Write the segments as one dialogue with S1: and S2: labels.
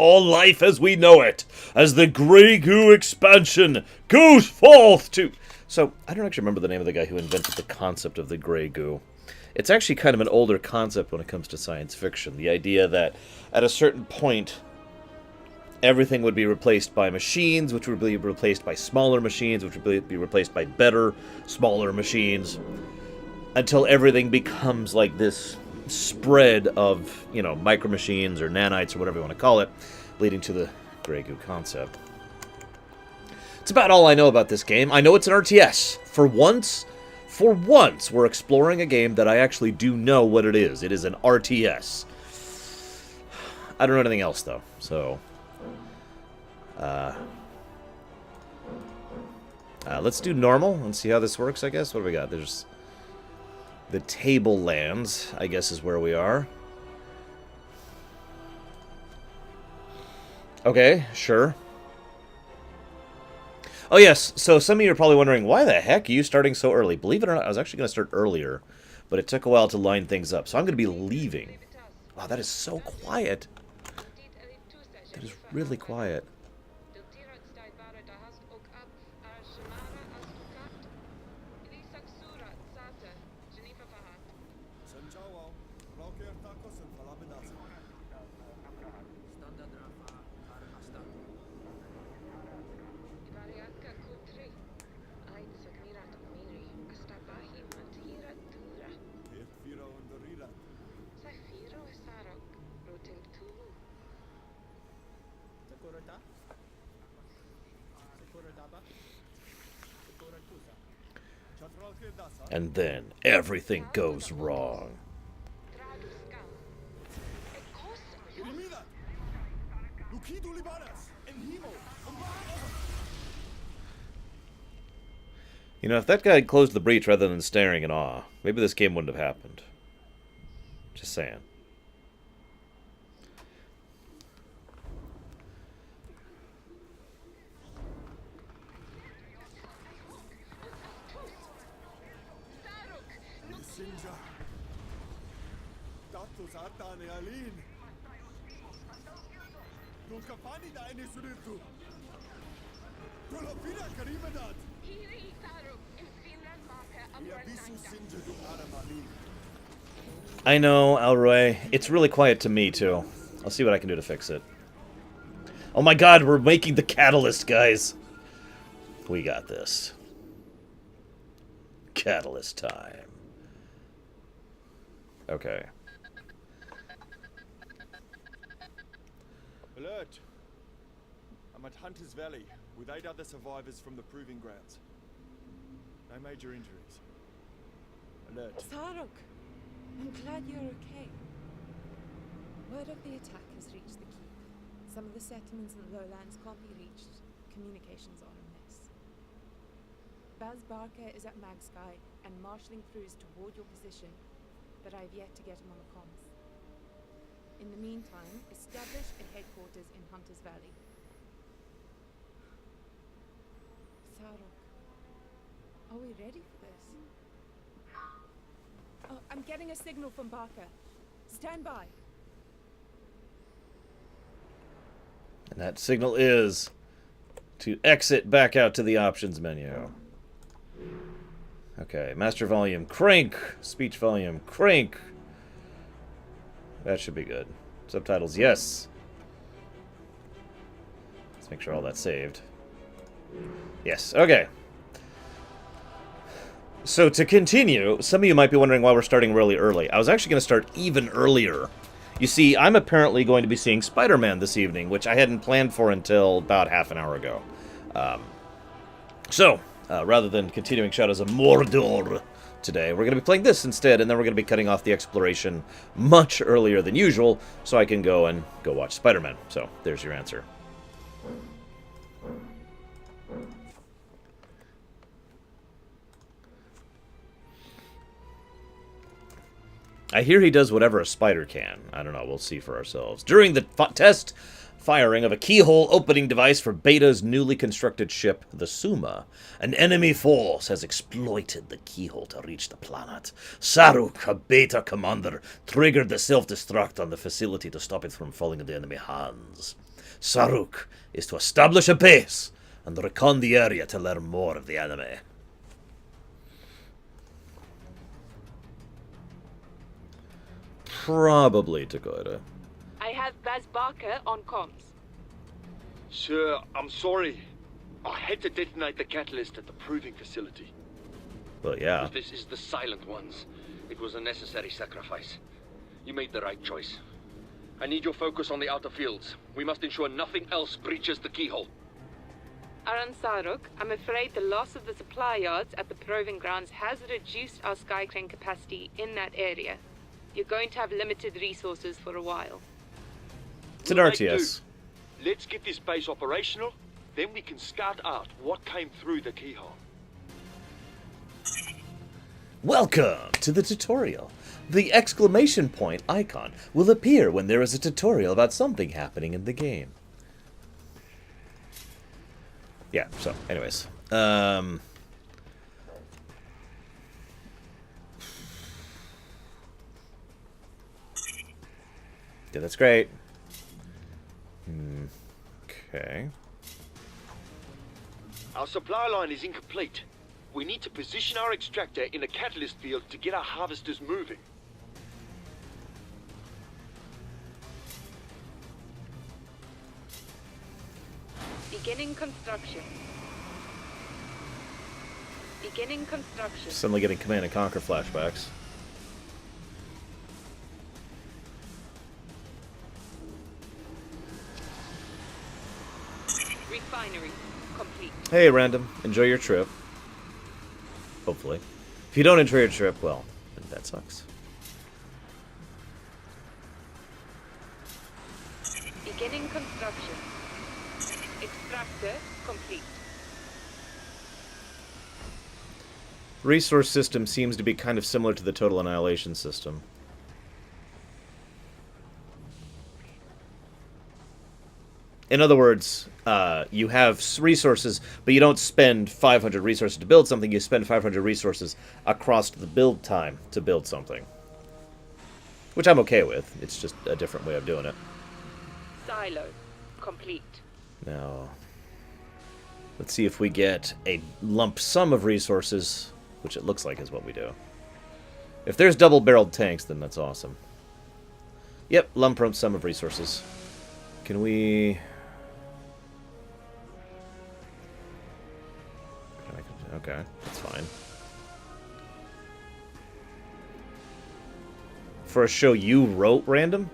S1: all life as we know it, as the Grey Goo expansion goes forth to... So, I don't actually remember the name of the guy who invented the concept of the Grey Goo. It's actually kind of an older concept when it comes to science fiction. The idea that at a certain point, everything would be replaced by machines, which would be replaced by smaller machines, which would be replaced by better, smaller machines, until everything becomes like this spread of, you know, micro machines or nanites or whatever you want to call it, leading to the Grey Goo concept. It's about all I know about this game. I know it's an RTS. For once, we're exploring a game that I actually do know what it is. It is an RTS. I don't know anything else, though, so... let's do normal and see how this works, I guess. What do we got? There's... the Tablelands, I guess, is where we are. Okay, sure. Oh, yes, so some of you are probably wondering, why the heck are you starting so early? Believe it or not, I was actually going to start earlier, but it took a while to line things up. So I'm going to be leaving. Wow, that is so quiet. That is really quiet. And then everything goes wrong. You know, if that guy had closed the breach rather than staring in awe, maybe this game wouldn't have happened. Just saying. I know, Alroy. It's really quiet to me, too. I'll see what I can do to fix it. Oh my god, we're making the catalyst, guys. We got this. Catalyst time. Okay.
S2: Alert! I'm at Hunter's Valley with 8 other survivors from the proving grounds. No major injuries. Alert.
S3: Saruk, I'm glad you're okay. Word of the attack has reached the keep. Some of the settlements in the lowlands can't be reached. Communications are amiss. Baz Barker is at Magsky and marshalling crews toward your position, but I've yet to get him on the comms. In the meantime, establish a headquarters in Hunter's Valley. Saruk, are we ready for this? Oh, I'm getting a signal from Barker. Stand by.
S1: And that signal is to exit back out to the options menu. Okay, master volume, crank. Speech volume, crank. That should be good. Subtitles, yes. Let's make sure all that's saved. Yes, okay. So to continue, some of you might be wondering why we're starting really early. I was actually going to start even earlier. You see, I'm apparently going to be seeing Spider-Man this evening, which I hadn't planned for until about half an hour ago. Rather than continuing Shadows of Mordor today, we're going to be playing this instead, and then we're going to be cutting off the exploration much earlier than usual, so I can go watch Spider-Man. So, there's your answer. I hear he does whatever a spider can. I don't know, we'll see for ourselves. During the test firing of a keyhole opening device for Beta's newly constructed ship, the Suma, an enemy force has exploited the keyhole to reach the planet. Saruk, a Beta commander, triggered the self-destruct on the facility to stop it from falling into enemy hands. Saruk is to establish a base and recon the area to learn more of the anime. Probably Dakota.
S3: I have Baz Barker on comms.
S4: Sir, I'm sorry. I had to detonate the catalyst at the proving facility.
S1: Well, yeah.
S5: This is the Silent Ones. It was a necessary sacrifice. You made the right choice. I need your focus on the outer fields. We must ensure nothing else breaches the keyhole.
S3: Aran Saruk, I'm afraid the loss of the supply yards at the proving grounds has reduced our skycrane capacity in that area. You're going to have limited resources for a while.
S1: It's an
S4: We'll make
S1: RTS.
S4: do. Let's get this base operational, then we can scout out what came through the keyhole.
S1: Welcome to the tutorial. The exclamation point icon will appear when there is a tutorial about something happening in the game. Yeah, so, anyways. Yeah, that's great. Okay.
S4: Our supply line is incomplete. We need to position our extractor in a catalyst field to get our harvesters moving.
S3: Beginning construction. Beginning construction.
S1: Suddenly getting Command and Conquer flashbacks.
S3: Refinery complete.
S1: Hey, Random. Enjoy your trip. Hopefully. If you don't enjoy your trip, well, then that sucks.
S3: Beginning construction. Extractor complete.
S1: Resource system seems to be kind of similar to the Total Annihilation system. In other words, you have resources, but you don't spend 500 resources to build something. You spend 500 resources across the build time to build something. Which I'm okay with. It's just a different way of doing it.
S3: Silo complete.
S1: Now, let's see if we get a lump sum of resources, which it looks like is what we do. If there's double-barreled tanks, then that's awesome. Yep, lump sum of resources. Can we... Okay, that's fine. For a show you wrote, Random?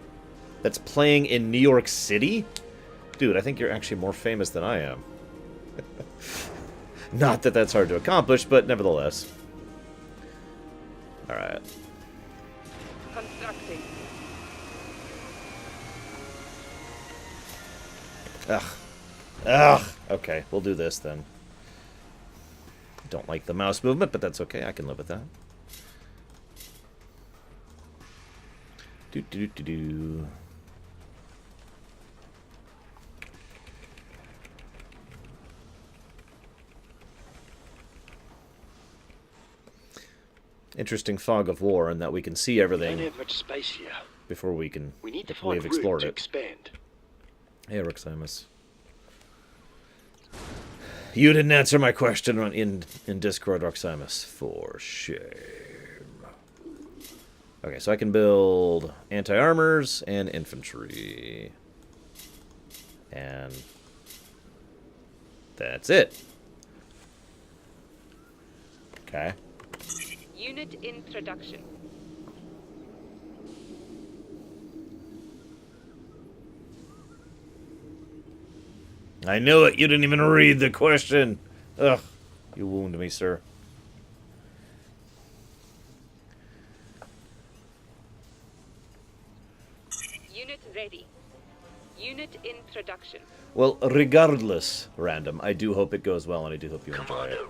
S1: That's playing in New York City? Dude, I think you're actually more famous than I am. Not that that's hard to accomplish, but nevertheless. Alright.
S3: Constructing.
S1: Ugh. Ugh. Okay, we'll do this then. Don't like the mouse movement, but that's okay. I can live with that. Do. Interesting fog of war in that we can see
S4: We
S1: everything
S4: don't have much space here.
S1: before we can.
S4: We need to
S1: before
S4: find
S1: we've
S4: room
S1: explored
S4: to
S1: it.
S4: expand.
S1: Hey, Roximus. You didn't answer my question in Discord, Roximus. For shame. Okay, so I can build anti-armors and infantry. And that's it. Okay.
S3: Unit in production.
S1: I knew it. You didn't even read the question. Ugh. You wound me, sir.
S3: Unit ready. Unit in production.
S1: Well, regardless, Random, I do hope it goes well, and I do hope you enjoy it.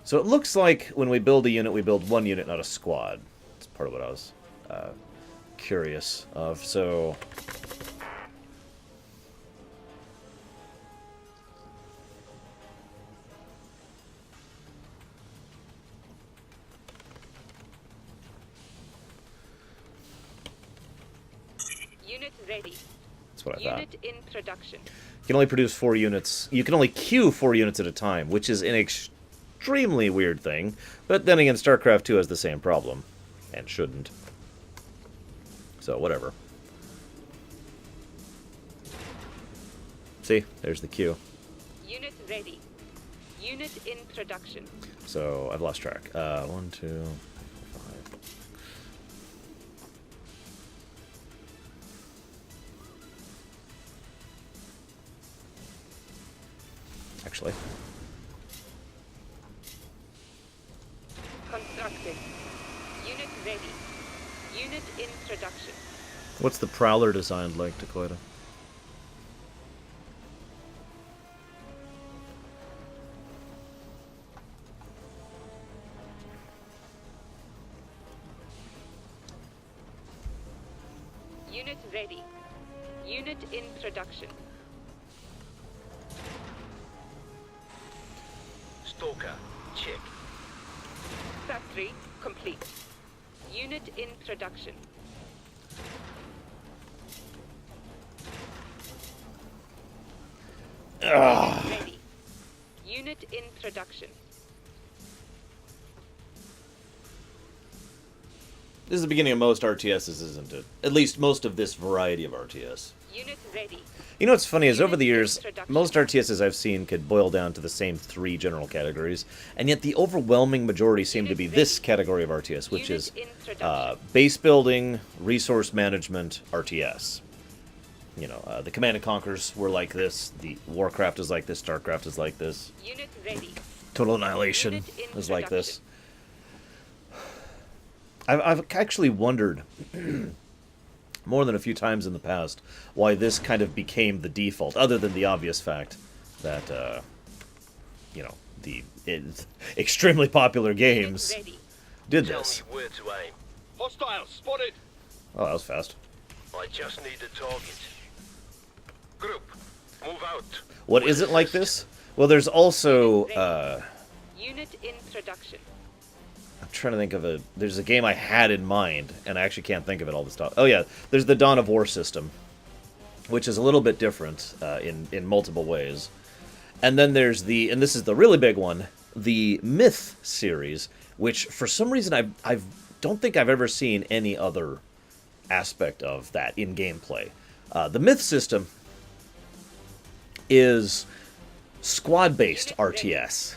S1: So it looks like when we build a unit, we build one unit, not a squad. That's part of what I was curious of. So...
S3: Unit ready.
S1: That's what I thought.
S3: Unit in production.
S1: You can only produce 4 units. You can only queue 4 units at a time, which is an extremely weird thing. But then again, StarCraft 2 has the same problem. And shouldn't. So, whatever. See? There's the queue.
S3: Unit ready. Unit in production.
S1: So, I've lost track. 1, 2, 5. Actually.
S3: Constructed. Unit ready. Unit in production.
S1: What's the Prowler designed like, Dakota?
S3: Unit ready. Unit in production.
S5: Stalker, check.
S3: Factory complete. Unit in production. Unit ready. Unit in production.
S1: This is the beginning of most RTSs, isn't it? At least most of this variety of RTS.
S3: Unit ready.
S1: You know what's funny is over
S3: Unit
S1: the years,
S3: in production.
S1: most RTSs I've seen could boil down to the same 3 general categories, and yet the overwhelming majority seem to be this category of RTS, which
S3: Unit
S1: is
S3: in production.
S1: base building, resource management, RTS. You know, the Command & Conquers were like this, the Warcraft is like this, StarCraft is like this,
S3: Unit ready.
S1: Total Annihilation
S3: Unit in
S1: is like this.
S3: production.
S1: I've actually wondered more than a few times in the past why this kind of became the default, other than the obvious fact that, you know, the extremely popular games
S3: Unit ready.
S1: did
S5: Tell
S1: this.
S5: me where to aim.
S4: Hostiles spotted!
S1: Oh, that was fast.
S5: I just need a target. Group, move out.
S1: What isn't like this? Well, there's also,
S3: Unit in production.
S1: I'm trying to think of there's a game I had in mind, and I actually can't think of it all this time. Oh yeah, there's the Dawn of War system, which is a little bit different in multiple ways. And then there's and this is the really big one, the Myth series, which for some reason I don't think I've ever seen any other aspect of that in gameplay. The Myth system is squad-based RTS.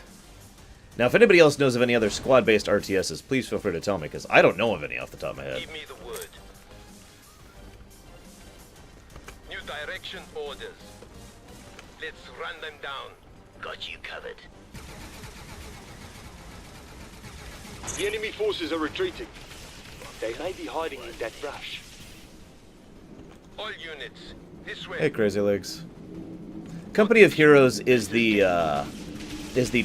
S1: Now, if anybody else knows of any other squad-based RTSs, please feel free to tell me, because I don't know of any off the top of my head.
S5: Give me the word. New direction orders. Let's run them down. Got you covered.
S4: The enemy forces are retreating. They may be hiding in that brush.
S5: All units, this way.
S1: Hey, Crazy Legs. Company of Heroes is the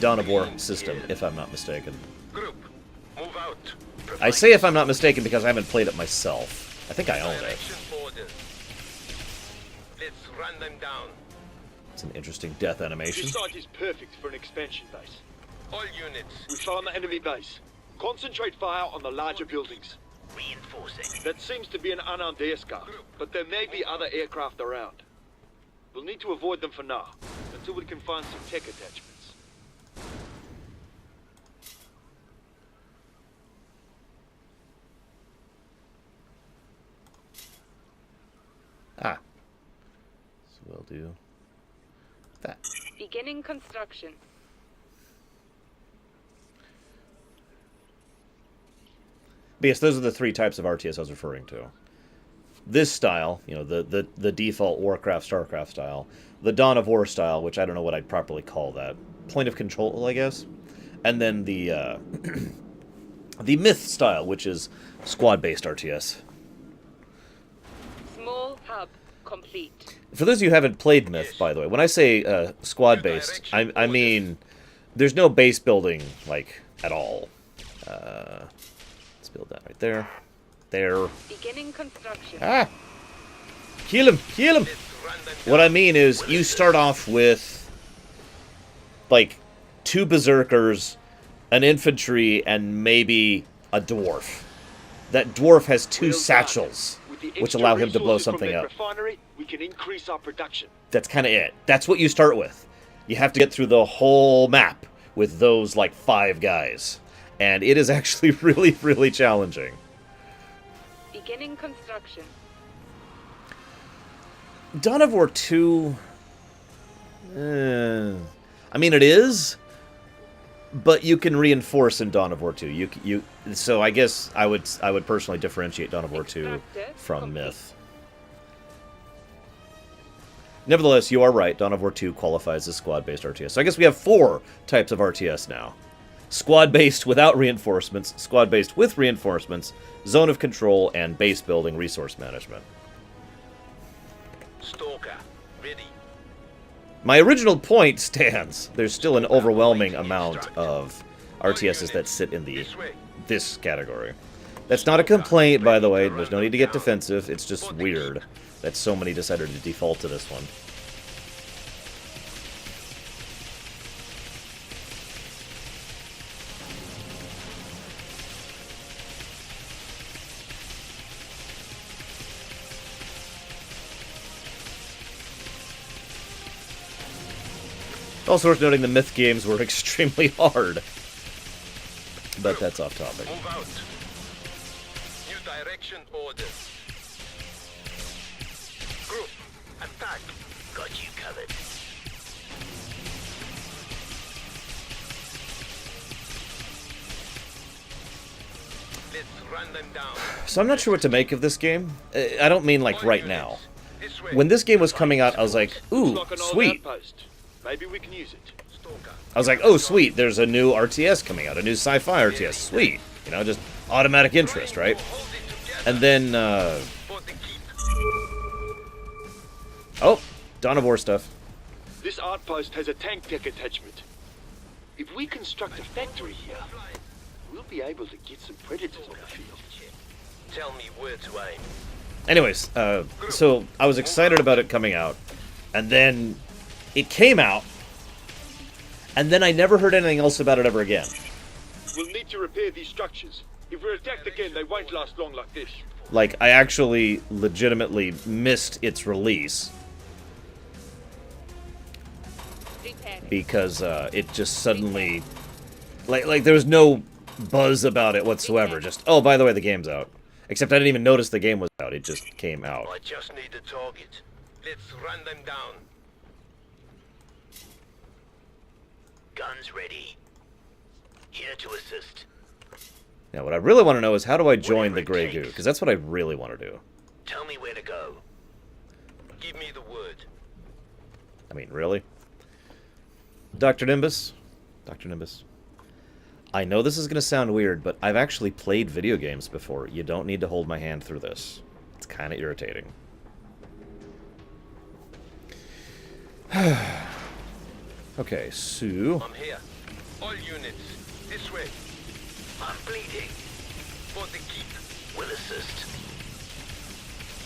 S1: Dawn of War system, if I'm not mistaken.
S5: Group, move out.
S1: I say if I'm not mistaken because I haven't played it myself. I think I own it.
S5: Direction orders. Let's run them down.
S1: It's an interesting death animation.
S4: This site is perfect for an expansion base.
S5: All units,
S4: We found the enemy base. Concentrate fire on the larger buildings.
S5: reinforcing.
S4: That seems to be an unarmed airscarf, but there may be other aircraft around. We'll need to avoid them for now, until we can find some tech attachments.
S1: Ah. So we'll do that.
S3: Beginning construction.
S1: But yes, those are the 3 types of RTS I was referring to. This style, you know, the default Warcraft, StarCraft style. The Dawn of War style, which I don't know what I'd properly call that. Point of control, I guess. And then the the Myth style, which is squad-based RTS.
S3: Small hub complete.
S1: For those of you who haven't played Myth, by the way, when I say squad-based, I mean there's no base building, like, at all. Let's build that right there. There.
S3: Beginning construction.
S1: Ah! Kill him! Kill him!
S5: Let's run them
S1: What
S5: down.
S1: I mean is, you start off with, like, 2 berserkers, an infantry, and maybe a dwarf. That dwarf has 2
S4: Well done.
S1: satchels.
S4: With the
S1: which
S4: extra
S1: allow him to blow
S4: resources from
S1: something
S4: that
S1: up.
S4: refinery, we can increase our production.
S1: That's kind of it. That's what you start with. You have to get through the whole map with those, like, 5 guys. And it is actually really, really challenging.
S3: Beginning construction.
S1: Dawn of War 2... I mean, it is, but you can reinforce in Dawn of War 2. So I guess I would personally differentiate Dawn of War 2 from Myth. Nevertheless, you are right. Dawn of War 2 qualifies as squad-based RTS. So I guess we have 4 types of RTS now. Squad-based without reinforcements, squad-based with reinforcements, zone of control, and base building resource management.
S5: Stalker, ready.
S1: My original point stands. There's still an overwhelming amount of RTSs that sit in this category. That's not a complaint, by the way. There's no need to get defensive. It's just weird that so many decided to default to this one. Also worth noting the Myth games were extremely hard. But that's off topic.
S5: Move out. New direction orders. Group, attack. Got you covered. Let's run them down.
S1: So I'm not sure what to make of this game. I don't mean like right now. When this game was coming out, I was like, ooh,
S4: Like an old
S1: sweet.
S4: outpost. Maybe we can use it.
S1: I was like, oh, sweet, there's a new RTS coming out, a new sci-fi RTS. Sweet. You know, just automatic interest, right? And then, oh, Dawn of War stuff.
S4: This outpost has a tank deck attachment. If we construct a factory here, we'll be able to get some predators on the field.
S5: Tell me where to aim.
S1: Anyways, so I was excited about it coming out, and then it came out, and then I never heard anything else about it ever again.
S4: We'll need to repair these structures. If we're attacked again, they won't last long like this.
S1: Like, I actually legitimately missed its release because it just suddenly, like there was no buzz about it whatsoever. Just, oh, by the way, the game's out. Except I didn't even notice the game was out. It just came out.
S5: I just need a target. Let's run them down. Guns ready. Here to assist.
S1: Now, what I really want to know is how do I join the Grey Goo? Because that's what I really want to do.
S5: Tell me where to go. Give me the word.
S1: I mean, really? Dr. Nimbus? Dr. Nimbus. I know this is going to sound weird, but I've actually played video games before. You don't need to hold my hand through this. It's kind of irritating. Okay, so...
S5: I'm here. All units, this way. I'm bleeding. For the keep. Will assist.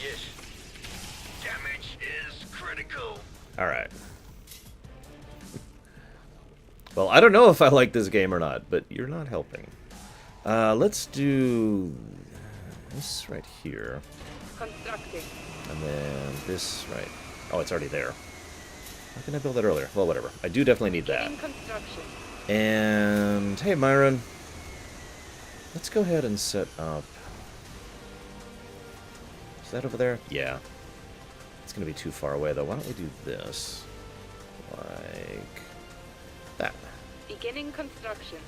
S5: Yes. Damage is critical.
S1: Alright. Well, I don't know if I like this game or not, but you're not helping. Let's do this right here.
S3: Constructing.
S1: And then this right... Oh, it's already there. Why couldn't I build that earlier? Well, whatever. I do definitely need that.
S3: Beginning construction.
S1: And, hey, Myron. Let's go ahead and set up... Is that over there? Yeah. It's going to be too far away, though. Why don't we do this? Like... that.
S3: Beginning construction.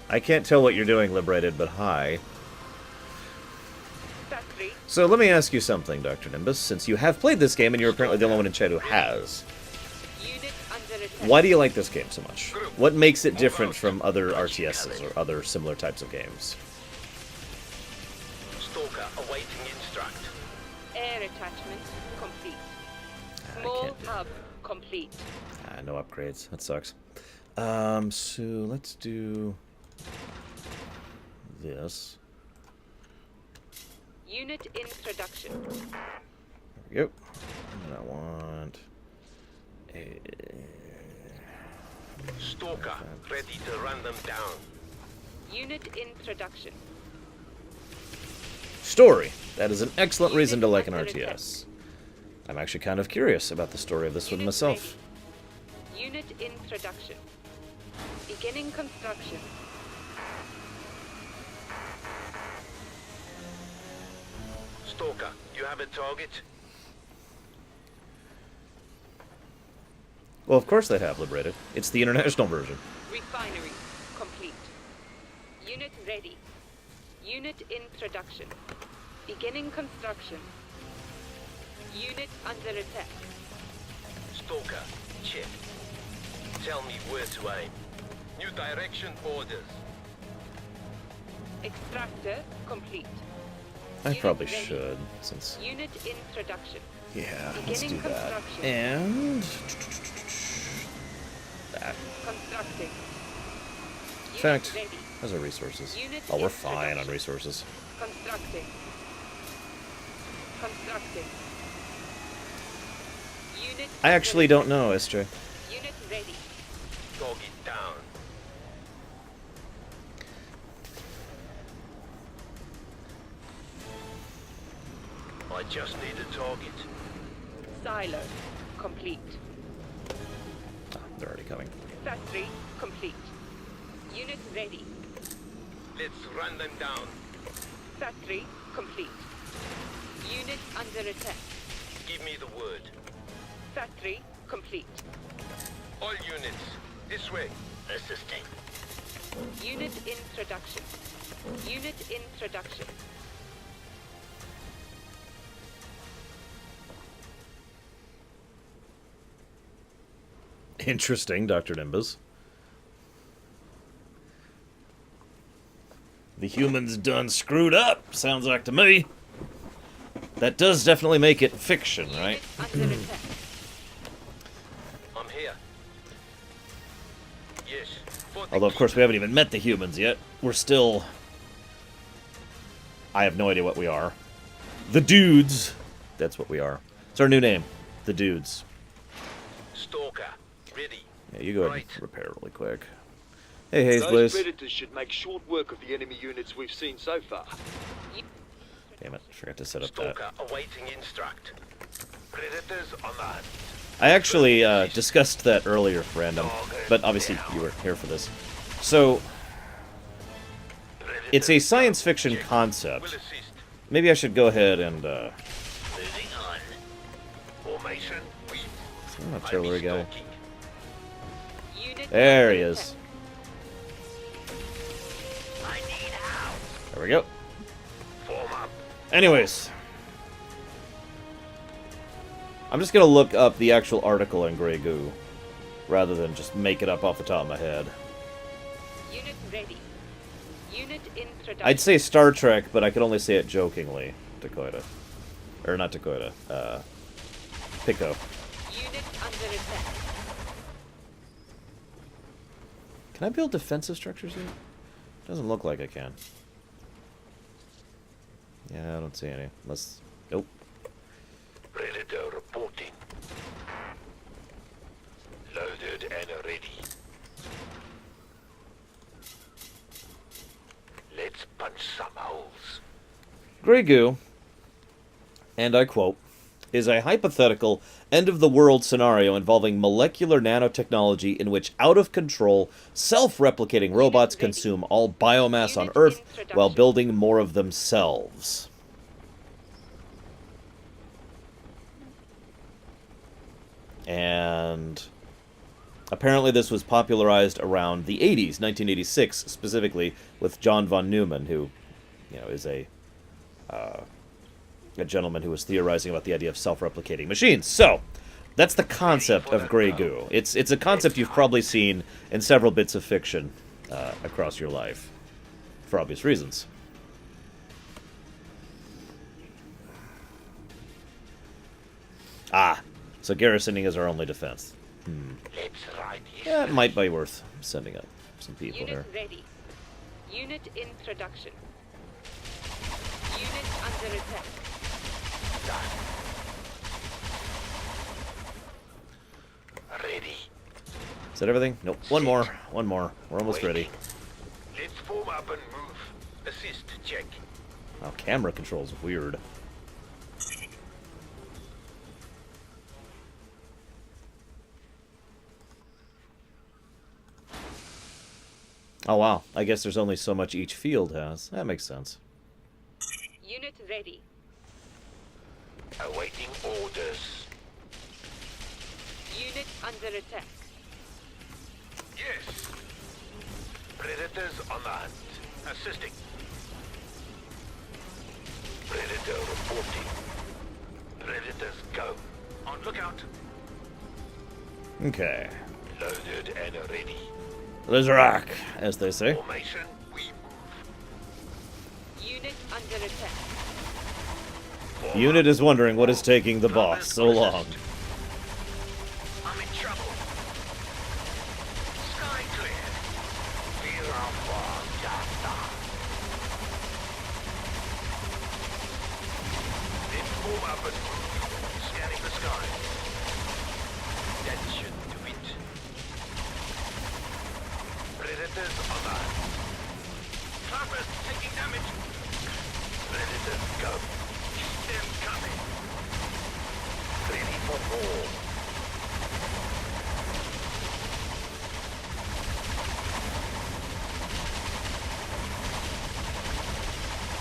S1: I can't tell what you're doing, Liberated, but hi.
S3: Factory.
S1: So let me ask you something, Dr. Nimbus, since you have played this game and you're apparently the only one in chat who has.
S3: Unit under attack.
S1: Why do you like this game so much? What makes it different from other RTSs or other similar types of games?
S5: Stalker awaiting instruct.
S3: Air attachment complete.
S1: I
S3: Small
S1: can't do
S3: hub complete.
S1: no upgrades. That sucks. So let's do this.
S3: Unit in production.
S1: There we go. And I want a...
S5: Stalker ready to run them down.
S3: Unit in production.
S1: story. That is an excellent reason to like an RTS. I'm actually kind of curious about the story of this one myself.
S3: Unit introduction. Beginning construction.
S6: Stalker, you have a target?
S1: Well, of course they have, Liberated. It's the international version.
S3: Refinery complete. Unit ready. Unit introduction. Beginning construction. Unit under attack.
S6: Stalker, check. Tell me where to aim. New direction orders.
S3: Extractor complete.
S1: I
S3: Unit
S1: probably
S3: ready.
S1: should, since...
S3: Unit introduction.
S1: Yeah, let's do
S3: Beginning
S1: that.
S3: construction.
S1: And... that.
S3: Constructing.
S1: In fact,
S3: Unit ready.
S1: how's our resources?
S3: Unit
S1: Oh, we're fine on
S3: introduction.
S1: resources.
S3: Constructing. Constructing. Unit
S1: I actually
S3: under
S1: don't know, SJ.
S3: attack. Unit ready.
S6: Dog it down. I just need a target.
S3: Silo complete.
S1: Ah, they're already coming.
S3: Factory complete. Unit ready.
S6: Let's run them down.
S3: Factory complete. Unit under attack.
S6: Give me the word.
S3: Factory complete.
S6: All units, this way. Assisting.
S3: Unit introduction. Unit introduction.
S1: Interesting, Dr. Nimbus. The humans done screwed up, sounds like to me. That does definitely make it fiction, right?
S3: Unit under attack.
S6: I'm here. Yes. For the
S1: Although, of course, we haven't even met the humans yet. We're still... I have no idea what we are. The Dudes. That's what we are. It's our new name. The Dudes.
S6: Stalker, ready.
S1: Yeah, you go ahead
S6: Right.
S1: and repair really quick. Hey, Haze
S4: Those
S1: Blaze.
S4: predators should make short work of the enemy units we've seen so far.
S1: Damn it, I forgot to set up that.
S6: Stalker awaiting instruct. Predators on the hunt.
S1: I actually discussed that earlier, random, but obviously you weren't here for this. So, it's a science fiction
S6: Will
S1: concept.
S6: assist.
S1: Maybe I should go ahead and,
S6: Moving on. Formation. We.
S1: I'm an artillery guy.
S6: Stalking.
S3: Unit
S1: There
S3: under
S1: he
S3: attack.
S1: is.
S6: I need help.
S1: There we go.
S6: Form up.
S1: Anyways. I'm just gonna look up the actual article in Grey Goo, rather than just make it up off the top of my head.
S3: Unit ready. Unit introduction.
S1: I'd say Star Trek, but I could only say it jokingly, Dakota. Or not Dakota, Pico.
S3: Unit under attack.
S1: Can I build defensive structures yet? Doesn't look like I can. Yeah, I don't see any. Unless... Nope.
S6: Predator reporting. Loaded and ready. Let's punch some holes.
S1: Grey Goo, and I quote, is a hypothetical end-of-the-world scenario involving molecular nanotechnology in which out-of-control, self-replicating robots consume all biomass on Earth while building more of themselves. And apparently this was popularized around the 80s, 1986 specifically, with John von Neumann, who, you know, is a gentleman who was theorizing about the idea of self-replicating machines. So, that's the concept of Grey Goo. It's a concept you've probably seen in several bits of fiction across your life, for obvious reasons. Ah, so garrisoning is our only defense.
S6: Let's ride his
S1: Yeah, it might be worth sending up some people
S3: Unit
S1: here.
S3: ready. Unit introduction. Unit under attack.
S6: ready.
S1: Is that everything? Nope. One more. One more. We're almost ready.
S6: Let's form up and move. Assist check.
S1: Oh, camera control's weird. Oh wow, I guess there's only so much each field has. That makes sense.
S3: Unit ready.
S6: Awaiting orders.
S3: Unit under attack.
S6: Yes. Predators on the hunt. Assisting. Predator reporting. Predators go. On lookout.
S1: Okay.
S6: Loaded and ready.
S1: Let's rock, as they say.
S6: Formation, we move.
S3: Unit under attack.
S1: Unit is wondering what is taking the boss so long.
S6: I'm in trouble. Sky clear. Feel how far then form up and move. Scanning the sky. That should do it. Predators on the hunt. Cloppers taking damage. Predators go. Keep them coming. Ready for more.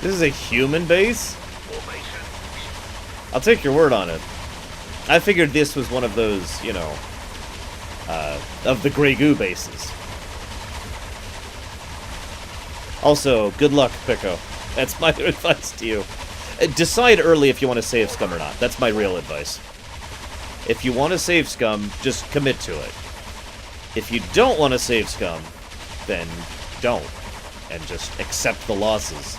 S1: This is a human base?
S6: Formation.
S1: I'll take your word on it. I figured this was one of those, you know, of the Grey Goo bases. Also, good luck, Pico. That's my advice to you. Decide early if you want to save scum or not. That's my real advice. If you want to save scum, just commit to it. If you don't want to save scum, then don't. And just accept the losses.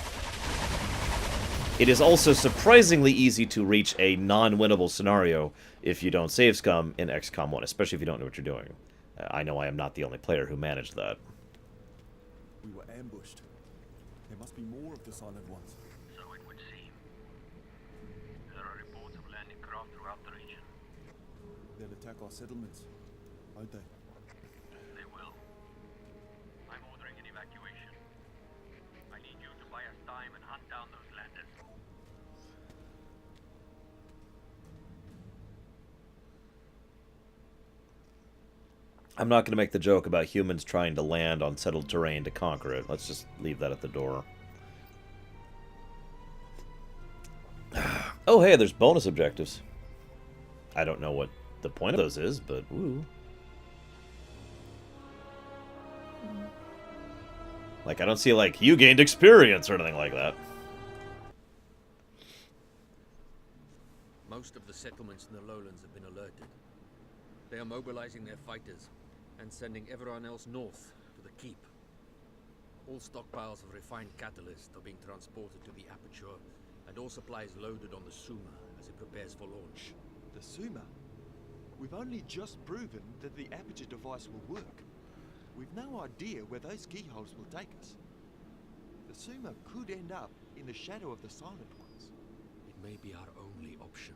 S1: It is also surprisingly easy to reach a non-winnable scenario if you don't save scum in XCOM 1, especially if you don't know what you're doing. I know I am not the only player who managed that.
S2: We were ambushed. There must be more of the Silent Ones.
S7: So it would seem. There are reports of landing craft throughout the region.
S2: They'll attack our settlements, won't they?
S7: They will. I'm ordering an evacuation. I need you to buy us time and hunt down those landers.
S1: I'm not going to make the joke about humans trying to land on settled terrain to conquer it. Let's just leave that at the door. Oh, hey, there's bonus objectives. I don't know what the point of those is, but woo. Like, I don't see, like, you gained experience or anything like that.
S5: Most of the settlements in the lowlands have been alerted. They are mobilizing their fighters and sending everyone else north to the keep. All stockpiles of refined catalyst are being transported to the Aperture, and all supplies loaded on the Suma as it prepares for launch.
S2: The Suma? We've only just proven that the Aperture device will work. We've no idea where those keyholes will take us. The Suma could end up in the shadow of the Silent Ones.
S5: It may be our only option.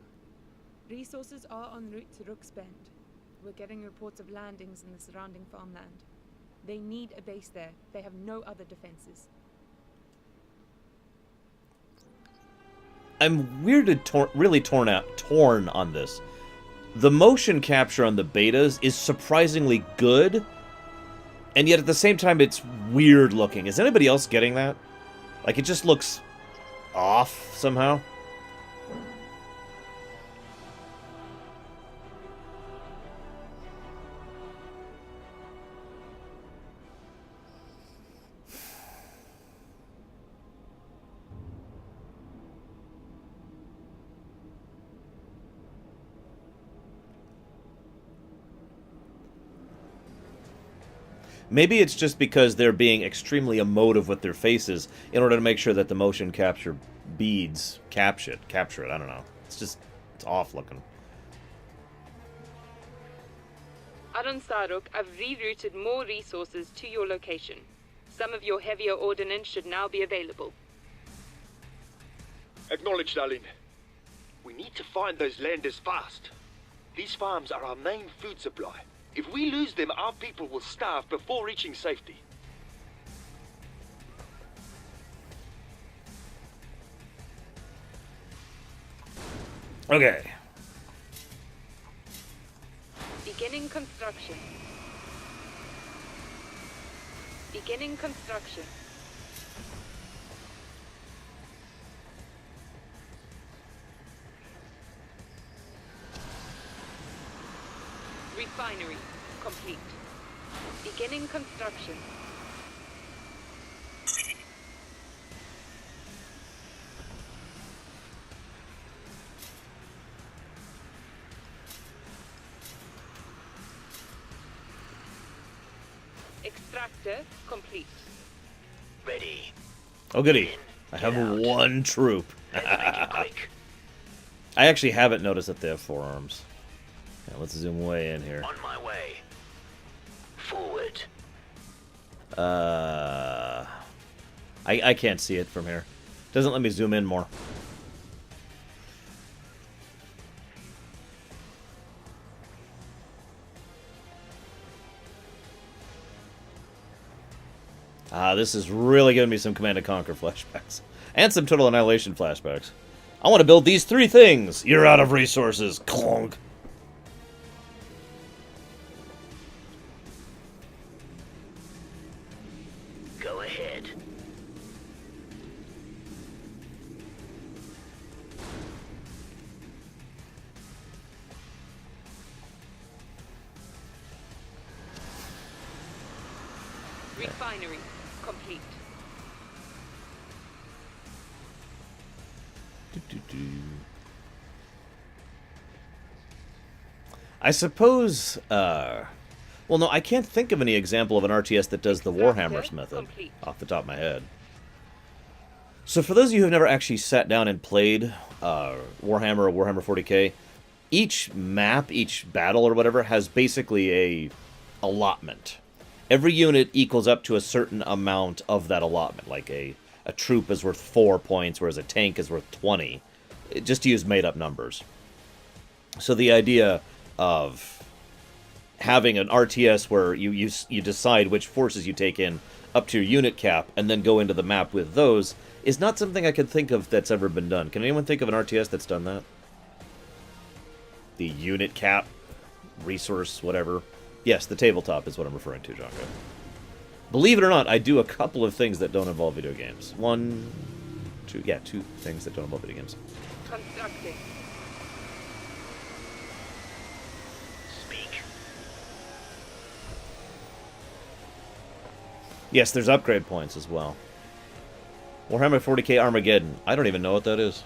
S3: Resources are en route to Rook's Bend. We're getting reports of landings in the surrounding farmland. They need a base there. They have no other defenses.
S1: I'm weirded, really torn on this. The motion capture on the betas is surprisingly good, and yet at the same time it's weird looking. Is anybody else getting that? Like, it just looks off somehow. Maybe it's just because they're being extremely emotive with their faces in order to make sure that the motion capture beads capture it. I don't know. It's off looking.
S3: Adon Saruk, I've rerouted more resources to your location. Some of your heavier ordnance should now be available.
S4: Acknowledged, Darlene. We need to find those landers fast. These farms are our main food supply. If we lose them, our people will starve before reaching safety.
S1: Okay.
S3: Beginning construction. Beginning construction. Refinery complete. Beginning construction. Extractor complete.
S6: Ready.
S1: Oh, goody. I have
S6: Get out.
S1: one troop.
S6: Let's make it quick.
S1: I actually haven't noticed that they have forearms. Yeah, let's zoom way in here.
S6: On my way. Forward.
S1: I can't see it from here. Doesn't let me zoom in more. This is really giving me some Command & Conquer flashbacks. And some Total Annihilation flashbacks. I want to build these 3 things! You're out of resources! Clonk!
S6: Go ahead.
S3: Refinery complete.
S1: I suppose, well, no, I can't think of any example of an RTS that does the Warhammers method
S3: Complete.
S1: off the top of my head. So for those of you who have never actually sat down and played Warhammer or Warhammer 40k, each map, each battle or whatever, has basically a allotment. Every unit equals up to a certain amount of that allotment. Like a troop is worth 4 points, whereas a tank is worth 20. Just to use made-up numbers. So the idea of having an RTS where you decide which forces you take in up to your unit cap and then go into the map with those is not something I can think of that's ever been done. Can anyone think of an RTS that's done that? The unit cap, resource, whatever. Yes, the tabletop is what I'm referring to, Jonko. Believe it or not, I do a couple of things that don't involve video games. Two things that don't involve video games.
S3: Constructing.
S6: Speak.
S1: Yes, there's upgrade points as well. Warhammer 40k Armageddon. I don't even know what that is.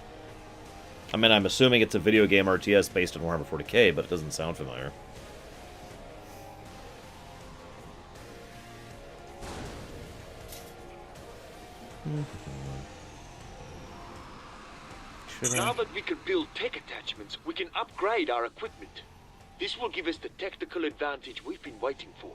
S1: I mean, I'm assuming it's a video game RTS based on Warhammer 40k, but it doesn't sound familiar.
S4: Now that we can build tech attachments, we can upgrade our equipment. This will give us the technical advantage we've been waiting for.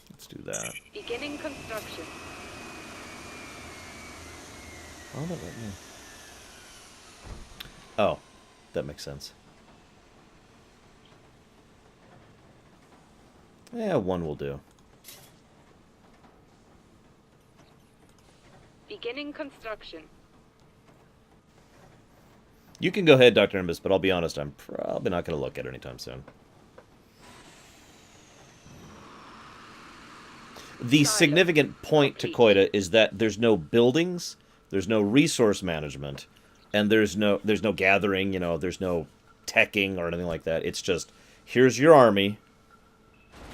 S1: Let's do that.
S3: Beginning construction.
S1: Oh, that let me. Oh, that makes sense. Yeah, one will do.
S3: Beginning construction.
S1: You can go ahead, Dr. Nimbus, but I'll be honest, I'm probably not going to look at it anytime soon. The significant point to Koita is that there's no buildings, there's no resource management, and there's no gathering, there's no teching or anything like that. It's just, here's your army,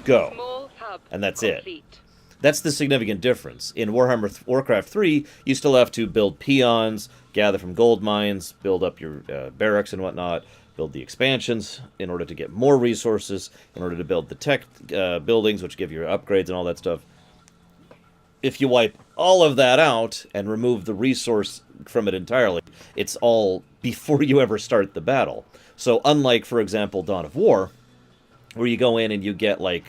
S1: go.
S3: Small hub
S1: And that's
S3: complete.
S1: it. That's the significant difference. In Warcraft 3, you still have to build peons, gather from gold mines, build up your barracks and whatnot, build the expansions in order to get more resources, in order to build the tech buildings, which give you upgrades and all that stuff. If you wipe all of that out and remove the resource from it entirely, it's all before you ever start the battle. So unlike, for example, Dawn of War, where you go in and you get, like,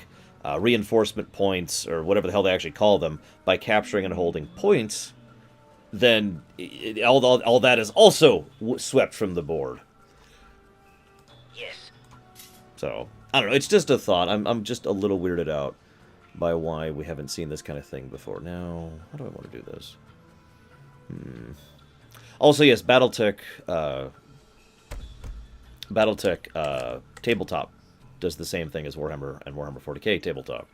S1: reinforcement points, or whatever the hell they actually call them, by capturing and holding points, then all that is also swept from the board.
S6: Yes.
S1: So, I don't know. It's just a thought. I'm just a little weirded out by why we haven't seen this kind of thing before. Now, how do I want to do this? Also, yes, BattleTech tabletop does the same thing as Warhammer and Warhammer 40k tabletop.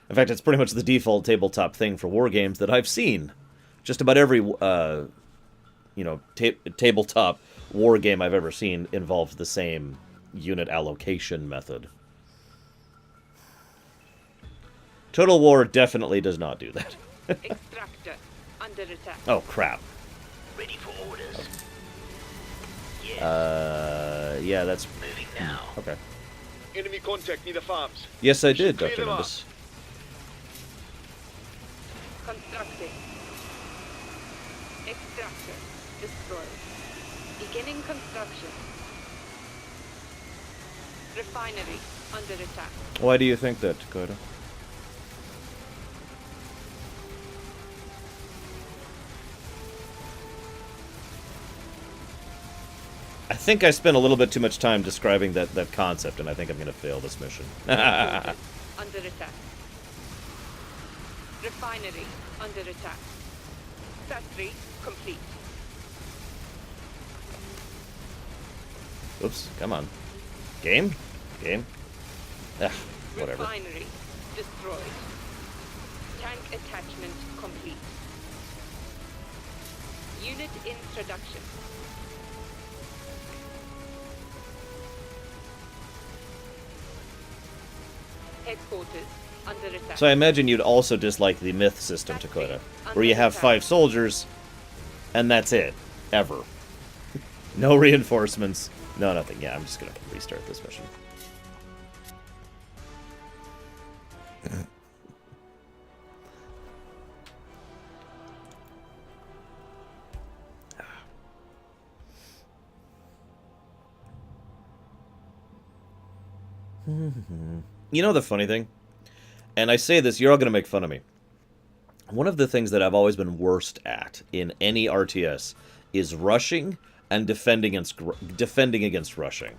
S1: In fact, it's pretty much the default tabletop thing for war games that I've seen. Just about every tabletop war game I've ever seen involves the same unit allocation method. Total War definitely does not do that.
S3: Extractor under attack.
S1: Oh, crap.
S6: Ready for orders.
S1: Yeah, that's...
S6: Moving now.
S1: Okay.
S4: Enemy contact near the farms.
S1: Yes, I did,
S4: Clear
S1: Dr.
S4: them up.
S1: Nimbus.
S3: Constructing. Extractor destroyed. Beginning construction. Refinery under attack.
S1: Why do you think that, Dakota? I think I spent a little bit too much time describing that concept, and I think I'm going to fail this mission.
S3: Under attack. Refinery under attack. Factory complete.
S1: Oops, come on. Game? Game? Ugh, whatever.
S3: Refinery destroyed. Tank attachment complete. Unit in production. Headquarters under attack.
S1: So I imagine you'd also dislike the myth system, Dakota, where you have 5 soldiers, and that's it. Ever. No reinforcements. No, nothing. Yeah, I'm just going to restart this mission. You know the funny thing? And I say this, you're all going to make fun of me. One of the things that I've always been worst at in any RTS is rushing and defending against rushing.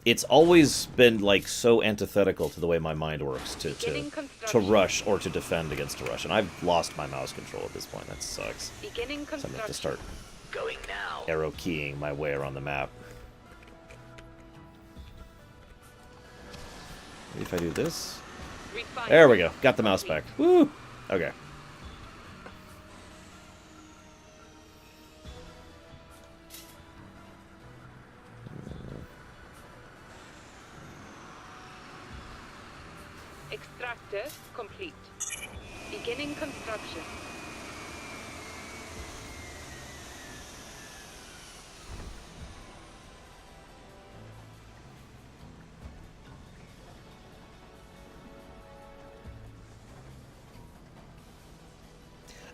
S1: It's always been like so antithetical to the way my mind works to rush or to defend against a rush. And I've lost my mouse control at this point. That sucks.
S3: Beginning
S1: So I'm going to have to
S3: construction.
S1: start
S6: Going now.
S1: arrow keying my way around the map. Maybe if I do this.
S3: Refinery
S1: There we go. Got the mouse
S3: complete.
S1: back. Woo! Okay.
S3: Extractor complete. Beginning construction.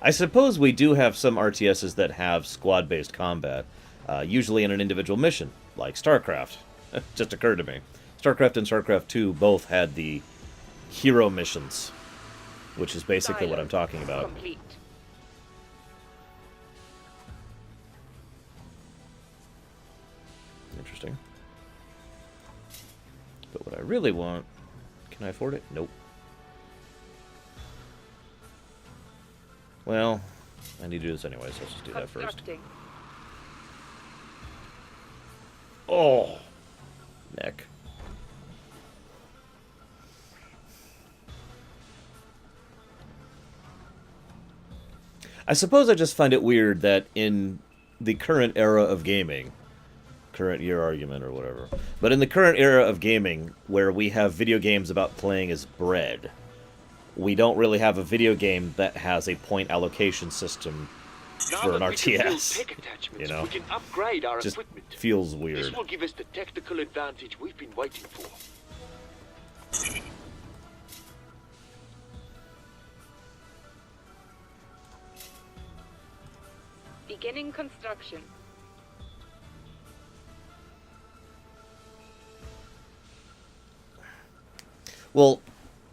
S1: I suppose we do have some RTSs that have squad-based combat, usually in an individual mission, like StarCraft. Just occurred to me. StarCraft and StarCraft 2 both had the hero missions, which is basically what I'm talking about.
S3: Complete.
S1: Interesting. But what I really want... Can I afford it? Nope. Well, I need to do this anyway, so let's just do that first.
S3: Constructing.
S1: Oh! Neck. I suppose I just find it weird that in the current era of gaming, current year argument or whatever, but in the current era of gaming, where we have video games about playing as bread, we don't really have a video game that has a point allocation system
S4: Now
S1: for an
S4: that we can build
S1: RTS.
S4: tech attachments,
S1: You know?
S4: we can upgrade our
S1: Just
S4: equipment.
S1: feels
S4: This
S1: weird.
S4: will give us the technical advantage we've been waiting for.
S3: Beginning construction.
S1: Well,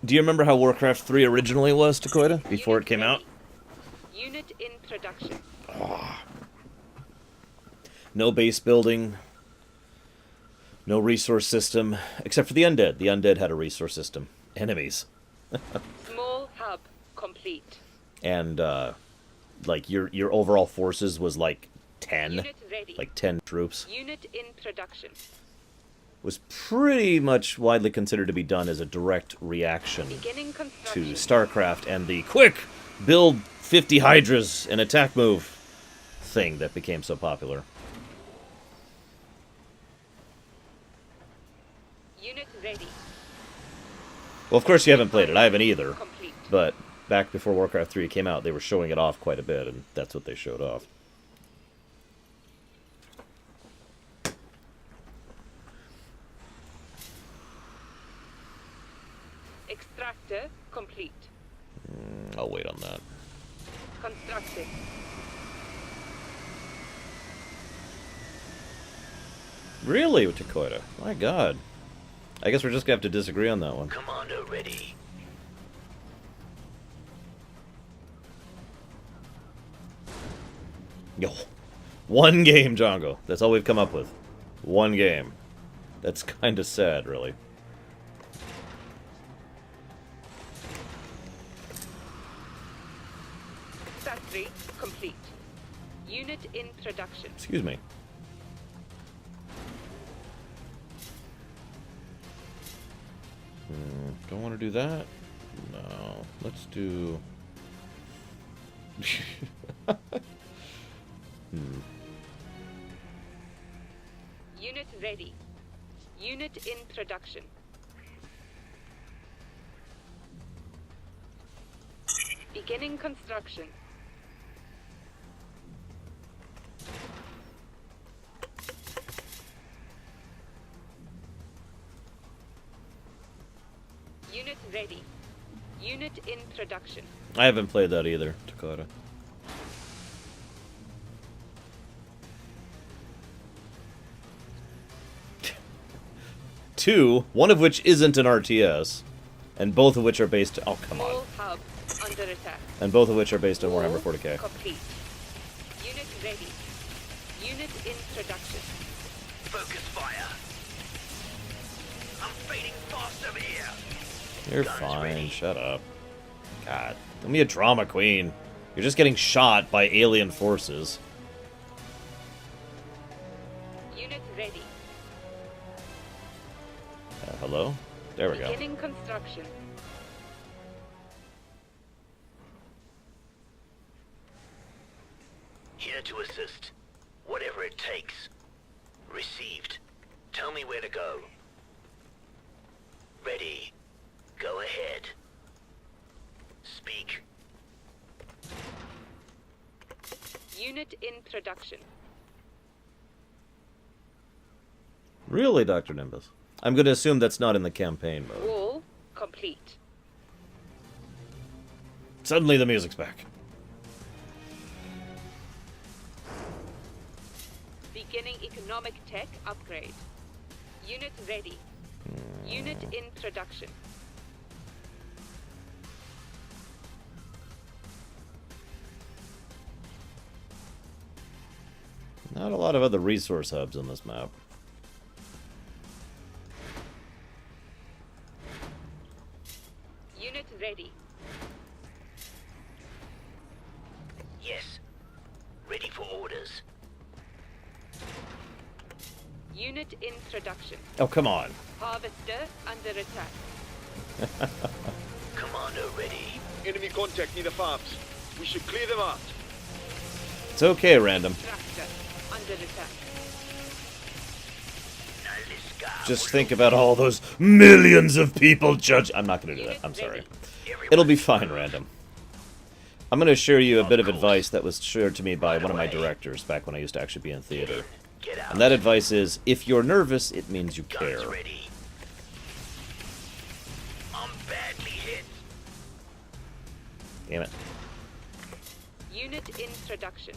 S1: do you remember how Warcraft 3 originally was, Dakota, before it came out?
S3: Unit in production.
S1: No base building, No resource system, except for the undead. The undead had a resource system. Enemies.
S3: Small hub complete.
S1: And, like, your overall forces was, like, 10.
S3: Unit ready.
S1: Like, 10 troops.
S3: Unit in production.
S1: Was pretty much widely considered to be done as a direct reaction
S3: Beginning
S1: to
S3: construction.
S1: StarCraft and the quick build 50 Hydras and attack move thing that became so popular.
S3: Unit ready.
S1: Well, of course you haven't played it. I haven't either.
S3: Complete.
S1: But back before Warcraft 3 came out, they were showing it off quite a bit, and that's what they showed off.
S3: Extractor complete.
S1: I'll wait on that.
S3: Constructing.
S1: Really, Takoida? My god. I guess we're just gonna have to disagree on that one.
S6: Commander ready.
S1: Yo. One game, Django. That's all we've come up with. One game. That's kind of sad, really.
S3: Factory complete. Unit in production.
S1: Excuse me. Don't want to do that. No. Let's do...
S3: Unit ready. Unit in production. Beginning construction. Unit ready. Unit in production.
S1: I haven't played that either, Dakota. Two, one of which isn't an RTS, and both of which are based... Oh, come on.
S3: All hub under attack.
S1: And both of which are based on Warhammer
S3: All
S1: 40k.
S3: complete. Unit ready. Unit in production.
S6: Focus fire. I'm fading fast over here.
S1: You're
S6: Guns
S1: fine,
S6: ready.
S1: shut up. God, don't be a drama queen. You're just getting shot by alien forces.
S3: Unit ready.
S1: Hello? There we go.
S3: Beginning construction.
S6: Here to assist. Whatever it takes. Received. Tell me where to go. Ready. Go ahead. Speak.
S3: Unit in production.
S1: Really, Dr. Nimbus? I'm going to assume that's not in the campaign mode.
S3: Wall complete.
S1: Suddenly the music's back.
S3: Beginning economic tech upgrade. Unit ready. Unit in production.
S1: Not a lot of other resource hubs on this map.
S3: Unit ready.
S6: Yes. Ready for orders.
S3: Unit in production.
S1: Oh, come on.
S3: Harvester under attack.
S6: Commander ready.
S4: Enemy contact near the farms. We should clear them out.
S1: It's okay, random.
S3: Tractor under attack.
S6: Naliska.
S1: Just think about all those millions of people judge. I'm not going to do that. I'm sorry. It'll be fine, random. I'm going to share you a bit of advice that was shared to me by one of my directors back when I used to actually be in theater.
S6: Get out.
S1: And that advice is, if you're nervous, it means you care.
S6: Guns ready. I'm badly hit.
S1: Damn it.
S3: Unit in production.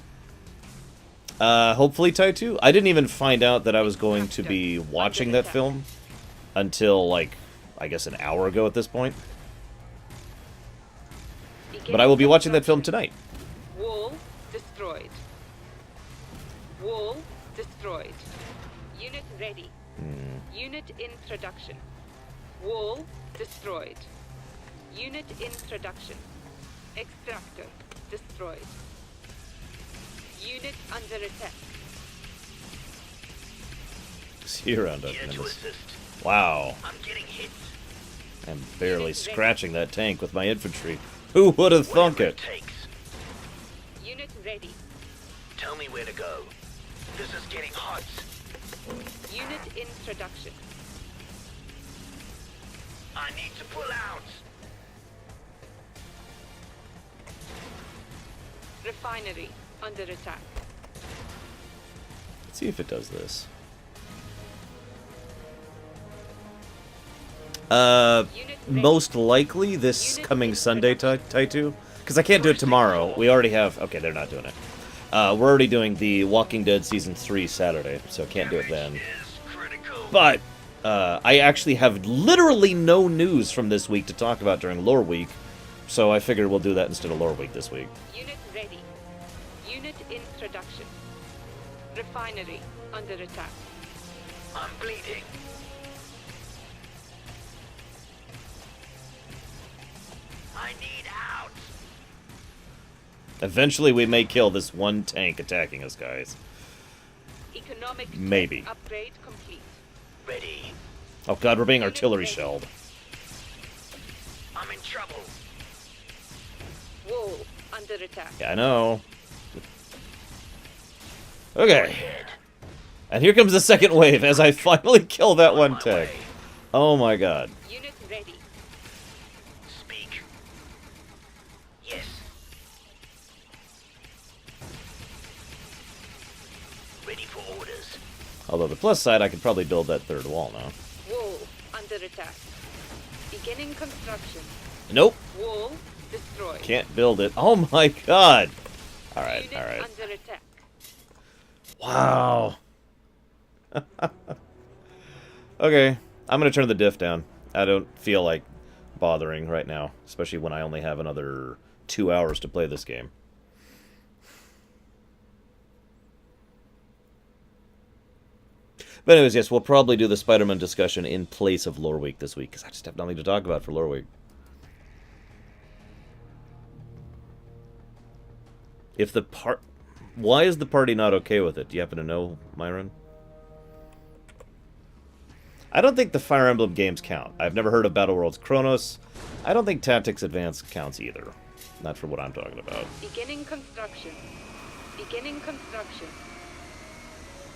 S1: Hopefully tie 2. I didn't even find out that I was going to be watching that film until, like, I guess an hour ago at this point. But I will be watching that film tonight.
S3: Wall destroyed. Wall destroyed. Unit ready. Unit introduction. Wall destroyed. Unit introduction. Extractor destroyed. Unit under attack.
S1: See you around,
S6: Here to
S1: Menace.
S6: assist.
S1: Wow.
S6: I'm getting hit.
S1: I'm barely scratching that tank with my infantry. Who would have thunk
S6: Whatever
S1: it?
S6: takes.
S3: Unit ready.
S6: Tell me where to go. This is getting hot.
S3: Unit introduction.
S6: I need to pull out.
S3: Refinery under attack.
S1: Let's see if it does this.
S3: Unit ready.
S1: Most likely this
S3: Unit
S1: coming
S3: in
S1: Sunday,
S3: production.
S1: Taitu. Because I can't do it tomorrow. We already have... Okay, they're not doing it. We're already doing the Walking Dead Season 3 Saturday, so can't do it then.
S6: Is critical.
S1: But I actually have literally no news from this week to talk about during Lore Week, so I figured we'll do that instead of Lore Week this week.
S3: Unit ready. Unit introduction. Refinery under attack.
S6: I'm bleeding. I need out.
S1: Eventually we may kill this one tank attacking us, guys.
S3: Economic tech
S1: Maybe.
S3: upgrade complete.
S6: Ready.
S1: Oh god, we're being
S3: Unit
S1: artillery
S3: ready.
S1: shelled.
S6: I'm in trouble.
S3: Wall under attack.
S1: Yeah, I know. Okay. And here comes the second wave as I finally kill that one
S6: my
S1: tank.
S6: way.
S1: Oh my god.
S3: Unit ready.
S6: Speak. Yes. Ready for orders.
S1: Although the plus side, I could probably build that third wall now.
S3: Wall under attack. Beginning construction.
S1: Nope.
S3: Wall destroyed.
S1: Can't build it. Oh my god. Alright,
S3: Unit
S1: alright.
S3: under attack.
S1: Wow. Okay. I'm gonna turn the diff down. I don't feel like bothering right now. Especially when I only have another 2 hours to play this game. But anyways, yes, we'll probably do the Spider-Man discussion in place of Lore Week this week, because I just have nothing to talk about for Lore Week. If the part... Why is the party not okay with it? Do you happen to know, Myron? I don't think the Fire Emblem games count. I've never heard of Battle Worlds Chronos. I don't think Tactics Advance counts either. Not for what I'm talking about.
S3: Beginning construction. Beginning construction.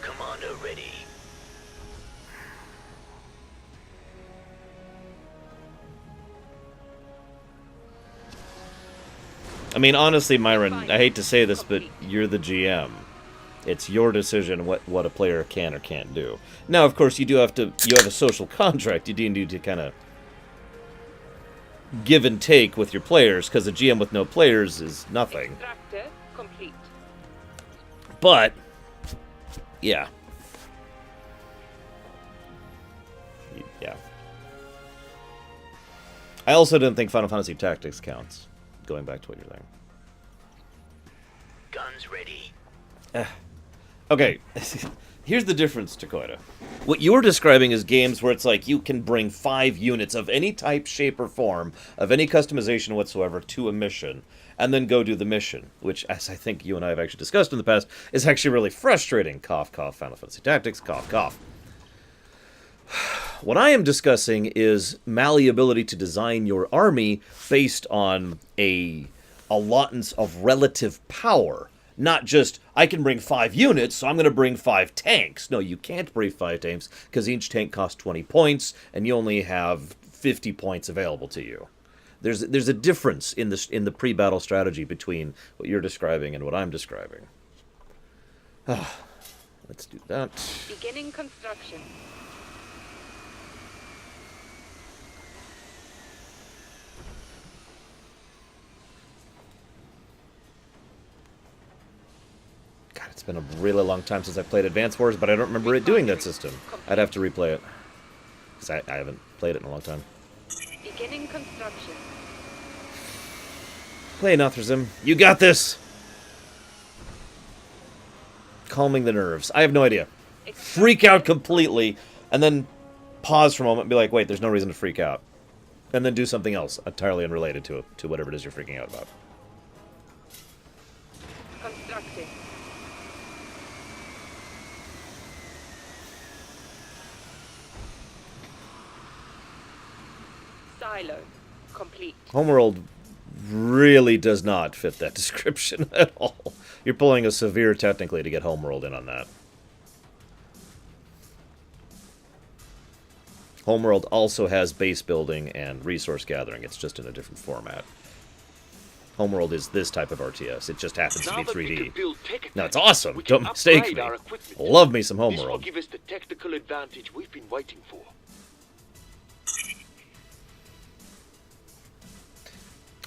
S6: Commander ready.
S1: I mean, honestly, Myron, I hate to say this, but you're the GM. It's your decision what a player can or can't do. Now, of course, you have a social contract. You do need to kind of give and take with your players, because a GM with no players is nothing.
S3: Extractor complete.
S1: But, yeah. Yeah. I also don't think Final Fantasy Tactics counts, going back to what you're saying.
S6: Guns ready.
S1: Okay, here's the difference, Takoida. What you're describing is games where it's like you can bring 5 units of any type, shape, or form, of any customization whatsoever, to a mission, and then go do the mission, which, as I think you and I have actually discussed in the past, is actually really frustrating. Cough, cough, Final Fantasy Tactics, cough, cough. What I am discussing is malleability to design your army based on a allotance of relative power. Not just, I can bring 5 units, so I'm going to bring 5 tanks. No, you can't bring 5 tanks, because each tank costs 20 points, and you only have 50 points available to you. There's a difference in the pre-battle strategy between what you're describing and what I'm describing. Let's do that.
S3: Beginning construction.
S1: God, it's been a really long time since I played Advance Wars, but I don't remember it doing that system. I'd have to replay it, because I haven't played it in a long time.
S3: Beginning construction.
S1: Play Nothrism. You got this! Calming the nerves. I have no idea. Freak out completely. And then pause for a moment and be like, wait, there's no reason to freak out. And then do something else entirely unrelated to whatever it is you're freaking out about.
S3: Constructing. Silo. Complete.
S1: Homeworld really does not fit that description at all. You're pulling a severe technically to get Homeworld in on that. Homeworld also has base building and resource gathering. It's just in a different format. Homeworld is this type of RTS. It just happens to be 3D. No, it's awesome. Don't mistake me. Love me some
S4: This will
S1: Homeworld.
S4: give us the technical advantage we've been waiting for.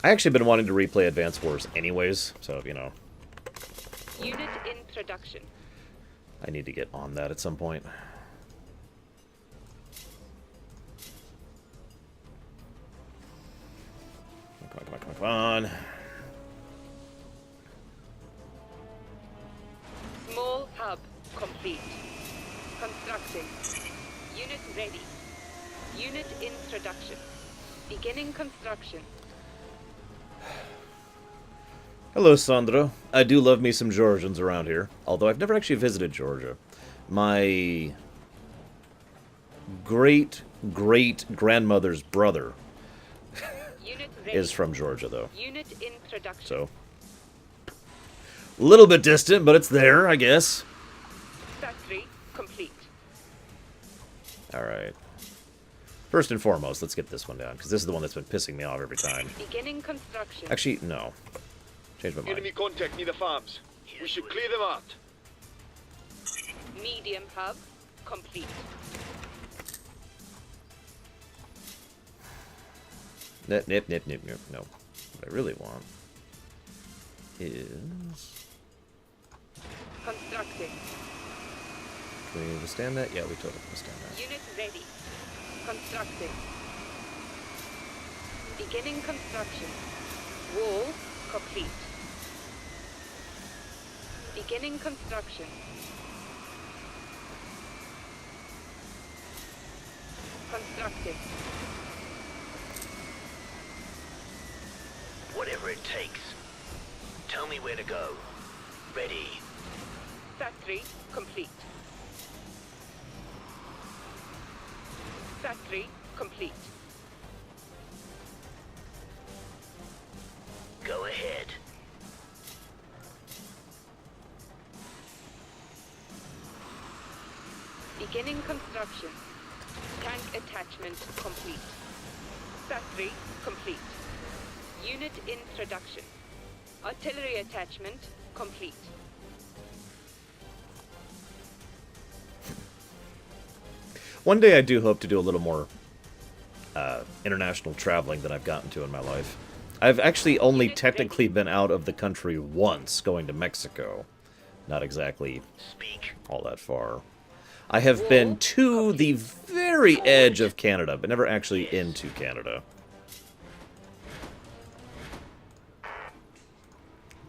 S1: I actually been wanting to replay Advance Wars anyways, so, you know,
S3: Unit in production.
S1: I need to get on that at some point. Come on, come on, come on, come on.
S3: Small hub complete. Constructing. Unit ready. Unit in production. Beginning construction.
S1: Hello, Sandro. I do love me some Georgians around here, although I've never actually visited Georgia. My great-great-grandmother's brother
S3: Unit ready.
S1: is from Georgia, though.
S3: Unit in production.
S1: So, a little bit distant, but it's there, I guess.
S3: Factory complete.
S1: Alright. First and foremost, let's get this one down, because this is the one that's been pissing me off every time.
S3: Beginning construction.
S1: Actually, no. Change my mind.
S4: Enemy contact near the farms. We should clear them out.
S3: Medium hub complete.
S1: Nip, nip, nip, nip, nip. No. What I really want is...
S3: Constructing.
S1: Can we withstand that? Yeah, we totally can withstand that.
S3: Unit ready. Constructing. Beginning construction. Wall complete. Beginning construction. Constructing.
S6: Whatever it takes. Tell me where to go. Ready.
S3: Factory complete. Factory complete.
S6: Go ahead.
S3: Beginning construction. Tank attachment complete. Factory complete. Unit in production. Artillery attachment complete.
S1: One day I do hope to do a little more international traveling than I've gotten to in my life. I've actually only technically been out of the country once, going to Mexico. Not exactly
S6: Speak.
S1: all that far. I have been to the very edge of Canada, but never actually into Canada.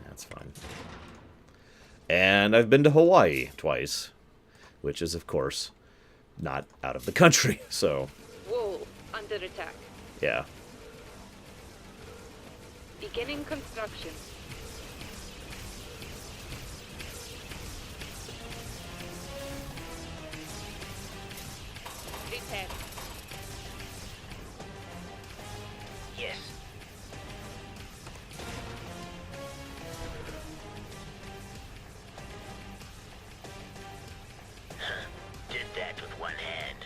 S1: That's fine. And I've been to Hawaii twice, which is, of course, not out of the country, so,
S3: Wall under attack.
S1: yeah.
S3: Beginning construction. Repair.
S6: Yes. Did that with one hand.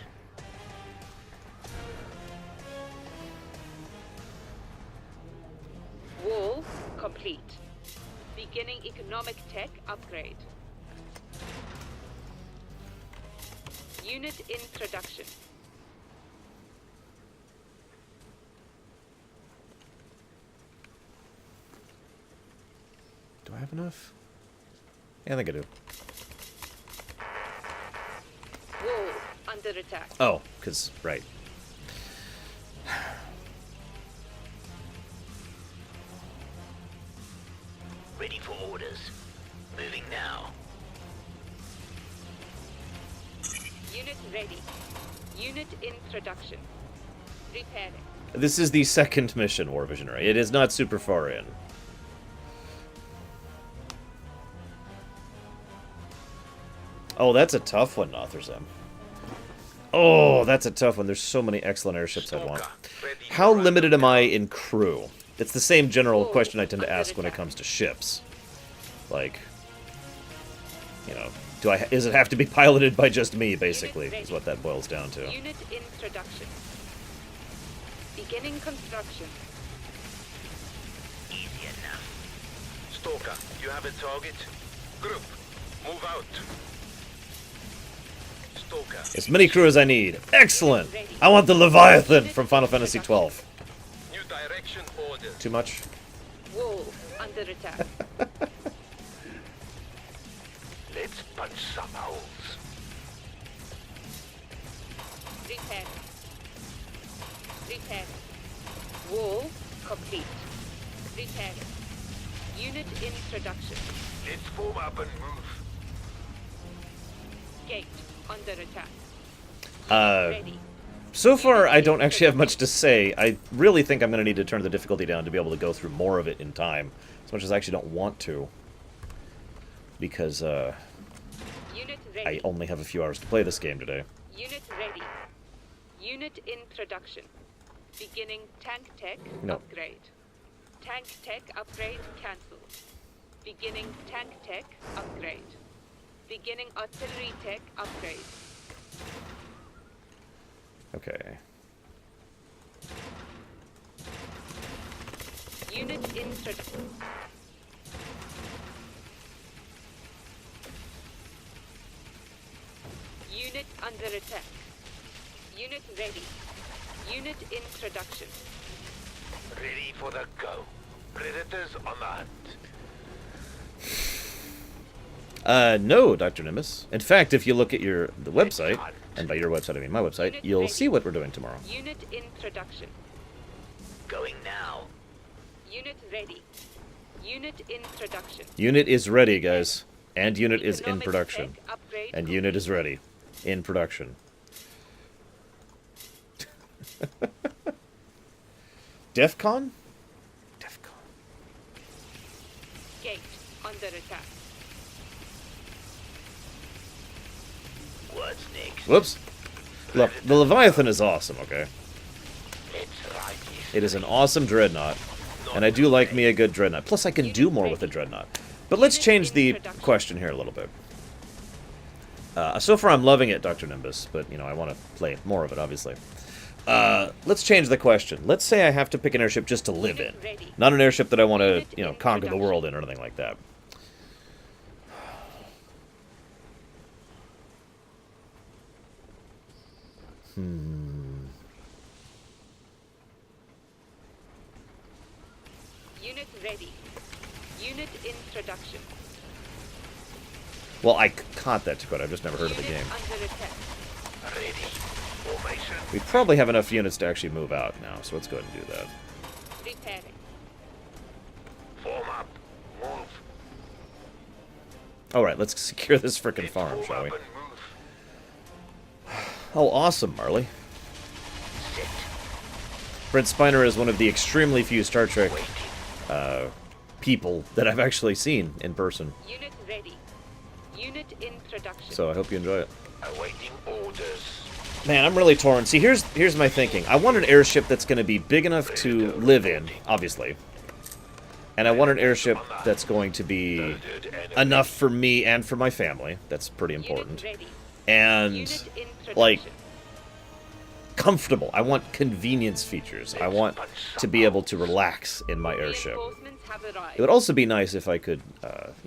S3: Wall complete. Beginning economic tech upgrade. Unit in production.
S1: Do I have enough? Yeah, I think I do.
S3: Wall under attack.
S1: Oh, because, right.
S6: Ready for orders. Moving now.
S3: Unit ready. Unit in production. Repairing.
S1: This is the second mission, War Visionary. It is not super far in. Oh, that's a tough one, Notherzem. Oh, that's a tough one. There's so many excellent airships I'd want. How limited am I in crew? It's the same general question I tend to ask when it comes to ships. Like, you know, does it have to be piloted by just me, basically, is what that boils down to.
S3: Unit in production. Beginning construction.
S6: Easy enough. Stalker, you have a target? Group, move out. Stalker.
S1: As many crew as I need. Excellent! I want the Leviathan from Final Fantasy XII.
S6: New direction order.
S1: Too much?
S3: Wall under attack.
S6: Let's punch some holes.
S3: Repairing. Repairing. Wall complete. Repairing. Unit in production.
S6: Let's form up and move.
S3: Gate under attack. Ready.
S1: So far, I don't actually have much to say. I really think I'm going to need to turn the difficulty down to be able to go through more of it in time. As much as I actually don't want to. Because,
S3: Unit
S1: I
S3: ready.
S1: only have a few hours to play this game today.
S3: Unit ready. Unit in production. Beginning tank tech
S1: No.
S3: upgrade. Tank tech upgrade cancelled. Beginning tank tech upgrade. Beginning artillery tech upgrade.
S1: Okay.
S3: Unit in production. Unit under attack. Unit ready. Unit in production.
S6: Ready for the go. Predators on the hunt.
S1: No, Dr. Nimbus. In fact, if you look at the website, and by your website I mean my website, you'll see what we're doing tomorrow.
S3: Unit in production.
S6: Going now.
S3: Unit ready. Unit in production.
S1: Unit is ready, guys. And unit is in
S3: Economics
S1: production.
S3: tech upgrade
S1: And unit is ready. In production. DEFCON? DEFCON.
S3: Gate under attack.
S6: What's next?
S1: Whoops. Look, the Leviathan is awesome, okay?
S6: Let's ride this.
S1: It is an awesome dreadnought. And I do like me a good dreadnought. Plus, I can do more with a dreadnought. But let's change the question here a little bit. So far, I'm loving it, Dr. Nimbus. But, you know, I want to play more of it, obviously. Let's change the question. Let's say I have to pick an airship just to live in. Not an airship that I want to, you know, conquer the world in or anything like that.
S3: Unit ready. Unit in production.
S1: Well, I caught that, Dakota. I've just never heard of the
S3: Unit
S1: game.
S3: under attack.
S6: Ready. Formation.
S1: We probably have enough units to actually move out now, so let's go ahead and do that.
S3: Repairing.
S6: Form up. Move.
S1: Alright, let's secure this frickin'
S6: Let's
S1: farm,
S6: form
S1: shall we?
S6: up and move.
S1: Oh, awesome, Marley.
S6: Set.
S1: Brent Spiner is one of the extremely few Star Trek
S6: Waiting.
S1: people that I've actually seen in person.
S3: Unit ready. Unit in production.
S1: So I hope you enjoy it.
S6: Awaiting orders.
S1: Man, I'm really torn. See, here's my thinking. I want an airship that's going to be big enough to live in, obviously. And I want an airship that's going to be enough for me and for my family. That's pretty important.
S3: Unit ready.
S1: And,
S3: Unit in production.
S1: like, comfortable. I want convenience features. I want to be able to relax in my airship.
S3: Reinforcements have arrived.
S1: It would also be nice if I could,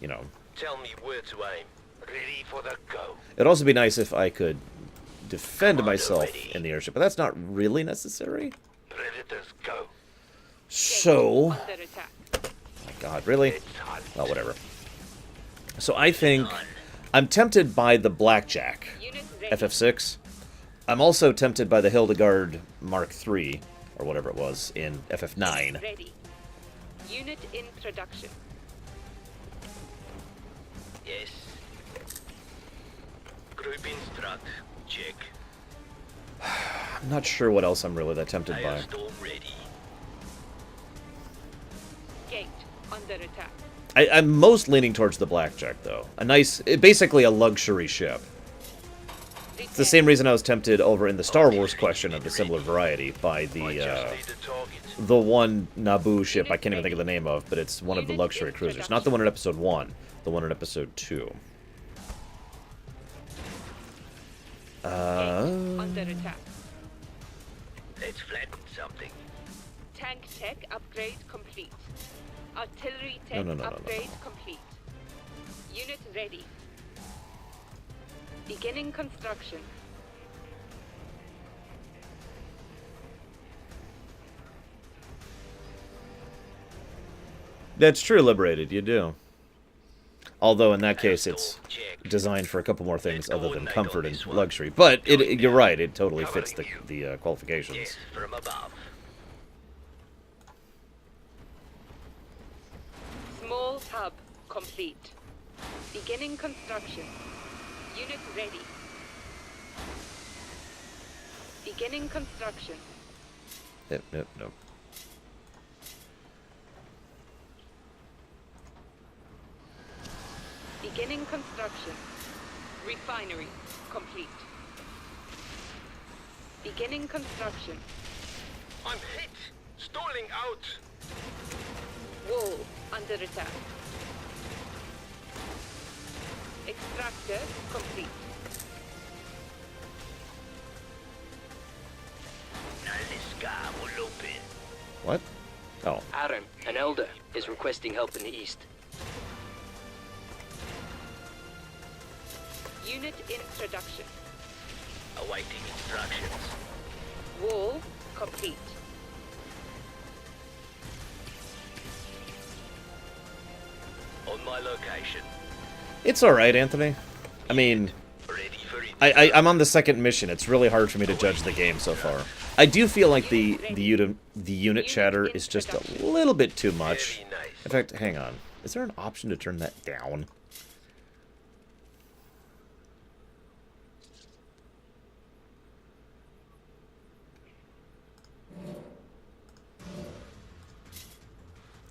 S1: you know...
S6: Tell me where to aim. Ready for the go.
S1: It would also be nice if I could defend myself in the airship, but that's not really necessary.
S6: Predators go.
S1: So...
S3: Under attack.
S1: My god, really?
S6: Let's hunt.
S1: Oh, whatever. So I think... I'm tempted by the Blackjack,
S3: Unit ready.
S1: FF6. I'm also tempted by the Hildegard Mark III, or whatever it was, in FF9.
S3: Ready. Unit in production.
S6: Yes. Group instruct. check.
S1: I'm not sure what else I'm really that tempted by.
S6: Hailstorm ready.
S3: Gate under attack.
S1: I'm most leaning towards the Blackjack, though. Basically a luxury ship. It's the same reason I was tempted over in the Star Wars question of a similar variety by
S6: I just need a target.
S1: the one Naboo ship I can't even think of the name of, but it's one of the luxury cruisers. Not the one in Episode 1, the one in Episode 2.
S3: Under attack.
S6: Let's flatten something.
S3: Tank tech upgrade complete. Artillery tech
S1: No.
S3: upgrade complete. Unit ready. Beginning construction.
S1: That's true, Liberated, you do. Although in that case, it's
S6: Hailstorm check.
S1: designed for a couple more things other than
S6: coordinate
S1: comfort
S6: on
S1: and
S6: this one.
S1: luxury. But you're right, it totally
S6: Covering
S1: fits
S6: you.
S1: the qualifications.
S6: Yes, from above.
S3: Small hub complete. Beginning construction. Unit ready. Beginning construction.
S1: Nope.
S3: Beginning construction. Refinery complete. Beginning construction.
S6: I'm hit. Stalling out.
S3: Wall under attack. Extractor complete.
S6: Now this guy will open.
S1: What? Oh.
S8: Aaron, an elder, is requesting help in the east.
S3: Unit in production.
S6: Awaiting instructions.
S3: Wall complete.
S6: On my location.
S1: It's alright, Anthony. I mean,
S6: Ready for it.
S1: I'm on the second mission. It's really hard for me to judge the game so far. I do feel like the unit chatter is just a little bit too much.
S6: Very nice.
S1: In fact, hang on. Is there an option to turn that down?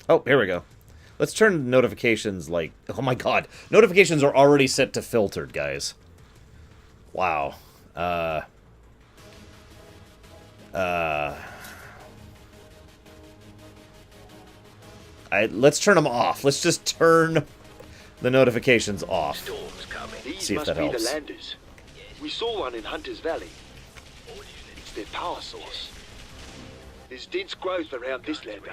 S1: Oh, here we go. Let's turn notifications like... Oh my god. Notifications are already set to filtered, guys. Wow. Let's turn them off. Let's just turn the notifications off.
S6: Storm's coming.
S4: These
S1: See if
S4: must
S1: that
S4: be
S1: helps.
S4: the landers. We saw one in Hunter's Valley. It's their power source. There's dense growth around this lander.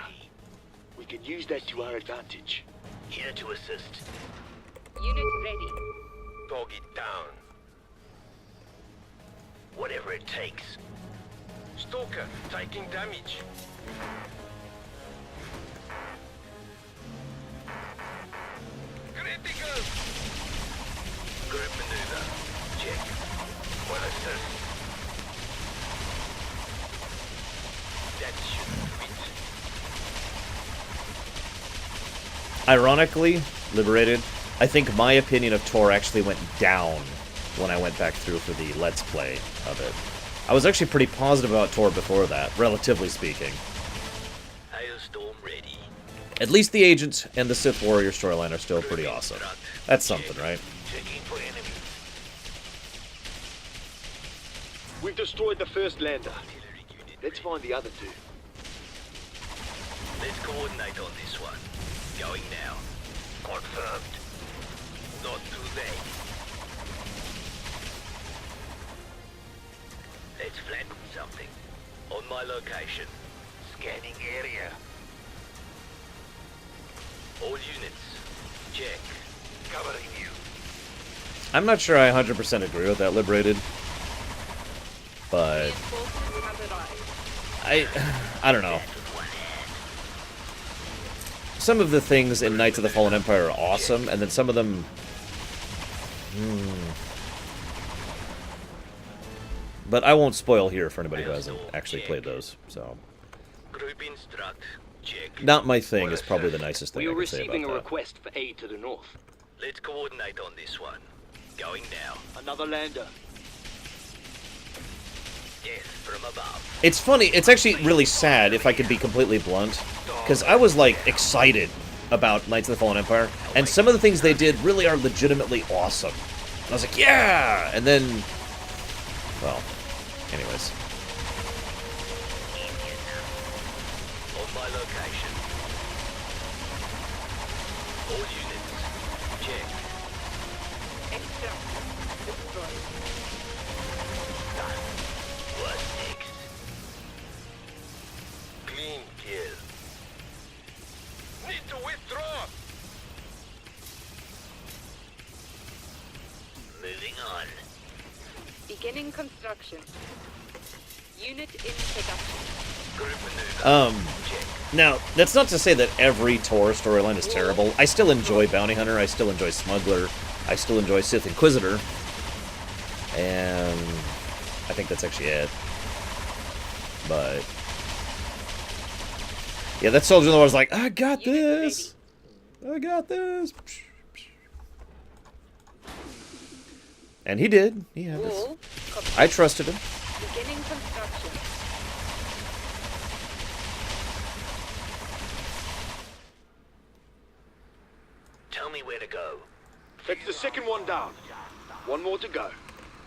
S4: We can use that to our advantage.
S6: Here to assist.
S3: Unit ready.
S6: Target down. Whatever it takes. Stalker taking damage. Critical. Group maneuver. Check. One assist. That should fit.
S1: Ironically, Liberated, I think my opinion of Tor actually went down when I went back through for the Let's Play of it. I was actually pretty positive about Tor before that, relatively speaking.
S6: Hailstorm ready.
S1: At least the Agent and the Sith Warrior storyline are still pretty awesome. That's something, right?
S6: Checking for enemy.
S4: We've destroyed the first lander.
S6: Artillery unit
S4: Let's find the other two.
S6: Let's coordinate on this one. Going now. Confirmed. Not too late. Let's flatten something. On my location. Scanning area. All units. Check. Covering you.
S1: I'm not sure I 100% agree with that, Liberated. But
S3: Reinforcements have arrived.
S1: I don't know. Some of the things in Knights of the Fallen Empire are awesome, and then some of them... But I won't spoil here for anybody who hasn't actually played those, so...
S6: Group instruct. Check.
S1: Not my thing is probably the nicest thing
S8: We
S1: I
S8: are
S1: can say
S8: receiving a
S1: about that.
S8: request for aid to the north.
S6: Let's coordinate on this one. Going now.
S4: Another lander.
S1: It's funny. It's actually really sad, if I could be completely blunt, because I was, like, excited about Knights of the Fallen Empire, and some of the things they did really are legitimately awesome. And I was like, yeah! And then, well, anyways.
S6: On my location. All units, check.
S3: Extract. Destroy.
S6: Done. What's next? Clean kill. Need to withdraw. Moving on.
S3: Beginning construction. Unit in production.
S6: Group maneuver.
S1: Now, that's not to say that every Tor storyline is terrible. I still enjoy Bounty Hunter, I still enjoy Smuggler, I still enjoy Sith Inquisitor, and I think that's actually it. But yeah, that soldier was like, I got this! I got this! And he did. He had this.
S3: Wall.
S1: I trusted him.
S3: Beginning construction.
S6: Tell me where to go.
S4: That's the second one down. One more to go.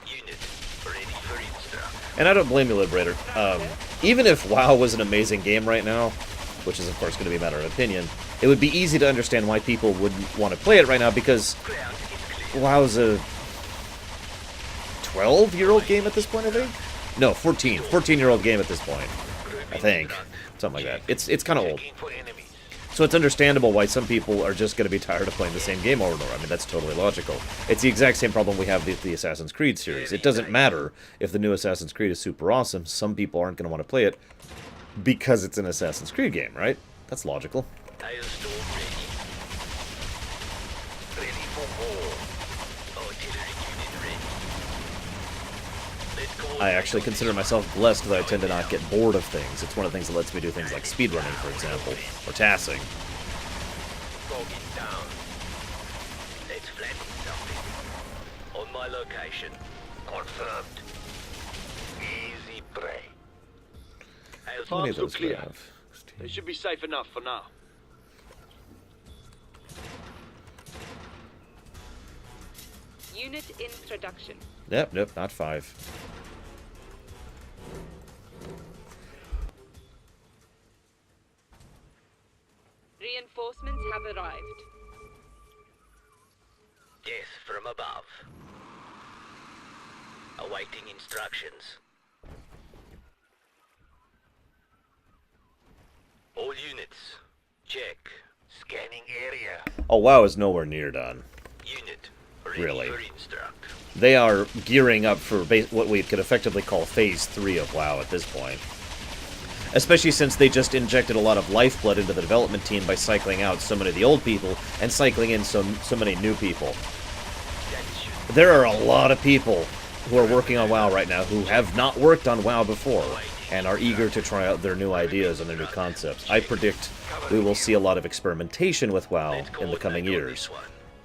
S6: Unit, ready for instruct.
S1: And I don't blame you, Liberator. Even if WoW was an amazing game right now, which is of course going to be a matter of opinion, it would be easy to understand why people wouldn't want to play it right now, because WoW is a 12-year-old game at this point, I think? No, 14-year-old game at this point, I think. Something like that. It's kind of old. So it's understandable why some people are just going to be tired of playing the same game over and over. I mean, that's totally logical. It's the exact same problem we have with the Assassin's Creed series. It doesn't matter if the new Assassin's Creed is super awesome. Some people aren't going to want to play it because it's an Assassin's Creed game, right? That's logical.
S6: Hailstorm ready. Ready for war. Artillery unit ready. Let's call
S1: I actually consider myself blessed that I tend to not get bored of things. It's one of the things that lets me do things like speedrunning, for example, or tassing.
S6: Fog it down. Let's flatten something. On my location. Confirmed. Easy prey.
S1: How many of
S4: Farms look
S1: those do we
S4: clear.
S1: have?
S4: They should be safe enough for now.
S3: Unit in production.
S1: Yep, nope, not 5.
S3: Reinforcements have arrived.
S6: Death from above. Awaiting instructions. All units, check. Scanning area.
S1: Oh, WoW is nowhere near done.
S6: Unit, ready
S1: Really?
S6: for instruct.
S1: They are gearing up for what we could effectively call Phase 3 of WoW at this point. Especially since they just injected a lot of lifeblood into the development team by cycling out so many of the old people and cycling in so many new people. There are a lot of people who are working on WoW right now who have not worked on WoW before and are eager to try out their new ideas and their new concepts. I predict we will see a lot of experimentation with WoW in the coming years.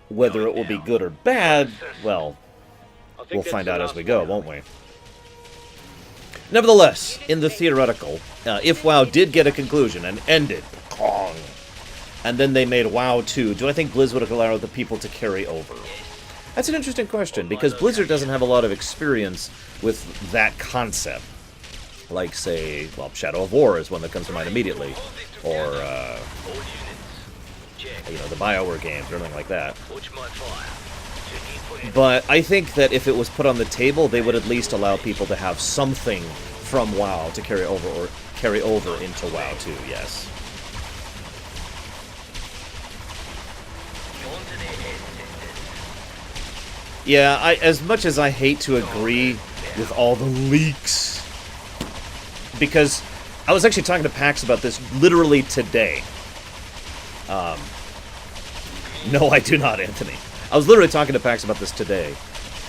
S1: Whether it will be good or bad, well, we'll find out as we go, won't we? Nevertheless, in the theoretical, if WoW did get a conclusion and ended, Kong, and then they made WoW 2, do I think Blizzard would allow the people to carry over? That's an interesting question, because Blizzard doesn't have a lot of experience with that concept. Like, say, well, Shadow of War is one that comes to mind immediately. Or, you know, the BioWare games, or anything like that. But I think that if it was put on the table, they would at least allow people to have something from WoW to carry over, or carry over into WoW 2, yes. Yeah, as much as I hate to agree with all the leaks, because I was actually talking to Pax about this literally today. No, I do not, Anthony. I was literally talking to Pax about this today.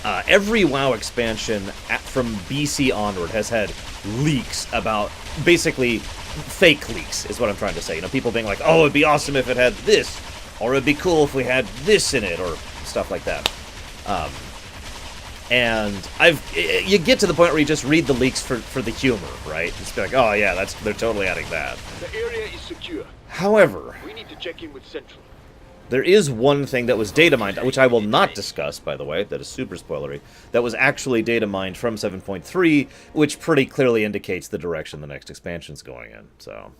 S1: Every WoW expansion from BC onward has had leaks about, basically, fake leaks, is what I'm trying to say. You know, people being like, oh, it'd be awesome if it had this, or it'd be cool if we had this in it, or stuff like that. And you get to the point where you just read the leaks for the humor, right? It's like, oh yeah, they're totally adding that.
S4: The area is secure.
S1: However,
S4: We need to check in with Central.
S1: there is one thing that was data mined, which I will not discuss, by the way, that is super spoilery, that was actually data mined from 7.3, which pretty clearly indicates the direction the next expansion's going in, so...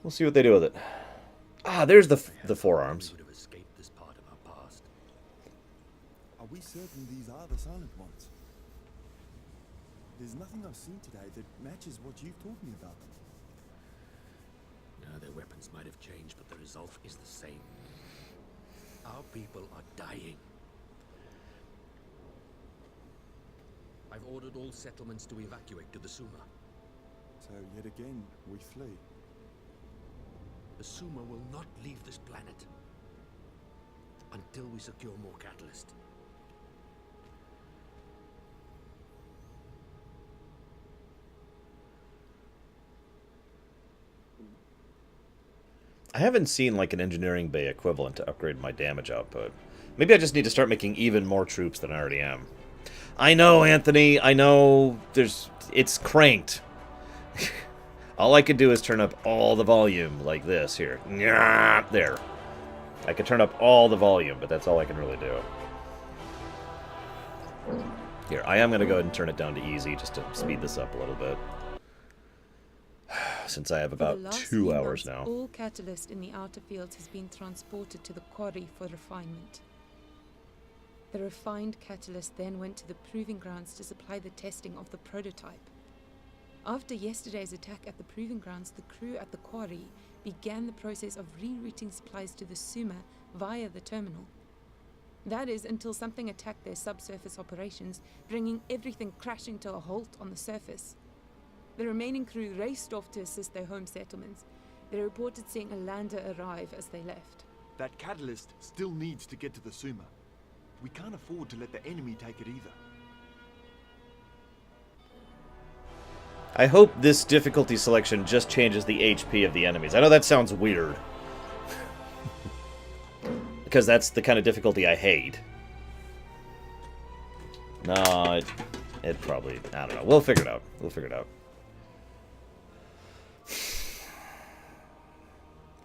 S1: We'll see what they do with it. Ah, there's the forearms.
S5: We would have escaped this part of our past.
S2: Are we certain these are the Silent Ones? There's nothing I've seen today that matches what you've told me about them.
S5: No, their weapons might have changed, but the result is the same. Our people are dying. I've ordered all settlements to evacuate to the Suma.
S2: So yet again, we flee.
S5: The Suma will not leave this planet until we secure more catalyst.
S1: I haven't seen, like, an engineering bay equivalent to upgrade my damage output. Maybe I just need to start making even more troops than I already am. I know, Anthony, I know it's cranked. All I could do is turn up all the volume, like this, here. There. I could turn up all the volume, but that's all I can really do. Here, I am going to go ahead and turn it down to easy, just to speed this up a little bit. Since I have about 2 hours now.
S3: All catalyst in the outer fields has been transported to the quarry for refinement. The refined catalyst then went to the proving grounds to supply the testing of the prototype. After yesterday's attack at the proving grounds, the crew at the quarry began the process of rerouting supplies to the Suma via the terminal. That is until something attacked their subsurface operations, bringing everything crashing to a halt on the surface. The remaining crew raced off to assist their home settlements. They reported seeing a lander arrive as they left.
S2: That catalyst still needs to get to the Suma. We can't afford to let the enemy take it either.
S1: I hope this difficulty selection just changes the HP of the enemies. I know that sounds weird. Because that's the kind of difficulty I hate. No, it probably... I don't know. We'll figure it out. We'll figure it out.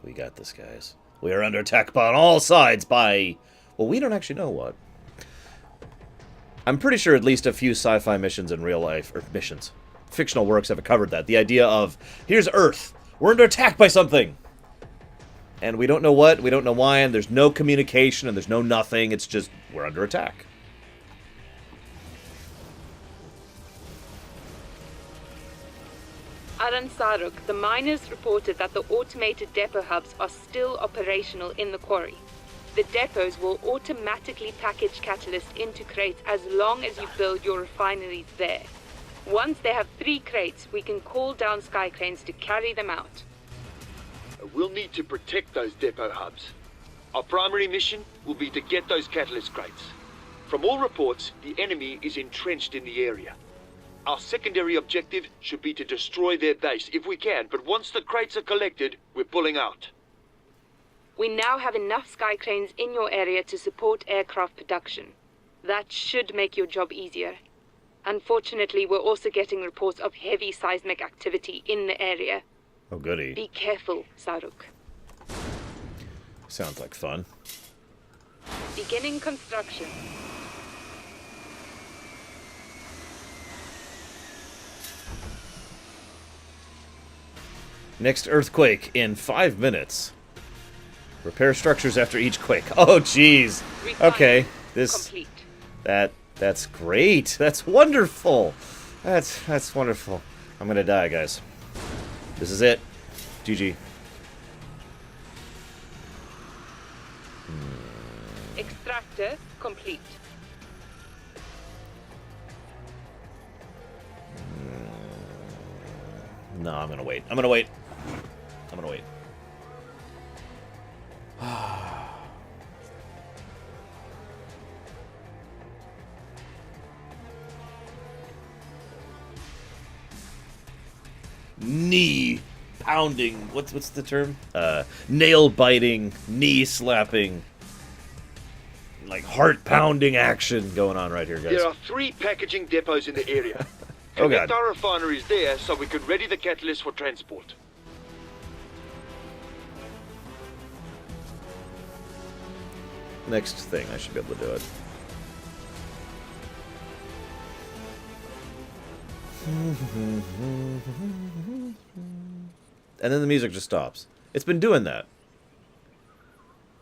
S1: We got this, guys. We are under attack on all sides by... Well, we don't actually know what. I'm pretty sure at least a few sci-fi missions in real life... Or missions. Fictional works have covered that. The idea of, here's Earth. We're under attack by something. And we don't know what, we don't know why, and there's no communication, and there's no nothing. It's just, we're under attack.
S3: Aran Saruk, the miners reported that the automated depot hubs are still operational in the quarry. The depots will automatically package catalyst into crates as long as you build your refineries there. Once they have 3 crates, we can call down sky cranes to carry them out.
S4: We'll need to protect those depot hubs. Our primary mission will be to get those catalyst crates. From all reports, the enemy is entrenched in the area. Our secondary objective should be to destroy their base if we can, but once the crates are collected, we're pulling out.
S3: We now have enough sky cranes in your area to support aircraft production. That should make your job easier. Unfortunately, we're also getting reports of heavy seismic activity in the area.
S1: Oh, goody.
S3: Be careful, Saruk.
S1: Sounds like fun.
S3: Beginning construction.
S1: Next earthquake in 5 minutes. Repair structures after each quake. Oh, jeez. Okay,
S3: Complete.
S1: That's great. That's wonderful. That's wonderful. I'm gonna die, guys. This is it. GG.
S3: Extractor complete.
S1: No, I'm gonna wait. I'm gonna wait. I'm gonna wait. Knee pounding. What's the term? Nail biting, knee slapping. like heart-pounding action going on right here, guys.
S4: There are 3 packaging depots in the area.
S1: Oh,
S4: Connect
S1: God.
S4: our refineries there so we can ready the catalyst for transport.
S1: Next thing, I should be able to do it. And then the music just stops. It's been doing that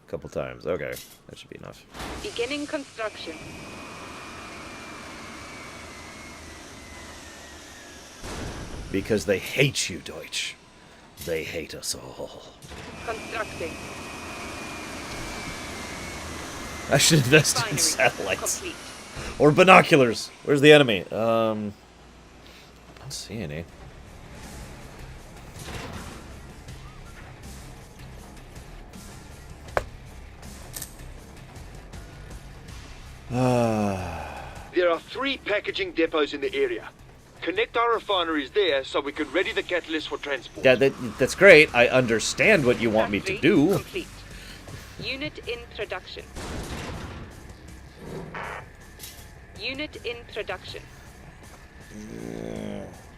S1: a couple times. Okay, that should be enough.
S3: Beginning construction.
S1: Because they hate you, Deutsch. They hate us all.
S3: Constructing.
S1: I should invest in
S3: Binary.
S1: satellites.
S3: Complete.
S1: Or binoculars. Where's the enemy? I don't see any.
S4: There are 3 packaging depots in the area. Connect our refineries there so we can ready the catalyst for transport.
S1: Yeah, that's great. I understand what you want me to
S3: Factory
S1: do.
S3: Complete. Unit in production. Unit in production.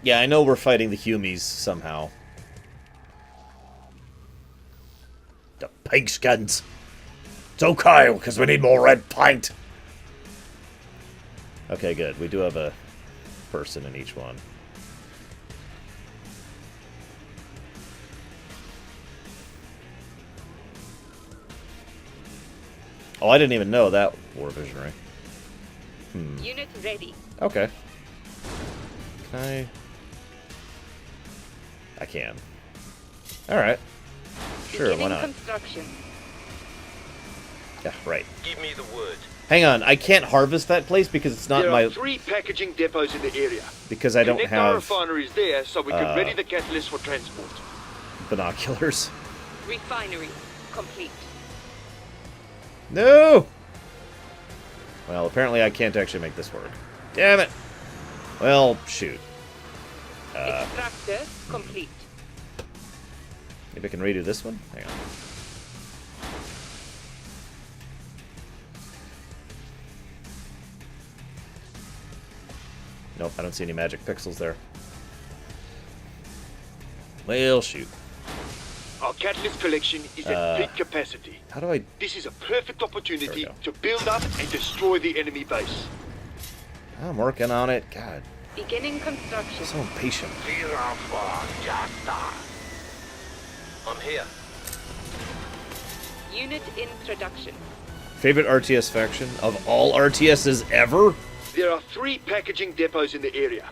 S1: Yeah, I know we're fighting the Humies somehow. The pigskins. It's okay, because we need more red paint. Okay, good. We do have a person in each one. Oh, I didn't even know that, War Visionary.
S3: Unit ready.
S1: Okay. Can I can. Alright. Sure,
S3: Beginning
S1: why not?
S3: construction.
S1: Yeah, right.
S6: Give me the word.
S1: Hang on, I can't harvest that place because it's not
S4: There
S1: my...
S4: are 3 packaging depots in the area.
S1: Because I don't
S4: Connect our
S1: have
S4: refineries there so we can ready the catalyst for transport.
S1: binoculars.
S3: Refinery complete.
S1: No! Well, apparently I can't actually make this work. Damn it! Well, shoot.
S3: Extractor complete.
S1: Maybe I can redo this one? Hang on. Nope, I don't see any magic pixels there. Well, shoot.
S4: Our catalyst collection is at peak capacity.
S1: How do I...
S4: This is a perfect opportunity
S1: There we
S4: to build up and destroy the enemy base.
S1: I'm working on it. God,
S3: Beginning construction.
S1: so impatient.
S6: I'm here.
S3: Unit in production.
S1: Favorite RTS faction of all RTSs ever?
S4: There are 3 packaging depots in the area.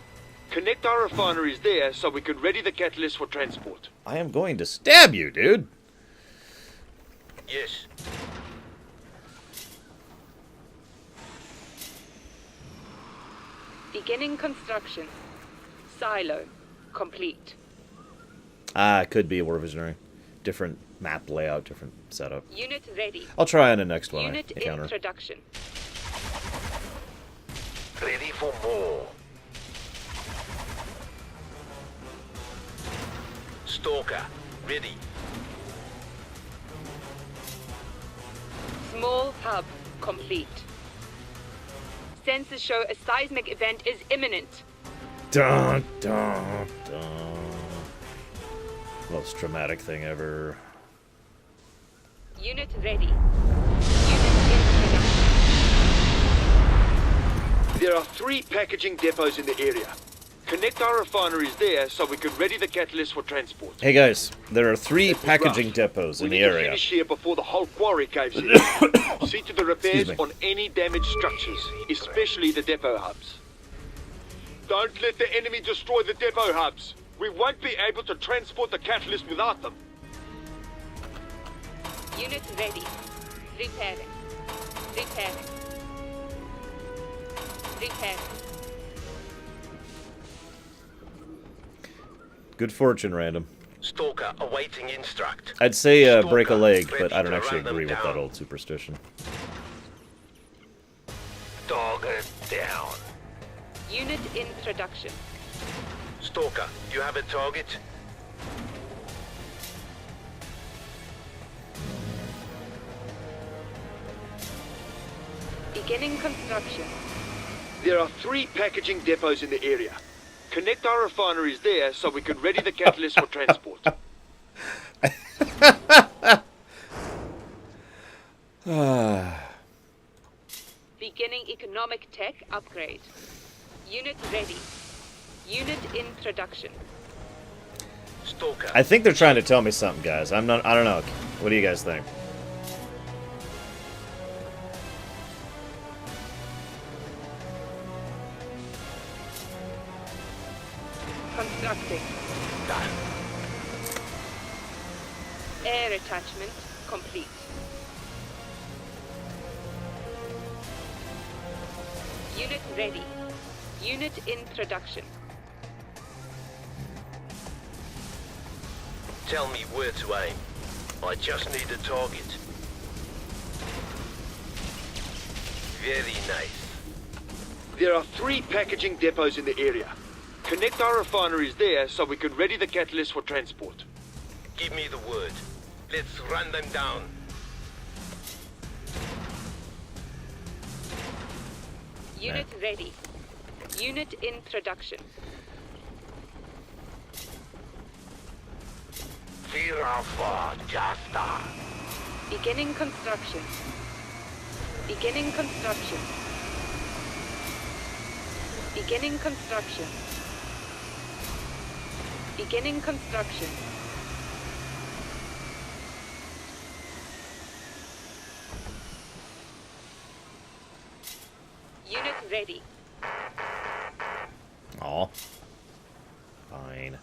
S4: Connect our refineries there so we can ready the catalyst for transport.
S1: I am going to stab you, dude.
S6: Yes.
S3: Beginning construction. Silo complete.
S1: Ah, it could be a War Visionary. Different map layout, different setup.
S3: Unit ready.
S1: I'll try on the next one
S3: Unit
S1: I
S3: in
S1: encounter.
S3: production.
S6: Ready for more. Stalker, ready.
S3: Small hub complete. Sensors show a seismic event is imminent.
S1: Dun, dun, dun. Most dramatic thing ever.
S3: Unit ready. Unit in production.
S4: There are 3 packaging depots in the area. Connect our refineries there so we can ready the catalyst for transport.
S1: Hey guys, there are 3
S4: This is
S1: packaging
S4: rough.
S1: depots in
S4: We
S1: the
S4: need to
S1: area.
S4: finish here before the whole quarry caves in. See to the repairs
S1: me.
S4: on any damaged structures, especially the depot hubs. Don't let the enemy destroy the depot hubs. We won't be able to transport the catalyst without them.
S3: Unit ready. Repairing. Repairing. Repairing.
S1: Good fortune, random.
S6: Stalker awaiting instruct.
S1: I'd say break a
S6: Stalker,
S1: leg, but
S6: ready
S1: I don't
S6: to
S1: actually
S6: run them
S1: agree with that
S6: down.
S1: old superstition.
S6: Dogger down.
S3: Unit in production.
S6: Stalker, you have a target?
S3: Beginning construction.
S4: There are 3 packaging depots in the area. Connect our refineries there so we can ready the catalyst for transport.
S3: Beginning economic tech upgrade. Unit ready. Unit in production.
S6: Stalker.
S1: I think they're trying to tell me something, guys. I don't know. What do you guys think?
S3: Constructing.
S6: Done.
S3: Air attachment complete. Unit ready. Unit in production.
S6: Tell me where to aim. I just need a target. Very nice.
S4: There are 3 packaging depots in the area. Connect our refineries there so we can ready the catalyst for transport.
S6: Give me the word. Let's run them down.
S3: Unit ready. Unit in production. Beginning construction. Beginning construction. Beginning construction. Beginning construction. Unit ready.
S1: Aw. Fine.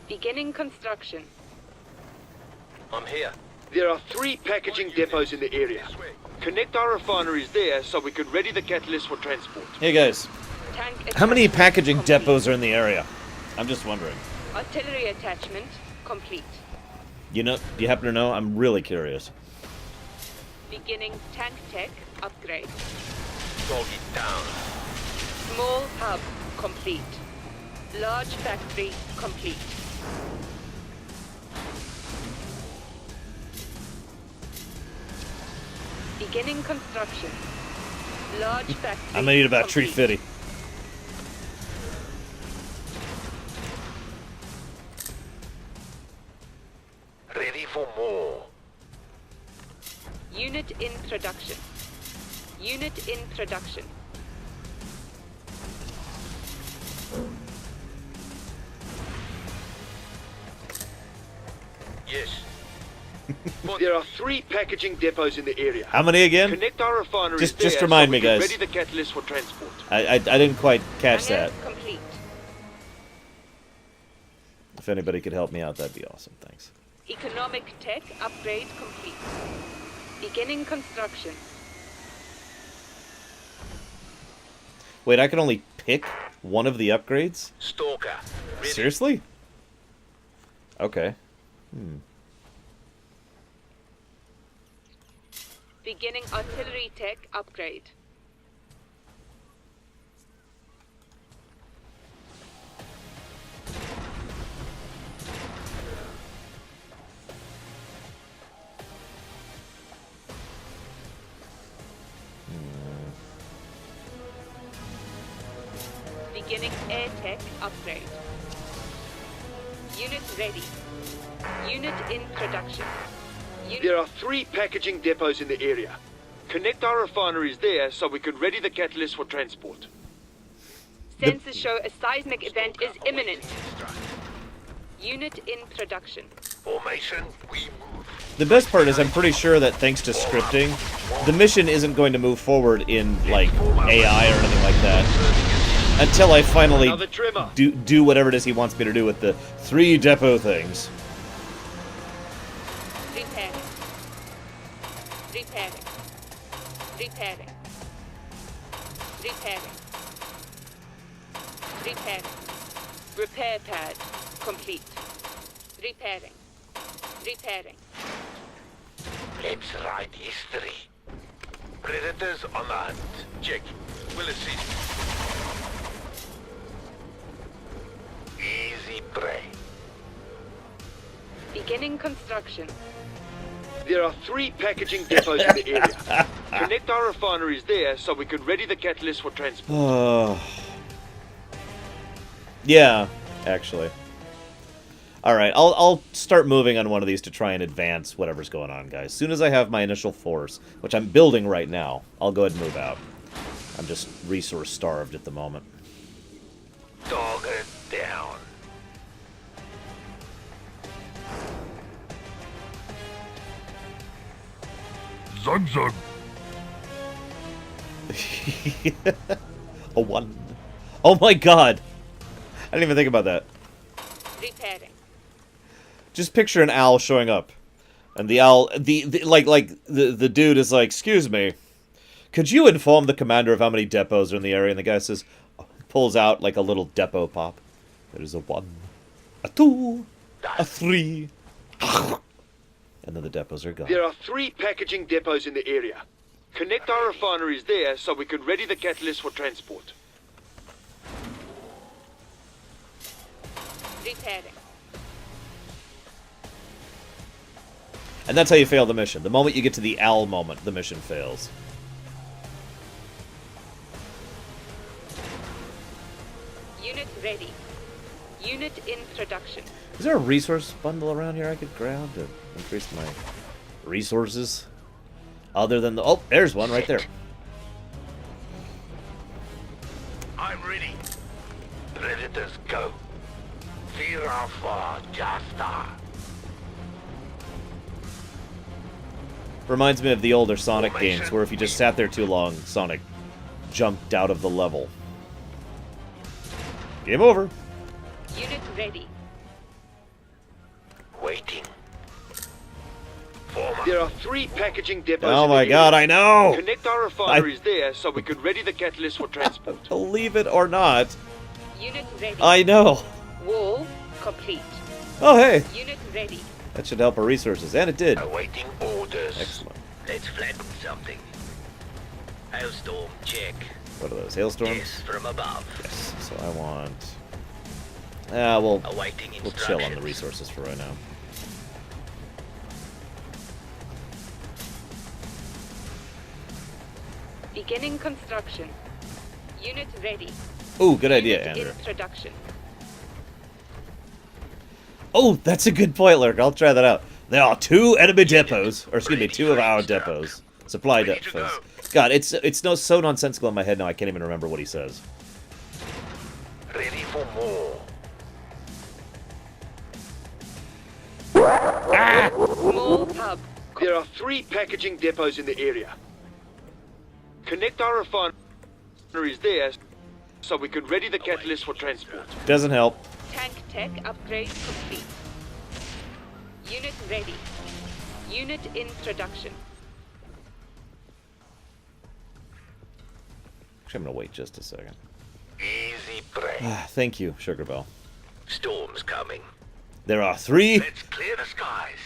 S3: Beginning construction.
S6: I'm here.
S4: There are 3 packaging depots in the area. Connect our refineries there so we can ready the catalyst for transport.
S1: Hey guys,
S3: Tank
S1: how many
S3: attachment
S1: packaging
S3: complete.
S1: depots are in the area? I'm just wondering.
S3: Artillery attachment complete.
S1: You know, do you happen to know? I'm really curious.
S3: Beginning tank tech upgrade.
S6: Dog it down.
S3: Small hub complete. Large factory complete. Beginning construction. Large factory.
S1: I'm gonna need about tree
S3: complete.
S1: 50.
S6: Ready for more.
S3: Unit in production. Unit in production.
S6: Yes.
S4: There are 3 packaging depots in the area.
S1: How many again?
S4: Connect our refineries
S1: Just
S4: there
S1: remind
S4: so
S1: me,
S4: we can
S1: guys.
S4: ready the catalyst for transport.
S1: I didn't quite catch
S3: Hangar
S1: that.
S3: complete.
S1: If anybody could help me out, that'd be awesome. Thanks.
S3: Economic tech upgrade complete. Beginning construction.
S1: Wait, I can only pick one of the upgrades?
S6: Stalker. Ready.
S1: Seriously? Okay.
S3: Beginning artillery tech upgrade. Beginning air tech upgrade. Unit ready. Unit in production.
S4: There are 3 packaging depots in the area. Connect our refineries there so we can ready the catalyst for transport.
S3: Sensors show a seismic event is imminent. Unit in production.
S6: Formation, we move.
S1: The best part is I'm pretty sure that thanks to scripting, the mission isn't going to move forward in, like, AI or anything like that. Until I finally
S4: Another trimmer.
S1: do whatever it is he wants me to do with the 3 depot things.
S3: Repairing. Repairing. Repairing. Repairing. Repairing. Repair pad complete. Repairing. Repairing.
S6: Let's write history. Predators on the hunt. Check. Will assist. Easy prey.
S3: Beginning construction.
S4: There are 3 packaging depots in the area. Connect our refineries there so we can ready the catalyst for transport.
S1: Yeah, actually. Alright, I'll start moving on one of these to try and advance whatever's going on, guys. As soon as I have my initial force, which I'm building right now, I'll go ahead and move out. I'm just resource-starved at the moment.
S6: Dog it down.
S7: Zug zug.
S1: A 1. Oh my god! I didn't even think about that.
S3: Repairing.
S1: Just picture an owl showing up. And the owl, the dude is like, excuse me, could you inform the commander of how many depots are in the area? And the guy says, pulls out like a little depot pop. There's a 1, a 2, a 3. And then the depots are gone.
S4: There are 3 packaging depots in the area. Connect our refineries there so we can ready the catalyst for transport.
S3: Repairing.
S1: And that's how you fail the mission. The moment you get to the owl moment, the mission fails.
S3: Unit ready. Unit in production.
S1: Is there a resource bundle around here I could grab to increase my resources? Other than the... Oh, there's one right there.
S6: I'm ready. Predators go. Fear of Jasta.
S1: Reminds me of the older Sonic games, where if you just sat there too long, Sonic jumped out of the level. Game over.
S3: Unit ready.
S6: Waiting.
S4: There are 3 packaging depots
S1: Oh
S4: in the
S1: my
S4: area.
S1: god, I know!
S4: Connect our refineries there so we can ready the catalyst for transport.
S1: Believe it or not,
S3: Unit ready.
S1: I know.
S3: Wall complete.
S1: Oh, hey.
S3: Unit ready.
S1: That should help our resources, and it did.
S6: Awaiting orders.
S1: Excellent.
S6: Let's flatten something. Hailstorm check.
S1: What are those, hailstorms?
S6: Yes, from above.
S1: Yes, so I want... we'll
S6: Awaiting
S1: chill on the
S6: instructions.
S1: resources for right now.
S3: Beginning construction. Unit ready.
S1: Ooh, good idea,
S3: Unit
S1: Andrew.
S3: in production.
S1: Oh, that's a good point, Lurk. I'll try that out. There are 2 enemy depots, or excuse me, 2 of our depots. Supply
S6: Ready to
S1: depots.
S6: go.
S1: God, it's so nonsensical in my head now I can't even remember what he says.
S6: Ready for more.
S3: Small hub.
S4: There are 3 packaging depots in the area. Connect our refineries there so we can ready the catalyst for transport.
S1: Doesn't help.
S3: Tank tech upgrade complete. Unit ready. Unit in production.
S1: Actually, I'm gonna wait just a second.
S6: Easy prey.
S1: Thank you, Sugar Bell.
S6: Storm's coming.
S1: There are 3.
S6: Let's clear the skies.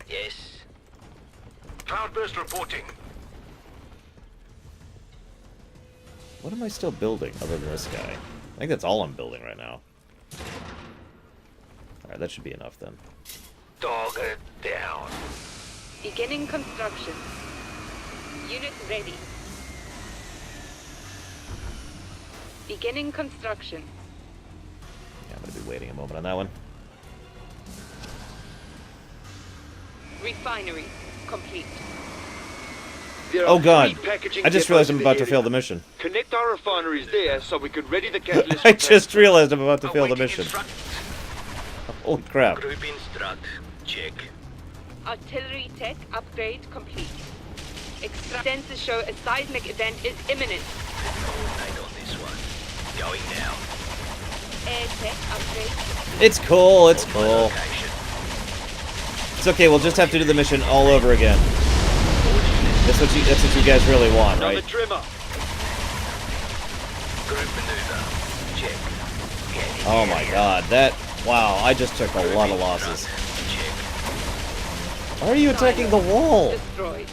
S6: Yes. Cloudburst reporting.
S1: What am I still building other than this guy? I think that's all I'm building right now. Alright, that should be enough then.
S6: Dog it down.
S3: Beginning construction. Unit ready. Beginning construction.
S1: Yeah, I'm gonna be waiting a moment on that one.
S3: Refinery complete.
S4: There are
S1: Oh god,
S4: 3 packaging
S1: I just
S4: depots
S1: realized
S4: in
S1: I'm
S4: the
S1: about to
S4: area.
S1: fail the mission.
S4: Connect our refineries there so we can ready the catalyst
S1: I
S4: for
S1: just
S4: transport.
S1: realized I'm about to fail the
S6: Awaiting
S1: mission.
S6: instructions.
S1: Holy crap.
S6: Group instruct. Check.
S3: Artillery tech upgrade complete. Sensors show a seismic event is imminent.
S6: Coordinate on this one. Going now.
S3: Air tech upgrade.
S1: It's cool, it's
S6: On my
S1: cool.
S6: location.
S1: It's okay, we'll just have to do the mission all over again. That's what you guys really want,
S4: Another
S1: right?
S4: trimmer.
S6: Group maneuver. Check. Get in
S1: Oh
S6: the
S1: my
S6: area.
S1: god, that... Wow, I just took a
S6: Group
S1: lot of
S6: instruct.
S1: losses.
S6: Check.
S1: Why are you attacking the wall?
S3: Destroyed.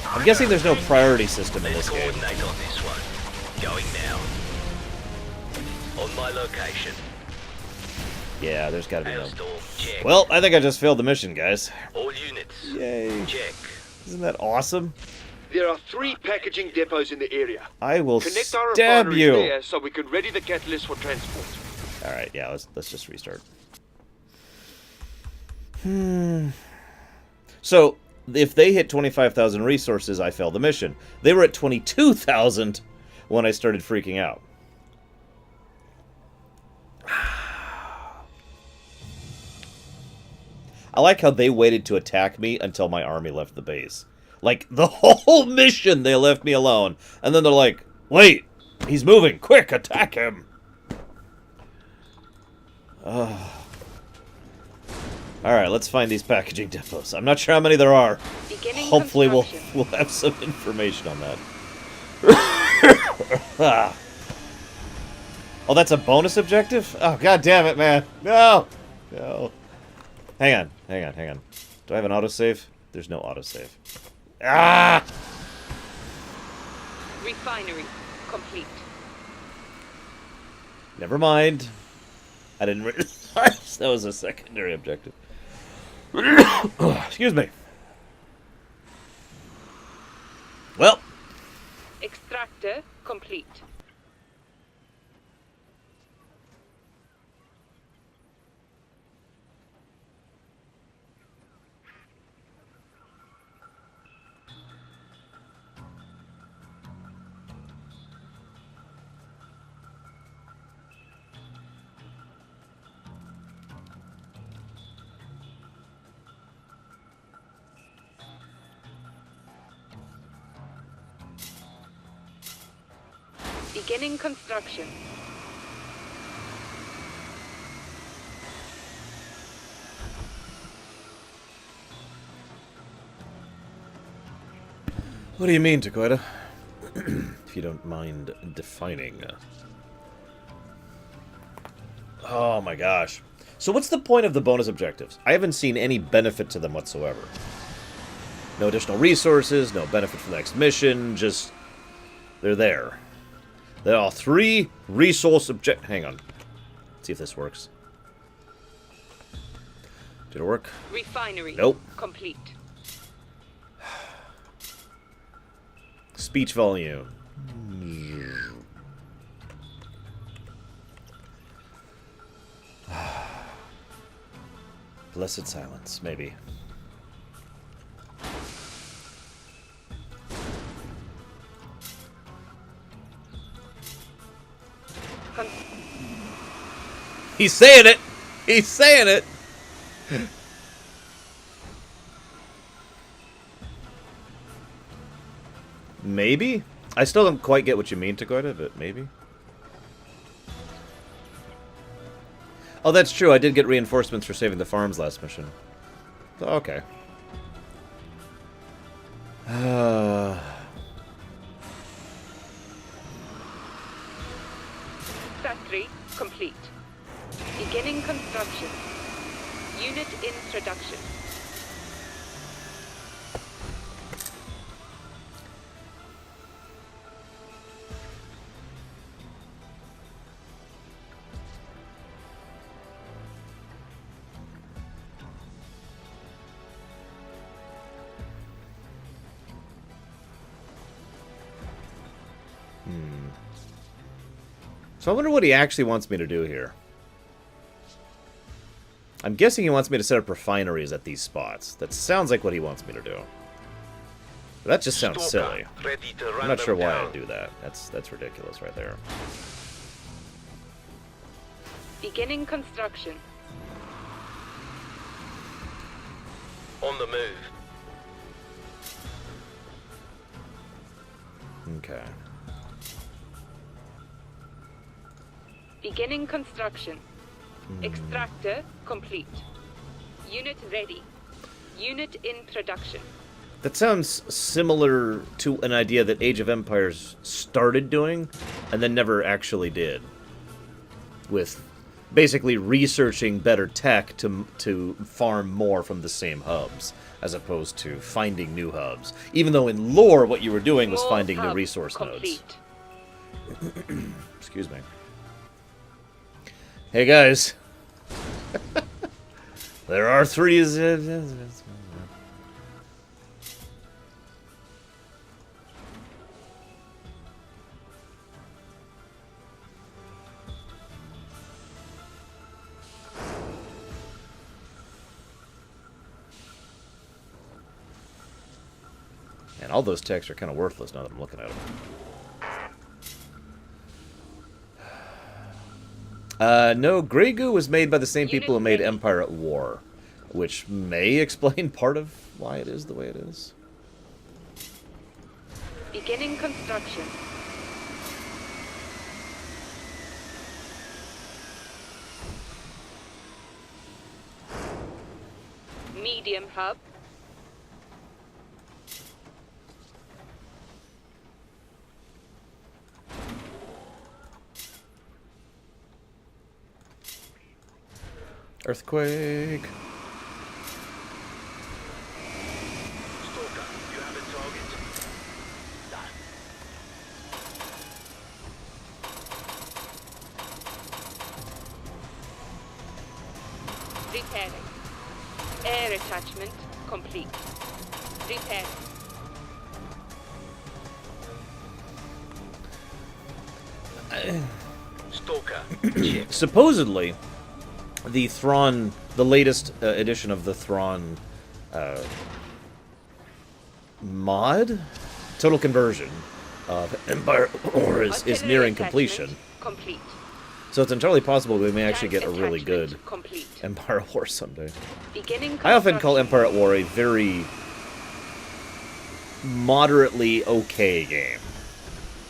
S1: I'm guessing there's no priority system in
S6: Let's
S1: this game.
S6: coordinate on this one. Going now. On my location.
S1: Yeah, there's gotta be no...
S6: Hailstorm, check.
S1: Well, I think I just failed the mission, guys.
S6: All units,
S1: Yay.
S6: check.
S1: Isn't that awesome?
S4: There are 3 packaging depots in the area.
S1: I will
S4: Connect our
S1: stab
S4: refineries
S1: you.
S4: there so we can ready the catalyst for transport.
S1: Alright, yeah, let's just restart. So, if they hit 25,000 resources, I failed the mission. They were at 22,000 when I started freaking out. I like how they waited to attack me until my army left the base. Like, the whole mission they left me alone. And then they're like, wait, he's moving. Quick, attack him. Alright, let's find these packaging depots. I'm not sure how many there are. Hopefully we'll have some information on that. Oh, that's a bonus objective? Oh, god damn it, man. No! No. Hang on. Do I have an autosave? There's no autosave. Ah!
S3: Refinery complete.
S1: Never mind. I didn't realize that was a secondary objective. Excuse me. Well.
S3: Extractor complete. Beginning construction.
S1: What do you mean, Takoida? If you don't mind defining. Oh my gosh. So what's the point of the bonus objectives? I haven't seen any benefit to them whatsoever. No additional resources, no benefit for the next mission, just... they're there. There are 3 resource object... Hang on. Let's see if this works. Did it work?
S3: Refinery.
S1: Nope.
S3: Complete.
S1: Speech volume. Blessed silence, maybe. He's saying it! He's saying it! Maybe? I still don't quite get what you mean, Takoida, but maybe. Oh, that's true. I did get reinforcements for saving the farms last mission. Okay.
S3: Factory complete. Beginning construction. Unit in production.
S1: So I wonder what he actually wants me to do here. I'm guessing he wants me to set up refineries at these spots. That sounds like what he wants me to do. But that just sounds silly.
S6: Ready to run
S1: I'm not sure
S6: them
S1: why
S6: down.
S1: I'd do that. That's ridiculous right there.
S3: Beginning construction.
S6: On the move.
S1: Okay.
S3: Beginning construction. Extractor complete. Unit ready. Unit in production.
S1: That sounds similar to an idea that Age of Empires started doing and then never actually did. With basically researching better tech to farm more from the same hubs, as opposed to finding new hubs. Even though in lore what you were doing was
S3: Small
S1: finding new
S3: hub
S1: resource
S3: complete.
S1: nodes. Excuse me. Hey guys. There are threes. And all those texts are kind of worthless now that I'm looking at them. No, Grey Goo was made by the same people who made Empire at War, which may explain part of why it is the way it is.
S3: Beginning construction. Medium hub.
S1: Earthquake.
S6: Stalker, you have a target. Done.
S3: Repairing. Air attachment complete. Repairing.
S6: Stalker, check.
S1: Supposedly, the Thrawn, the latest edition of the Thrawn mod, total conversion of Empire War is nearing completion.
S3: Complete.
S1: So it's entirely possible we may actually get a
S3: Tank
S1: really good
S3: attachment complete.
S1: Empire War someday.
S3: Beginning
S1: I often call
S3: construction.
S1: Empire at War a very moderately okay game.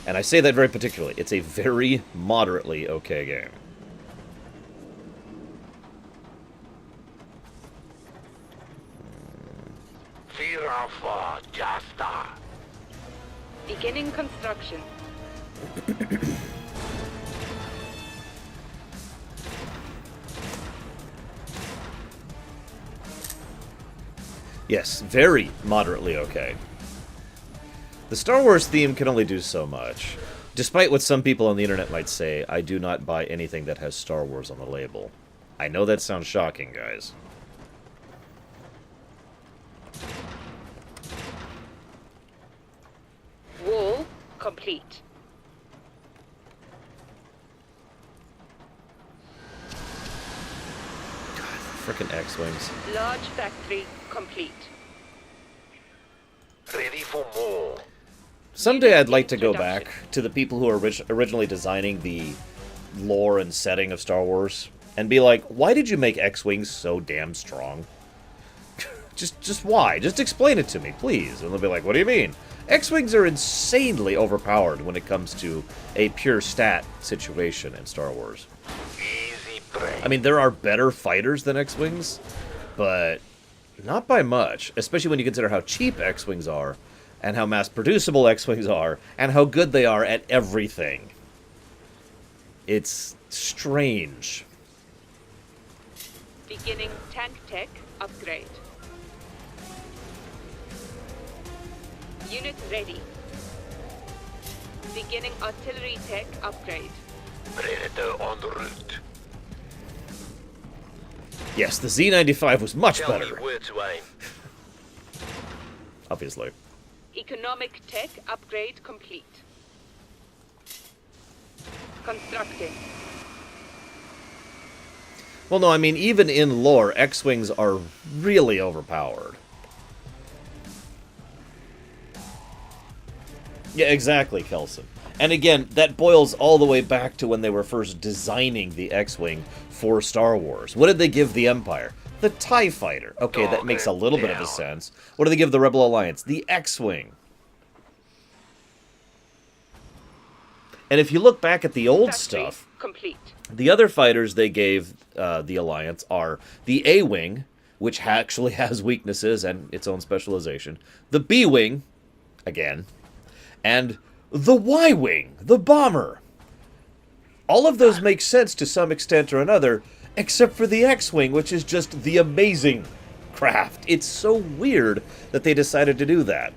S1: And I say that very particularly. It's a very moderately okay game.
S3: Beginning construction.
S1: Yes, very moderately okay. The Star Wars theme can only do so much. Despite what some people on the internet might say, I do not buy anything that has Star Wars on the label. I know that sounds shocking, guys.
S3: Wall complete.
S1: Frickin' X-Wings.
S3: Large factory complete.
S6: Ready for more.
S1: Someday I'd like to go back to the people who were originally designing the lore and setting of Star Wars and be like, why did you make X-Wings so damn strong? just why? Just explain it to me, please. And they'll be like, what do you mean? X-Wings are insanely overpowered when it comes to a pure stat situation in Star Wars.
S6: Easy prey.
S1: I mean, there are better fighters than X-Wings, but not by much, especially when you consider how cheap X-Wings are, and how mass-producible X-Wings are, and how good they are at everything. It's strange.
S3: Beginning tank tech upgrade. Unit ready. Beginning artillery tech upgrade.
S6: Predator en route.
S1: Yes, the Z95 was much
S6: Tell
S1: better,
S6: me where to aim.
S1: obviously.
S3: Economic tech upgrade complete. Constructing.
S1: Well, no, I mean, even in lore, X-Wings are really overpowered. Yeah, exactly, Kelson. And again, that boils all the way back to when they were first designing the X-Wing for Star Wars. What did they give the Empire? The TIE Fighter. Okay, that makes a little bit of a sense. What do they give the Rebel Alliance? The X-Wing. And if you look back at the old
S3: Factory
S1: stuff,
S3: complete.
S1: the other fighters they gave the Alliance are the A-Wing, which actually has weaknesses and its own specialization, the B-Wing, again, and the Y-Wing, the bomber. All of those make sense to some extent or another, except for the X-Wing, which is just the amazing craft. It's so weird that they decided to do that.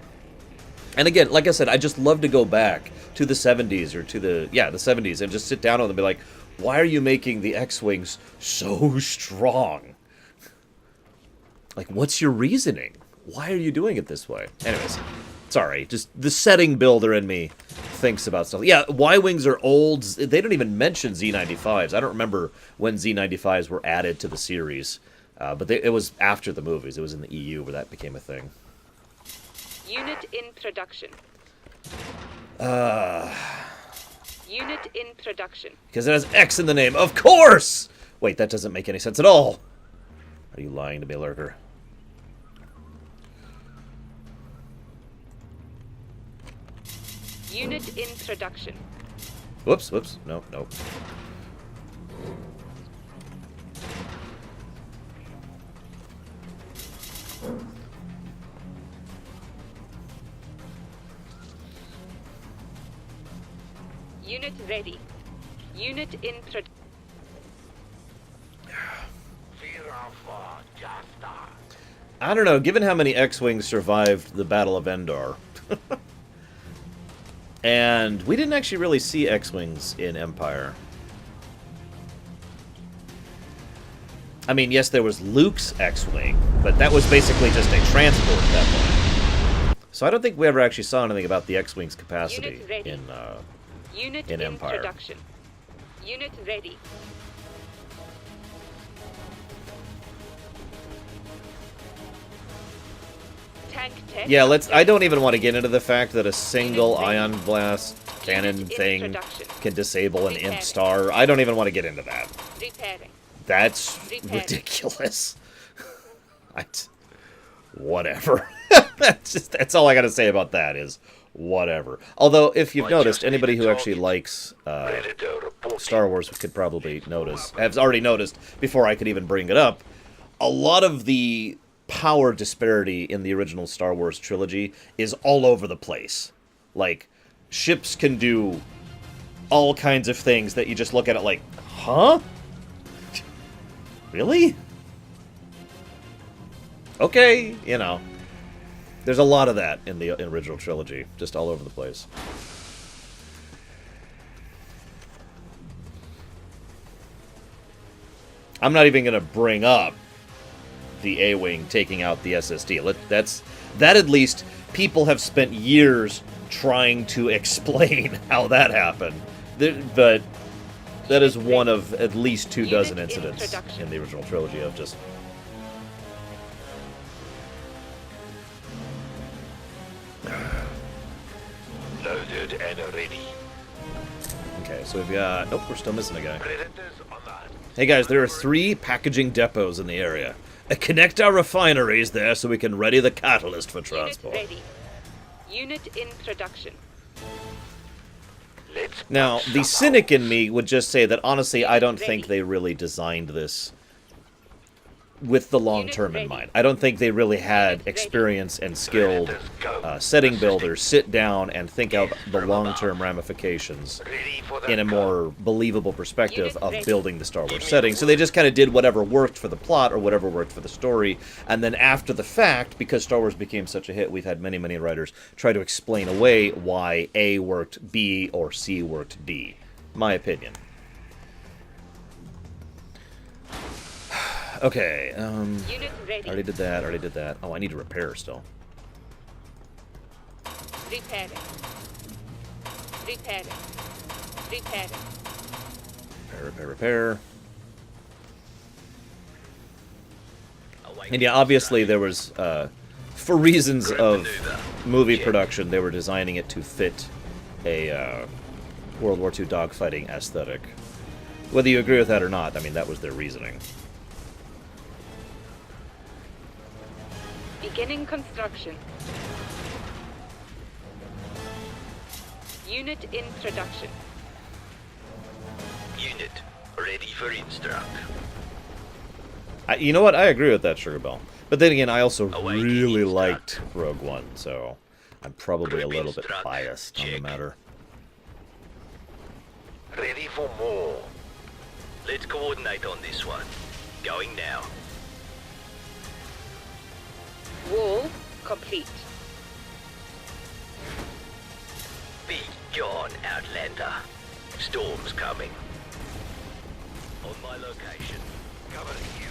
S1: And again, like I said, I just love to go back to the 70s or to the 70s and just sit down with them and be like, Why are you making the X-Wings so strong? Like, what's your reasoning? Why are you doing it this way? Anyways, sorry. Just the setting builder in me thinks about stuff. Yeah, Y-Wings are old. They don't even mention Z95s. I don't remember when Z95s were added to the series. But it was after the movies. It was in the EU where that became a thing.
S3: Unit in production. Unit in production.
S1: Because it has X in the name. Of course! Wait, that doesn't make any sense at all. Are you lying to me, Lurker?
S3: Unit in production.
S1: Whoops, whoops. No, no.
S3: Unit ready. Unit in production.
S1: I don't know, given how many X-Wings survived the Battle of Endor. And we didn't actually really see X-Wings in Empire. I mean, yes, there was Luke's X-Wing, but that was basically just a transport at that point. So I don't think we ever actually saw anything about the X-Wing's capacity in Empire.
S3: Production. Unit ready. Tank tech.
S1: Yeah, I don't even want to get into the fact that a single ion blast cannon thing can disable an imp star. I don't even want to get into that.
S3: Repairing.
S1: That's ridiculous. Whatever. That's all I got to say about that is whatever. Although, if you've noticed, anybody who actually likes Star Wars could probably notice, has already noticed before I could even bring it up, a lot of the power disparity in the original Star Wars trilogy is all over the place. Like, ships can do all kinds of things that you just look at it like, huh? Really? Okay, you know. There's a lot of that in the original trilogy, just all over the place. I'm not even going to bring up the A-Wing taking out the SSD. That at least people have spent years trying to explain how that happened. But that is one of at least 24 incidents in the original trilogy of just...
S6: Loaded and ready.
S1: Okay, so we've got... Nope, we're still missing a guy. Hey guys, there are 3 packaging depots in the area. Connect our refineries there so we can ready the catalyst for transport.
S3: Unit ready. Unit in production.
S1: Now, the cynic in me would just say that, honestly, I don't think they really designed this with the long term in mind. I don't think they really had experienced and skilled setting builders sit down and think out the long term ramifications in a more believable perspective of building the Star Wars setting. So they just kind of did whatever worked for the plot or whatever worked for the story. And then after the fact, because Star Wars became such a hit, we've had many, many writers try to explain away why A worked B or C worked D. My opinion. Okay, already did that. Oh, I need to repair still.
S3: Repairing.
S1: Repair. And yeah, obviously there was, for reasons of movie production, they were designing it to fit a World War II dogfighting aesthetic. Whether you agree with that or not, I mean, that was their reasoning.
S3: Beginning construction. Unit in production.
S6: Unit ready for instruct.
S1: You know what? I agree with that, Sugar Bell. But then again, I also
S6: Awaiting
S1: really
S6: instruct.
S1: liked Rogue One, so I'm probably a little bit
S6: Instruct.
S1: biased on the
S6: Check.
S1: matter.
S6: Ready for more. Let's coordinate on this one. Going now.
S3: Wall complete.
S6: Be gone, Outlander. Storm's coming. On my location. Covering you.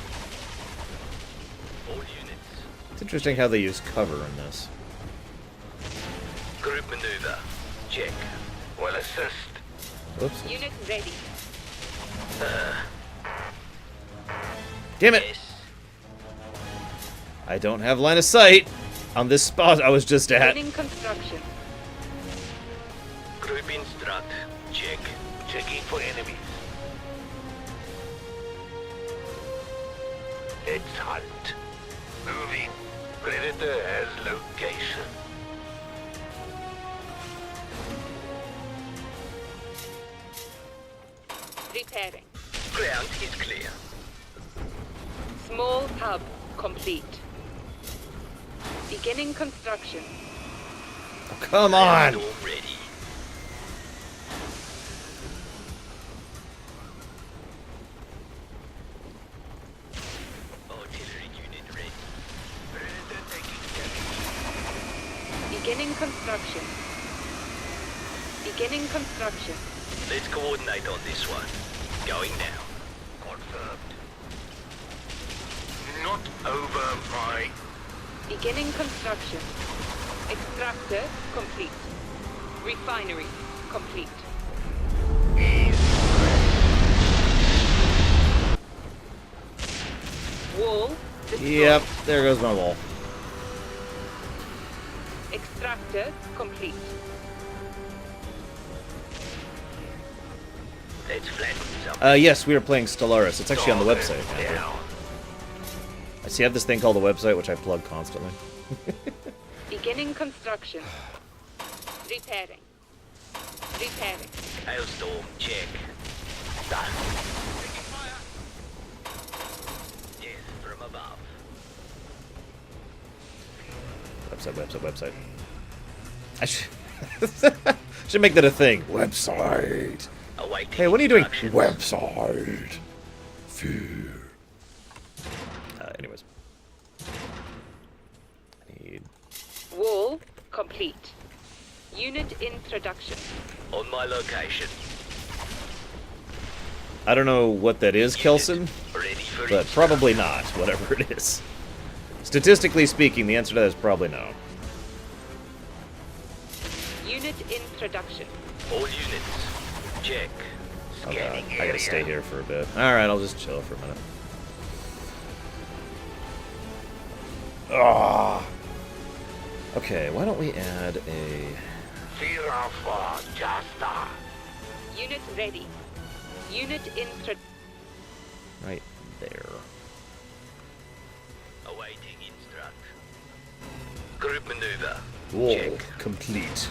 S6: All units.
S1: It's interesting how they use cover in this.
S6: Group maneuver. Check. Will assist.
S1: Oops.
S3: Unit ready.
S1: Damn it!
S6: Yes.
S1: I don't have line of sight on this spot I was just at.
S3: Beginning construction.
S6: Group instruct. Check. Checking for enemies. Let's hunt. Moving. Predator has location.
S3: Repairing.
S6: Ground is clear.
S3: Small hub complete. Beginning construction.
S1: Oh, come on!
S6: Storm ready. Artillery unit ready. Predator taking damage.
S3: Beginning construction. Beginning construction.
S6: Let's coordinate on this one. Going now. Confirmed. Not over my...
S3: Beginning construction. Extractor complete. Refinery complete. Wall destroyed.
S1: Yep, there goes my wall.
S3: Extractor complete.
S6: Let's flatten some.
S1: Yes, we are playing Stellaris. It's actually on the website. Andrew.
S6: Down.
S1: I see I have this thing called the website, which I plug constantly.
S3: Beginning construction. Repairing. Repairing.
S6: Hailstorm, check. Done. Taking fire. Yes, from above.
S1: Website. I should make that a thing. Website.
S6: Awaiting
S1: Hey, what are you doing?
S6: instructions.
S1: Website. Fear. Anyways. I need...
S3: Wall complete. Unit introduction.
S6: On my location.
S1: I don't know what that is, Kelson,
S6: Ready for
S1: but probably not, whatever it is. Statistically speaking, the answer to that is probably no.
S3: Unit introduction.
S6: all units. Check.
S1: Oh god,
S6: Scanning
S1: I
S6: area.
S1: gotta stay here for a bit. Alright, I'll just chill for a minute. Ah. Okay, why don't we add a...
S6: Zero for Jasta.
S3: Unit ready. Unit intro.
S1: right there.
S6: Awaiting instruct. Group maneuver.
S1: Wall
S6: Check.
S1: complete.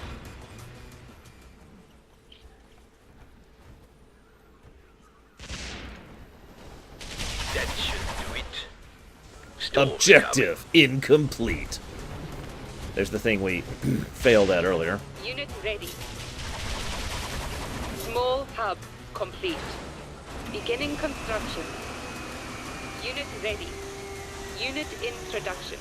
S6: That should do it. Storm
S1: Objective incomplete. There's the thing we failed at earlier.
S3: Unit ready. Small hub complete. Beginning construction. Unit ready. Unit introduction.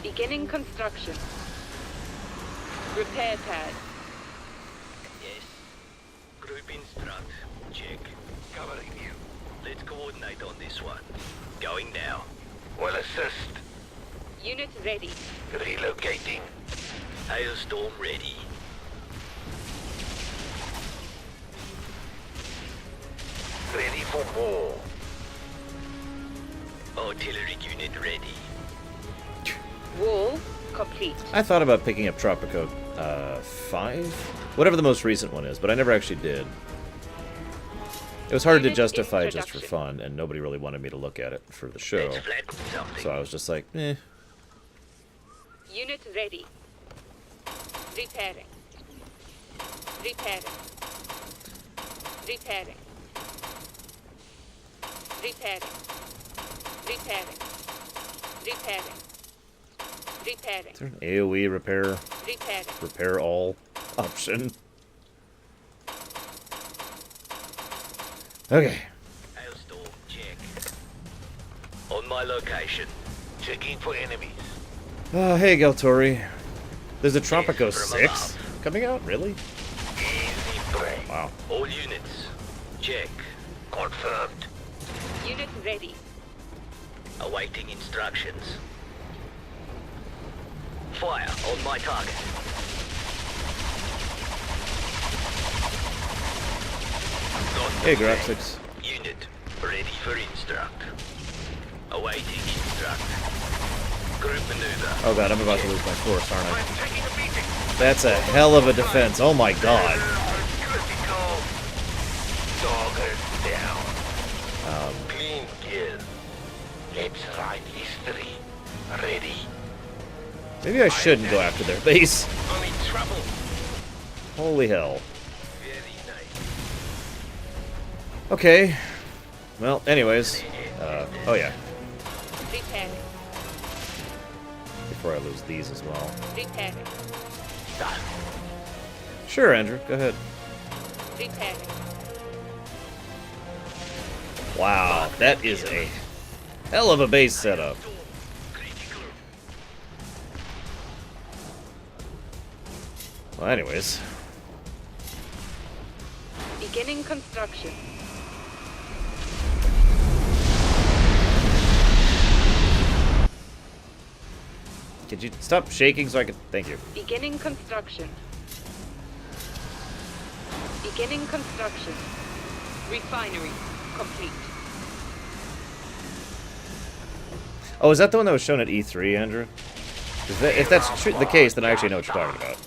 S3: Beginning construction. Repair pad.
S6: Yes. Group instruct. Check. Covering you. Let's coordinate on this one. Going now. Will assist.
S3: Unit ready.
S6: Relocating. Hailstorm ready. Ready for more. Artillery unit ready.
S3: Wall complete.
S1: I thought about picking up Tropico 5, whatever the most recent one is, but I never actually did. It was hard to
S3: Unit
S1: justify just for
S3: introduction.
S1: fun, and nobody really wanted me to look at it for the show.
S6: Let's flatten something.
S1: So I was just like, eh.
S3: Unit ready. Repairing. Repairing. Repairing. Repairing. Repairing. Repairing. Repairing.
S1: Is there an AoE repair?
S3: Repairing.
S1: Repair all? option. Okay.
S6: Hailstorm, check. On my location. Checking for enemies.
S1: Hey, Galtori. There's a Tropico
S6: Yes, from
S1: 6 coming out? Really?
S6: Easy prey.
S1: Wow.
S6: All units. Check. Confirmed.
S3: Unit ready.
S6: Awaiting instructions. Fire on my target. Got
S1: Hey,
S6: the same.
S1: graphics.
S6: Unit ready for instruct. Awaiting instruct. Group maneuver.
S1: Oh god, I'm about to lose my force, aren't I?
S6: I'm taking a beating.
S1: That's a hell of a defense. Oh my god.
S6: Critical. Target down. Clean kill. Let's write history. Ready.
S1: Maybe I shouldn't go after their base.
S6: I'm in trouble.
S1: Holy hell.
S6: Very nice.
S1: Okay. Well, anyways. Oh yeah.
S3: Repairing.
S1: Before I lose these as well.
S3: Repairing.
S6: Done.
S1: Sure, Andrew. Go ahead.
S3: Repairing.
S1: Wow, that is a hell of a base setup.
S6: Critical.
S1: Well, anyways.
S3: Beginning construction.
S1: Could you stop shaking so I can... Thank you.
S3: Beginning construction. Beginning construction. Refinery complete.
S1: Oh, is that the one that was shown at E3, Andrew? If that's the case, then I actually know what you're talking about.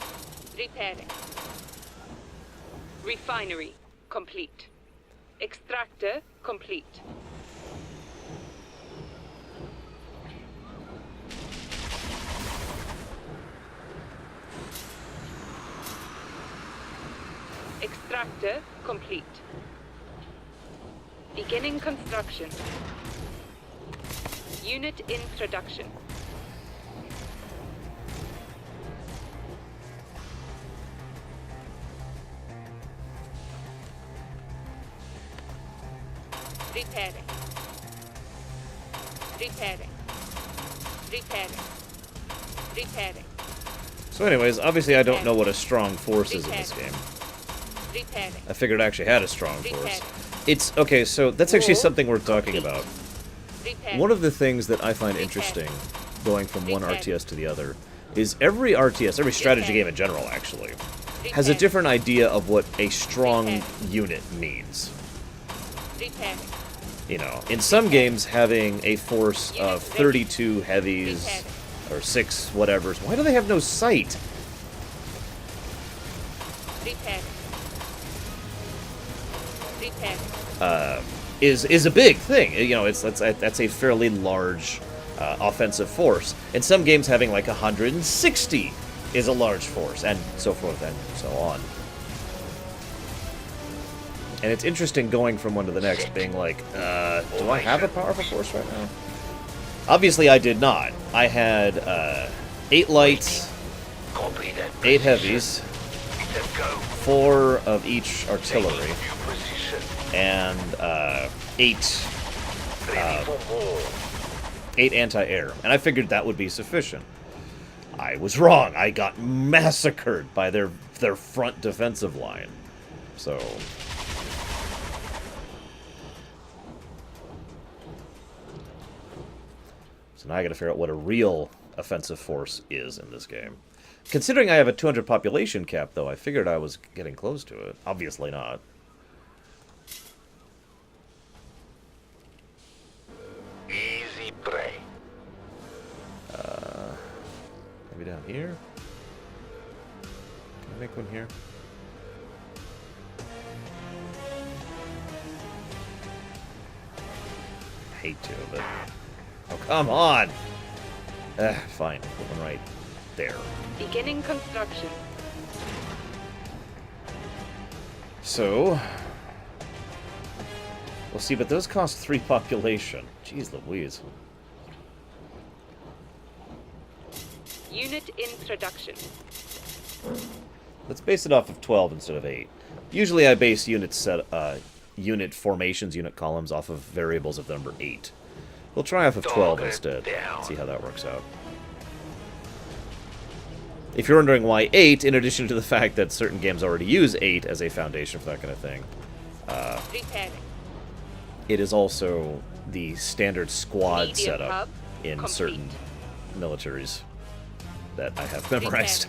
S3: Repairing. Refinery complete. Extractor complete. Extractor complete. Beginning construction. Unit in production. Repairing. Repairing. Repairing. Repairing.
S1: So anyways, obviously I don't know what a strong force is in this game.
S3: Repairing.
S1: I figured I actually had a strong force.
S3: Repairing.
S1: It's... Okay, so that's actually something worth talking about.
S3: Repairing.
S1: One of the things that I find interesting going from one RTS to the other is every RTS, every strategy game in general actually, has a different idea of what a strong unit means.
S3: Repairing.
S1: You know, in some games having a force of 32 heavies or 6 whatevers, why do they have no sight?
S3: Repairing. Repairing.
S1: Is a big thing. You know, that's a fairly large offensive force. In some games, having like 160 is a large force, and so forth and so on. And it's interesting going from one to the next, being like, do I have a powerful force right now? Obviously, I did not. I had 8 lights, 8 heavies, 4 of each artillery, and 8 anti-air. And I figured that would be sufficient. I was wrong. I got massacred by their front defensive line. So... So now I gotta figure out what a real offensive force is in this game. Considering I have a 200 population cap, though, I figured I was getting close to it. Obviously not.
S6: Easy prey.
S1: Maybe down here? Can I make one here? I hate to, but... Oh, come on! Fine. Put one right there.
S3: Beginning construction.
S1: So... We'll see, but those cost 3 population. Jeez Louise.
S3: Unit in production.
S1: Let's base it off of 12 instead of 8. Usually I base unit formations, unit columns off of variables of the number 8. We'll try off of 12 instead. See how that works out. If you're wondering why 8, in addition to the fact that certain games already use 8 as a foundation for that kind of thing, it is also the standard squad
S3: Medium
S1: setup
S3: hub
S1: in
S3: complete.
S1: certain militaries that I have memorized.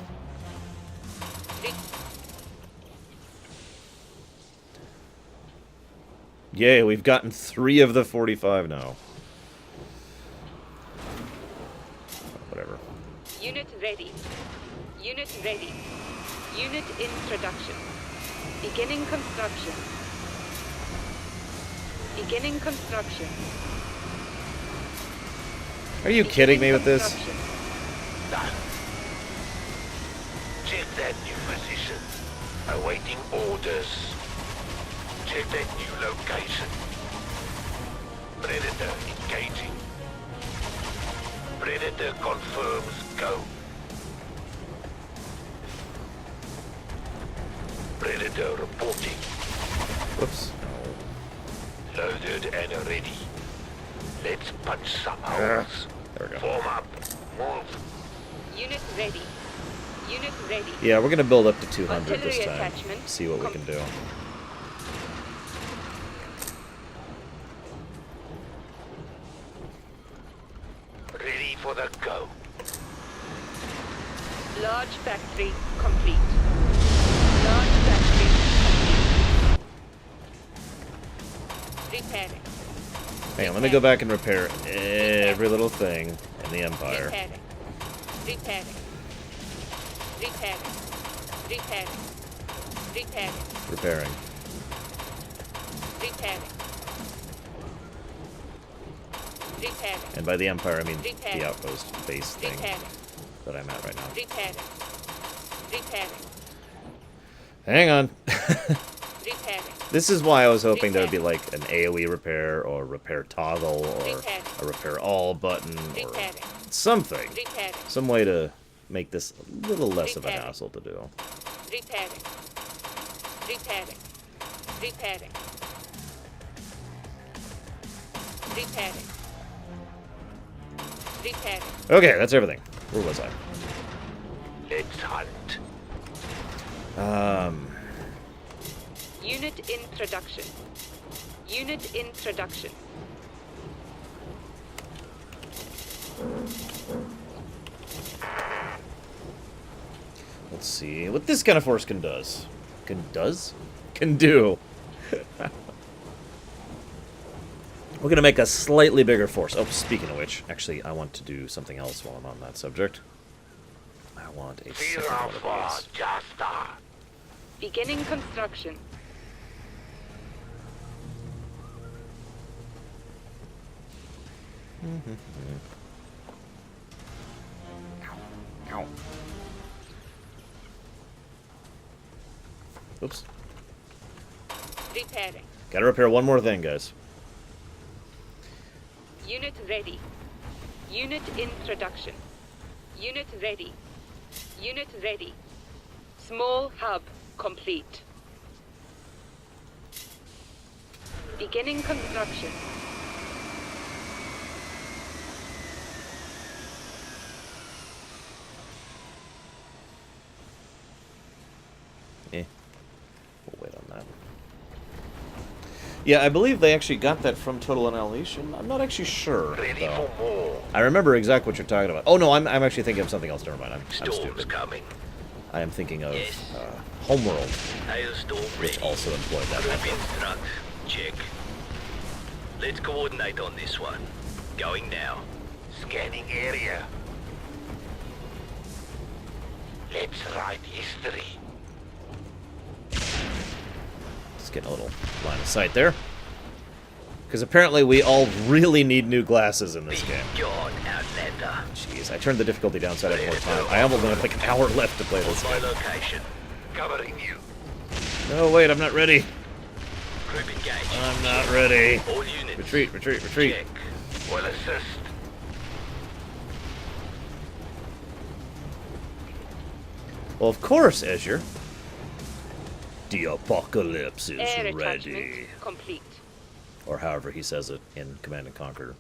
S1: Yay, we've gotten 3 of the 45 now. Whatever.
S3: Unit ready. Unit ready. Unit in production. Beginning construction. Beginning construction.
S1: Are you kidding me with this?
S3: Construction.
S9: Done. Check that new position. Awaiting orders. Check that new location. Predator engaging. Predator confirms go. Predator reporting.
S1: Whoops.
S9: Loaded and ready. Let's punch some holes.
S1: There we go.
S9: Form up. Move.
S3: Unit ready. Unit ready.
S1: Yeah, we're going to build up to 200 this
S3: Artillery
S1: time.
S3: attachment
S1: See what we can do.
S9: Ready for the go.
S3: Large factory complete. Large factory complete. Repairing.
S1: Hang on, let me go back and repair every little thing in the Empire.
S3: Repairing. Repairing. Repairing. Repairing. Repairing.
S1: Repairing.
S3: Repairing. Repairing.
S1: And by the Empire, I mean
S3: Repairing.
S1: the outpost base thing
S3: Repairing.
S1: that I'm at right now.
S3: Repairing. Repairing.
S1: Hang on.
S3: Repairing.
S1: This is why I was hoping there would be like an AoE repair or repair toggle or a repair all button or
S3: Repairing.
S1: something.
S3: Repairing.
S1: Some way to make this a little less of a
S3: Repairing.
S1: hassle to do.
S3: Repairing. Repairing. Repairing. Repairing. Repairing.
S1: Okay, that's everything. Where was I?
S9: Let's hunt.
S3: Unit in production. Unit in production.
S1: Let's see what this kind of force can do. We're gonna make a slightly bigger force. Oh, speaking of which, actually, I want to do something else while I'm on that subject. I want a second one of these.
S9: Jasta.
S3: Beginning construction.
S1: Ow. Oops.
S3: Repairing.
S1: Gotta repair one more thing, guys.
S3: Unit ready. Unit in production. Unit ready. Unit ready. Small hub complete. Beginning construction.
S1: We'll wait on that. Yeah, I believe they actually got that from Total Annihilation. I'm not actually sure,
S9: Ready
S1: though.
S9: for more.
S1: I remember exactly what you're talking about. Oh, no, I'm actually thinking of something else. Never mind. I'm
S9: Storm's
S1: stupid.
S9: coming.
S1: I am thinking of
S6: Yes.
S1: Homeworld,
S6: Hailstorm
S1: which
S6: ready.
S1: also employed that
S6: Group
S1: method.
S6: instruct. Check. Let's coordinate on this one. Going now.
S9: Scanning area. Let's write history.
S1: Just getting a little line of sight there. Because apparently we all really need new glasses in this
S6: Be
S1: game.
S6: gone, Outlander.
S1: Jeez, I turned the difficulty down so I had more time. I almost have like an hour left to play this
S6: On my
S1: game.
S6: location.
S9: Covering you.
S1: No, wait, I'm not ready.
S6: Group engaged.
S1: I'm not ready.
S6: All units.
S1: Retreat, retreat, retreat.
S6: Check.
S9: Will assist.
S1: Well, of course, Azure. The apocalypse is
S3: Air
S1: ready.
S3: attachment complete.
S1: Or however he says it in Command and Conquer.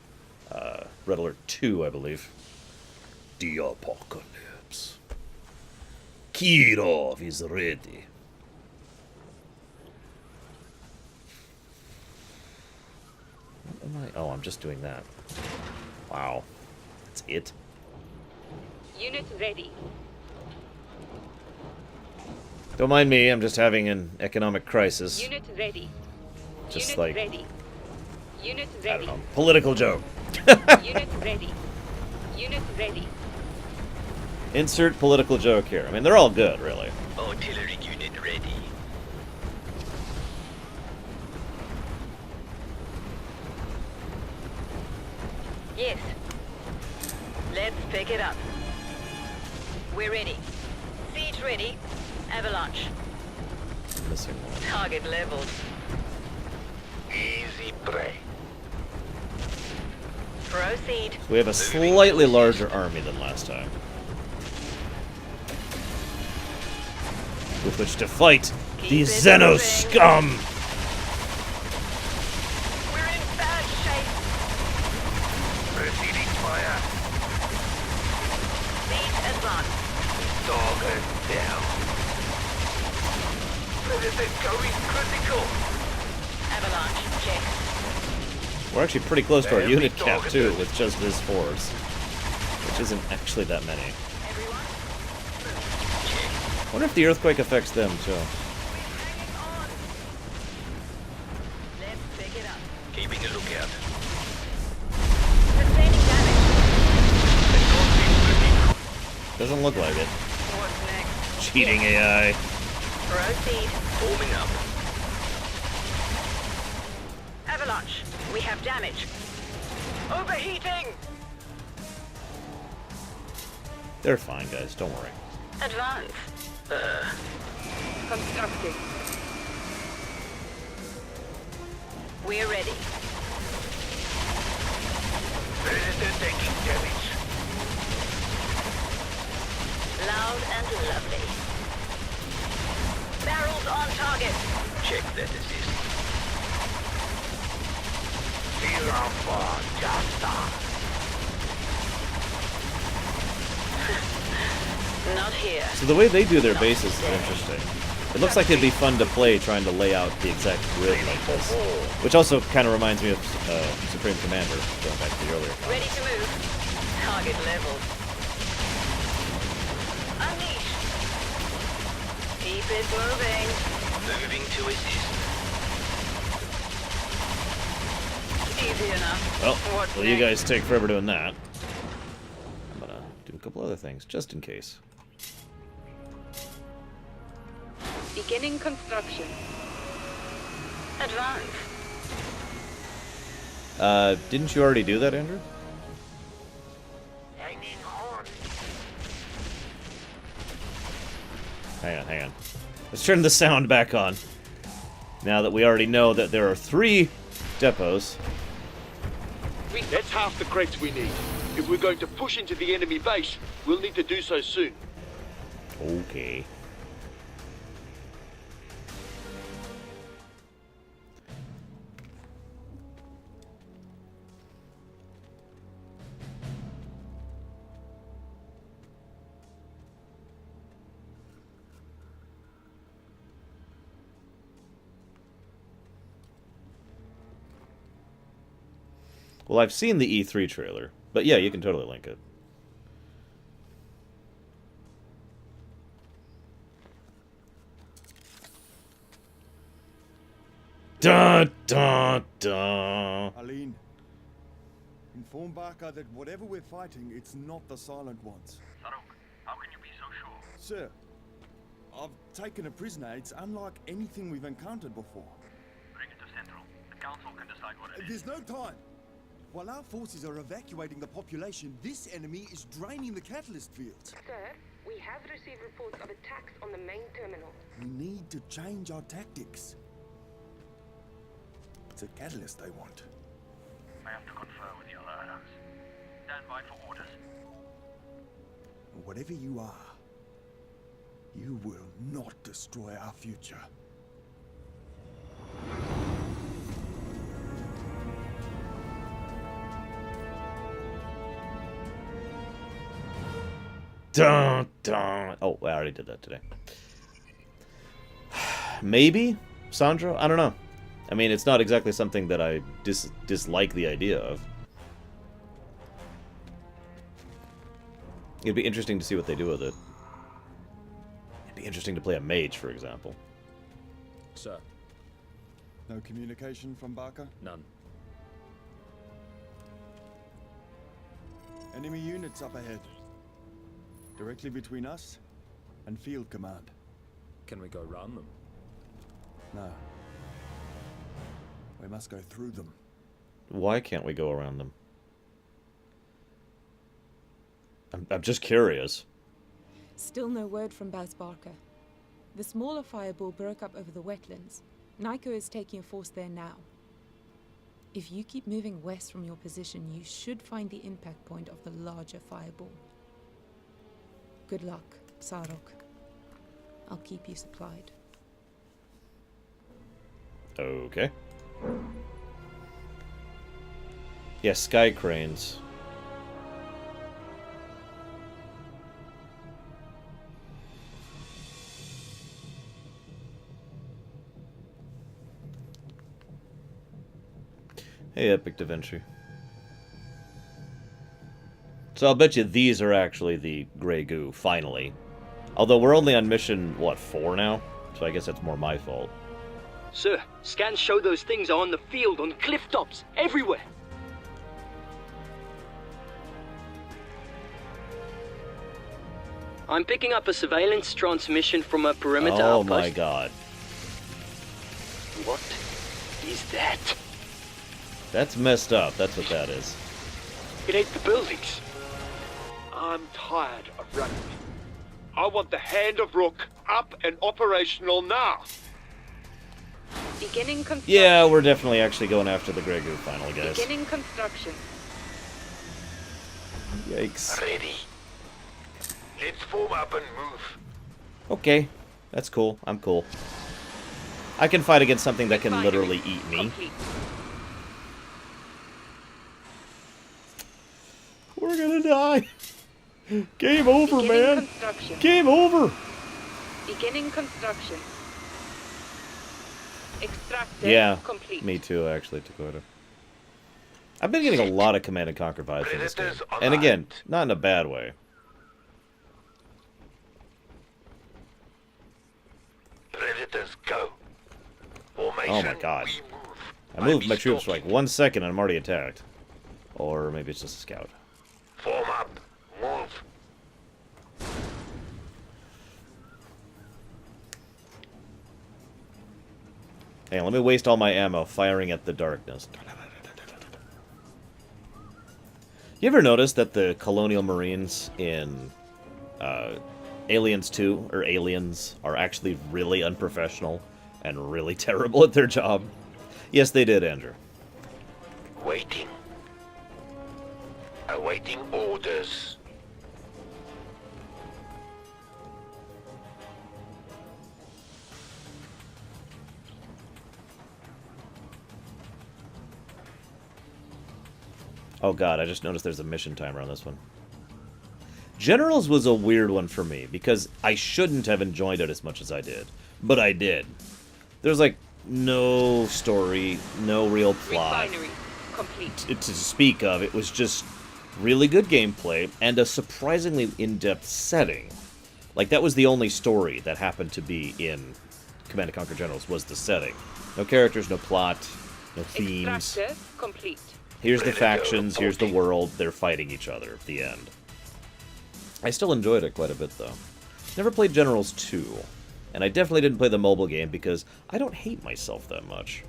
S1: Red Alert 2, I believe. The apocalypse. Kirov is ready. What am I? Oh, I'm just doing that. Wow. That's it?
S3: Unit ready.
S1: Don't mind me, I'm just having an economic crisis.
S3: Unit ready.
S1: Just
S3: Unit
S1: like,
S3: ready. Unit
S1: I
S3: ready.
S1: don't know, political joke.
S3: Unit ready. Unit ready.
S1: Insert political joke here. I mean, they're all good, really.
S6: Artillery unit ready.
S10: Yes. Let's pick it up. We're ready. Siege ready. Avalanche.
S1: I'm missing one.
S10: Target leveled.
S9: Easy prey.
S10: Proceed.
S1: We have a slightly larger army than last time. With which to fight the
S10: Keep it
S1: Xeno
S10: moving.
S1: scum!
S10: We're in bad shape.
S9: Proceeding fire.
S10: Siege advance.
S9: Target down. Predator going critical.
S10: Avalanche check.
S1: We're actually pretty close to our
S9: Enemy
S1: unit cap, too,
S9: targeted.
S1: with just this force. Which isn't actually that many.
S10: Everyone.
S1: I wonder if the earthquake affects them, too.
S10: We're hanging on. Let's pick it up.
S6: Keeping a lookout.
S10: Sustaining damage.
S1: Doesn't look like it.
S10: What's next?
S1: Cheating AI.
S10: Proceed.
S6: Forming up.
S10: Avalanche. We have damage. Overheating.
S1: They're fine, guys. Don't worry.
S10: Advance.
S3: Constructing.
S10: We're ready.
S9: Predator taking damage.
S10: Loud and lovely. Barrels on target.
S6: Check that assist.
S9: Zero for justice.
S10: Not here.
S1: So the way they do their bases is interesting. It looks like it'd be fun to play trying to lay out the exact grid like this. Which also kind of reminds me of Supreme Commander, going back to the earlier
S10: Ready
S1: comments.
S10: to move. Target leveled. Unleash. Keep it moving.
S6: Moving to assist.
S10: Easy enough.
S1: Well,
S10: What's
S1: well, you
S10: next?
S1: guys take forever doing that. I'm gonna do a couple other things, just in case.
S3: Beginning construction.
S10: Advance.
S1: Didn't you already do that, Andrew?
S9: Hanging on.
S1: Hang on. Let's turn the sound back on. Now that we already know that there are 3 depots.
S4: That's half the crates we need. If we're going to push into the enemy base, we'll need to do so soon.
S1: Okay. Well, I've seen the E3 trailer, but yeah, you can totally link it. Dun dun dun.
S2: Aline, inform Barker that whatever we're fighting, it's not the Silent Ones.
S7: Saruk, how can you be so sure?
S2: Sir, I've taken a prisoner. It's unlike anything we've encountered before.
S7: Bring it to Central. The Council can decide what it is.
S2: There's no time. While our forces are evacuating the population, this enemy is draining the catalyst fields.
S11: Sir, we have received reports of attacks on the main terminal.
S2: We need to change our tactics. It's a catalyst they want.
S7: I have to confer with the other Adams. Stand by for orders.
S2: Whatever you are, you will not destroy our future.
S1: Dun, dun. Oh, I already did that today. Maybe, Sandro? I don't know. I mean, it's not exactly something that I dislike the idea of. It'd be interesting to see what they do with it. It'd be interesting to play a mage, for example.
S5: Sir,
S2: No communication from Barker?
S5: none.
S2: Enemy units up ahead. Directly between us and field command.
S5: Can we go round them?
S2: No. We must go through them.
S1: Why can't we go around them? I'm just curious.
S3: Still no word from Baz Barker. The smaller fireball broke up over the wetlands. Nico is taking a force there now. If you keep moving west from your position, you should find the impact point of the larger fireball. Good luck, Sarok. I'll keep you supplied.
S1: Okay. Yeah, sky cranes. Hey, Epic Adventure. So I'll bet you these are actually the Grey Goo, finally. Although we're only on mission, what, 4 now? So I guess that's more my fault.
S8: Sir, scans show those things are on the field, on cliff tops, everywhere. I'm picking up a surveillance transmission from a perimeter
S1: Oh
S8: outpost.
S1: my god.
S8: What is that?
S1: That's messed up, that's what that is.
S8: It ain't the buildings.
S4: I'm tired of running. I want the Hand of Rook up and operational now.
S11: Beginning construction.
S1: Yeah, we're definitely actually going after the Grey Goo finally, guys.
S11: Beginning construction.
S1: Yikes.
S9: Ready. Let's form up and move.
S1: Okay, that's cool. I'm cool. I can fight against something that can
S11: Refinery
S1: literally eat me.
S11: complete.
S1: We're gonna die. Game over,
S11: Beginning
S1: man.
S11: construction.
S1: Game over.
S11: Beginning construction. Extractor
S1: Yeah,
S11: complete.
S1: me too, actually, Dakota. I've been getting a lot of Command and Conquer vibes from this game.
S9: Predators on
S1: And
S9: the
S1: again,
S9: hunt.
S1: not in a bad way.
S9: Predators go. Formation,
S1: Oh my god.
S9: we move.
S1: I moved my
S9: be
S1: troops for like
S9: stalking.
S1: 1 second and I'm already attacked. Or maybe it's just a scout.
S9: Form up. Move.
S1: Hang on, let me waste all my ammo firing at the darkness. You ever notice that the Colonial Marines in Aliens 2, or Aliens, are actually really unprofessional and really terrible at their job? Yes, they did, Andrew.
S9: Waiting. Awaiting orders.
S1: Oh god, I just noticed there's a mission timer on this one. Generals was a weird one for me, because I shouldn't have enjoyed it as much as I did. But I did. There's like no story, no real plot
S11: Refinery complete.
S1: to speak of. It was just really good gameplay and a surprisingly in-depth setting. Like, that was the only story that happened to be in Command & Conquer Generals, was the setting. No characters, no plot, no themes.
S11: Extractor complete.
S1: Here's the
S9: Ready to go,
S1: factions, here's the
S9: reporting.
S1: world, they're fighting each other at the end. I still enjoyed it quite a bit, though. Never played Generals 2, and I definitely didn't play the mobile game because I don't hate myself that much.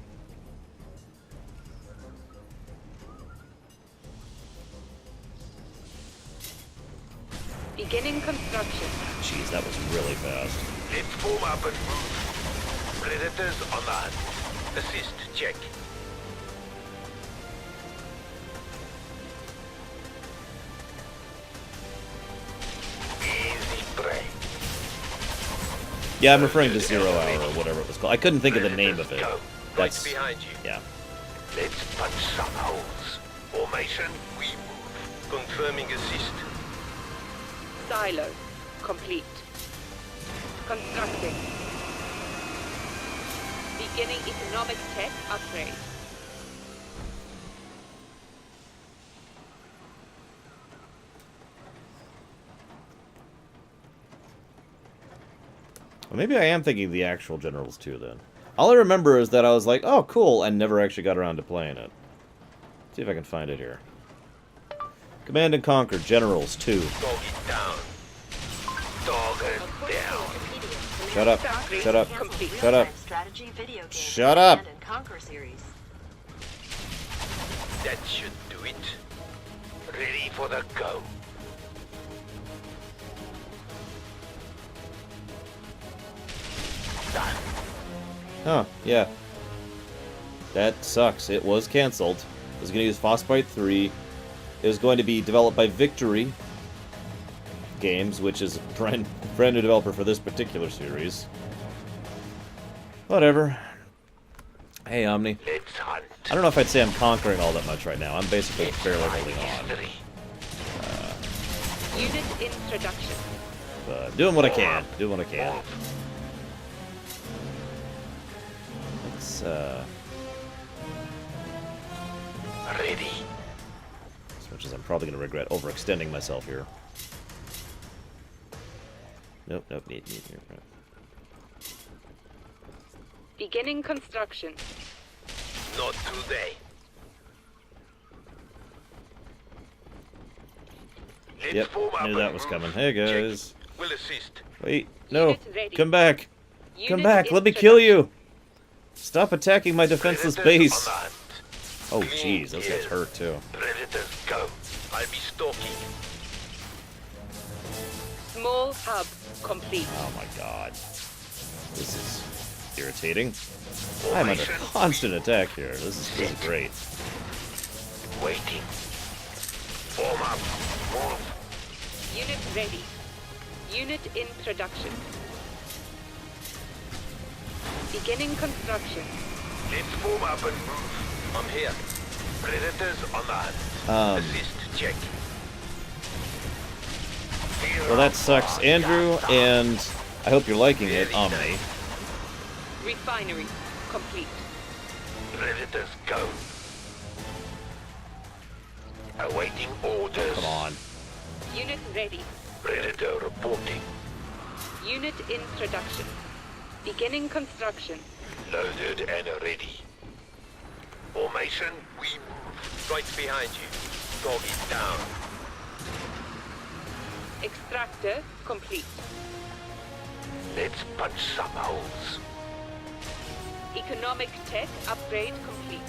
S11: Beginning construction.
S1: Jeez, that was really fast.
S9: Let's form up and move. Predators on the hunt. Assist check. Easy prey.
S1: Yeah, I'm referring to Zero Hour or whatever it was called. I couldn't think of the name of it.
S9: Go.
S1: That's...
S6: Behind you.
S1: yeah.
S9: Let's punch some holes. Formation, we move.
S6: Confirming assist.
S11: Silo. Complete. Constructing. Beginning economic tech upgrade.
S1: Well, maybe I am thinking of the actual Generals 2 then. All I remember is that I was like, oh, cool, and never actually got around to playing it. See if I can find it here. Command and Conquer Generals 2.
S9: Dog it down. Dog it down.
S1: Shut up. Shut up. Shut up.
S12: Strategy video game
S1: Shut up.
S12: Command and Conquer series.
S9: That should do it. Ready for the go. Done.
S1: Huh, yeah. That sucks. It was cancelled. It was going to use Frostbite 3. It was going to be developed by Victory Games, which is a brand new developer for this particular series. Whatever. Hey, Omni.
S9: Let's hunt.
S1: I don't know if I'd say I'm conquering all that much right now. I'm basically fairly early on.
S11: Unit introduction.
S1: But doing what I can. Doing what I can. Let's,
S9: Ready.
S1: as much as I'm probably going to regret overextending myself here. Nope, nope, need here.
S11: Beginning construction.
S9: Not today. Let's
S1: Yep,
S9: form up
S1: knew that
S9: and
S1: was
S9: move.
S1: coming. Hey, guys.
S9: Check. We'll assist.
S1: Wait, no.
S11: Unit ready.
S1: Come back. Come
S11: Unit
S1: back. Let me kill you. Stop attacking my defenseless
S9: Predators
S1: base.
S9: on the hunt.
S1: Oh,
S9: Clean
S1: jeez. Those guys
S9: kill.
S1: hurt, too.
S9: Predators go. I'll be stalking.
S11: Small hub complete.
S1: Oh, my God. This is irritating. I'm under constant attack here. This is great.
S9: Waiting. Form up. Move.
S11: Unit ready. Unit in production. Beginning construction.
S9: Let's form up and move. I'm here. Predators on the hunt. Assist check.
S1: Well, that sucks, Andrew, and I hope you're liking it, Omni.
S11: Refinery complete.
S9: Predators go. Awaiting orders.
S1: Come on.
S11: Unit ready.
S9: Predator reporting.
S11: Unit in production. Beginning construction.
S9: Loaded and ready. Formation, we move. Right behind you. Dog it down.
S11: Extractor complete.
S9: Let's punch some holes.
S11: Economic tech upgrade complete.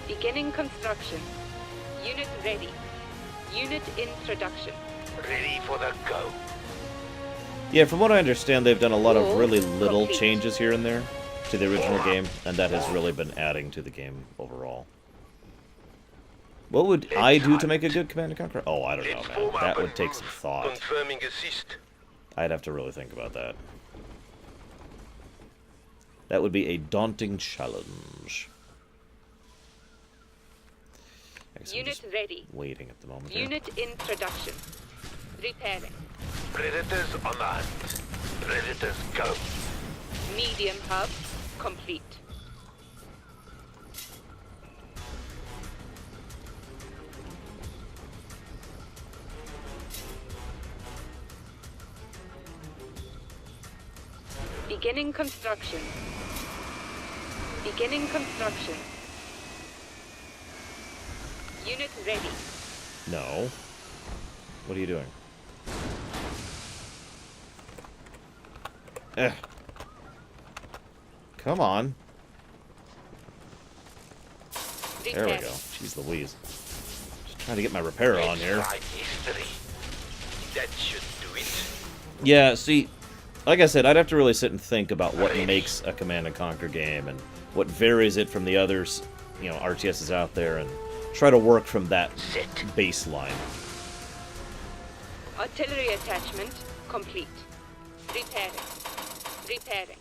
S11: Beginning construction. Unit ready. Unit in production.
S9: Ready for the go.
S1: Yeah, from what I understand, they've done a lot of really little
S11: Complete.
S1: changes here and there to the original game, and that has really been adding to the game overall. What would I do to make a good Command & Conquer? Oh, I don't know,
S9: Let's
S1: man.
S9: form up
S1: That
S9: and
S1: would take
S9: move.
S1: some thought.
S9: Confirming assist.
S1: I'd have to really think about that. That would be a daunting challenge. I guess I'm
S11: Unit
S1: just
S11: ready.
S1: waiting at the moment here.
S11: Unit in production. Repairing.
S9: Predators on the hunt. Predators go.
S11: Medium hub complete. Beginning construction. Beginning construction. Unit ready.
S1: No. What are you doing? Eh. Come on. There we go. Jeez Louise. Just trying to get my repair on here.
S9: Right history. That should do it.
S1: Yeah, see, like I said, I'd have to really sit and think about what makes a Command & Conquer game and what varies it from the others, you know, RTSs out there, and try to work from that baseline.
S11: Artillery attachment complete. Repairing. Repairing.